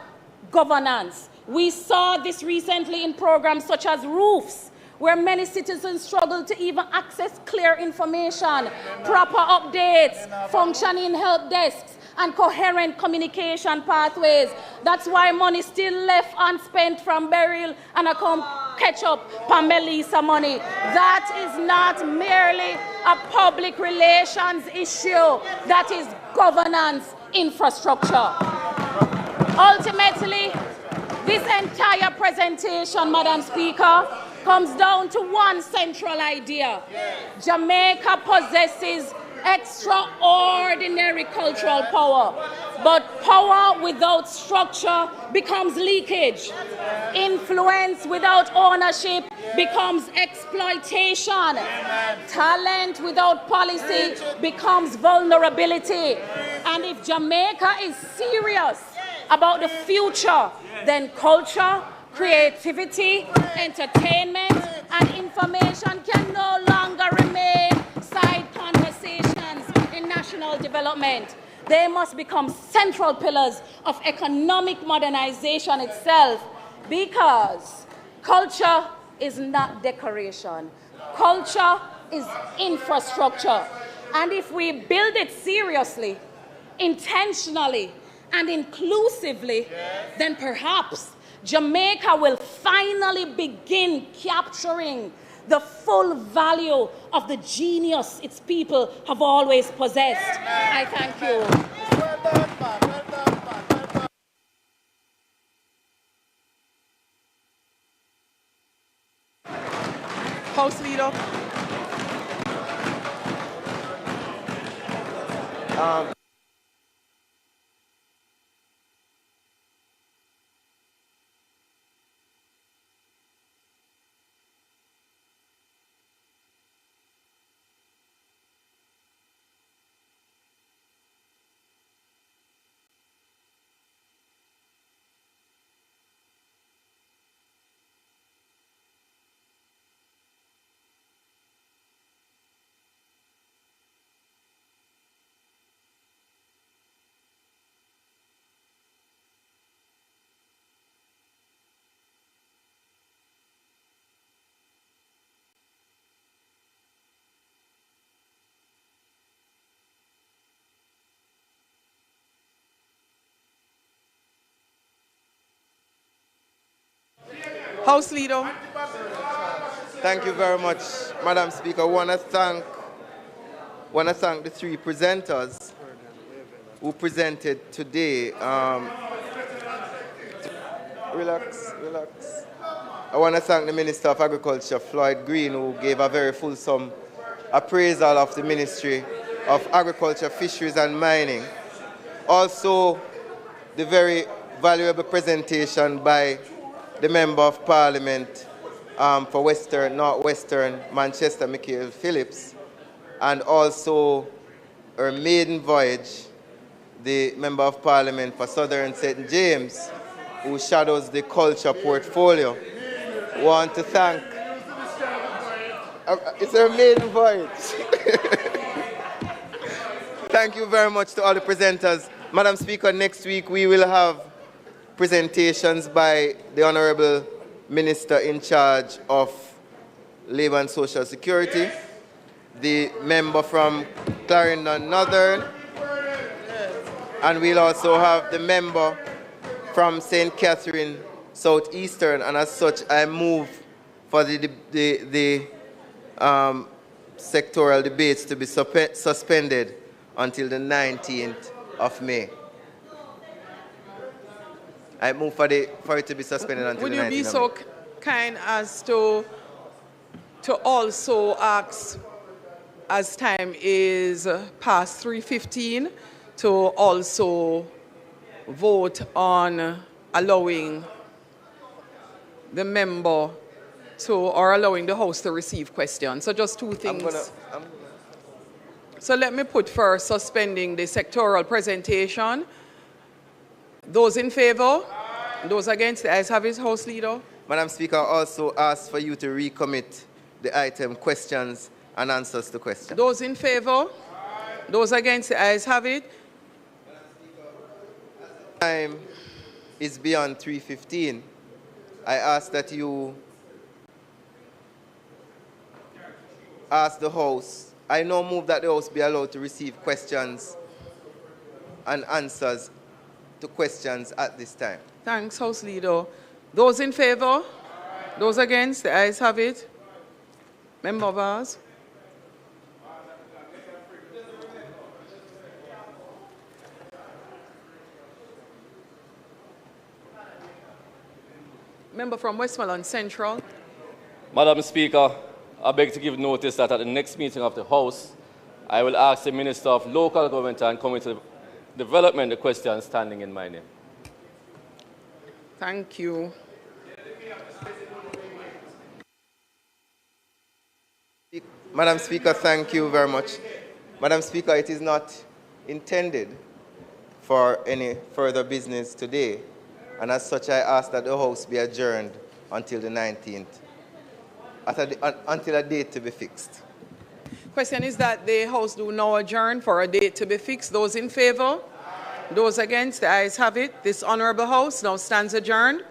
governance. We saw this recently in programs such as Roofs, where many citizens struggle to even access clear information, proper updates, functioning help desks, and coherent communication pathways. That's why money still left unspent from burial and come catch up Pamelisa money. That is not merely a public relations issue. That is governance infrastructure. Ultimately, this entire presentation, Madam Speaker, comes down to one central idea. Jamaica possesses extraordinary cultural power, but power without structure becomes leakage. Influence without ownership becomes exploitation. Talent without policy becomes vulnerability. And if Jamaica is serious about the future, then culture, creativity, entertainment, and information can no longer remain side conversations in national development. They must become central pillars of economic modernization itself, because culture is not decoration. Culture is infrastructure. And if we build it seriously, intentionally, and inclusively, then perhaps Jamaica will finally begin capturing the full value of the genius its people have always possessed. I thank you. Well done, man. Well done, man. Well done. House Leader. House Leader. Thank you very much, Madam Speaker. I want to thank the three presenters who presented today. Relax. I want to thank the Minister of Agriculture, Floyd Green, who gave a very fulsome appraisal of the Ministry of Agriculture, Fisheries and Mining. Also, the very valuable presentation by the Member of Parliament for Northwestern Manchester, Michael Phillips, and also her maiden voyage, the Member of Parliament for Southern St. James, who shadows the culture portfolio. Want to thank... it's her maiden voyage. Thank you very much to all the presenters. Madam Speaker, next week we will have presentations by the Honorable Minister in charge of Labour and Social Security, the member from Clarendon Northern, and we'll also have the member from St. Catherine Southeastern, and as such I move for the sectoral debates to be suspended until the 19th of May. I move for it to be suspended until the 19th of May. Would you be so kind as to also ask, as time is past 3:15, to also vote on allowing the member to, or allowing the House to receive questions. So just two things. So let me put first suspending the sectoral presentation. Those in favor? Those against? The ayes have it, House Leader. Madam Speaker, I also ask for you to recommit the item questions and answers to questions. Those in favor? Those against? The ayes have it. Time is beyond 3:15. I ask that you ask the House, I now move that the House be allowed to receive questions and answers to questions at this time. Thanks, House Leader. Those in favor? Those against? The ayes have it. Member of ours. Member from Westmoreland Central. Madam Speaker, I beg to give notice that at the next meeting of the House, I will ask the Minister of Local Government and Community Development the question standing in my name. Thank you. Madam Speaker, thank you very much. Madam Speaker, it is not intended for any further business today, and as such, I ask that the House be adjourned until the 19th, until a date to be fixed. Question is that the House do now adjourn for a date to be fixed. Those in favor? Those against? The ayes have it. This Honourable House now stands adjourned.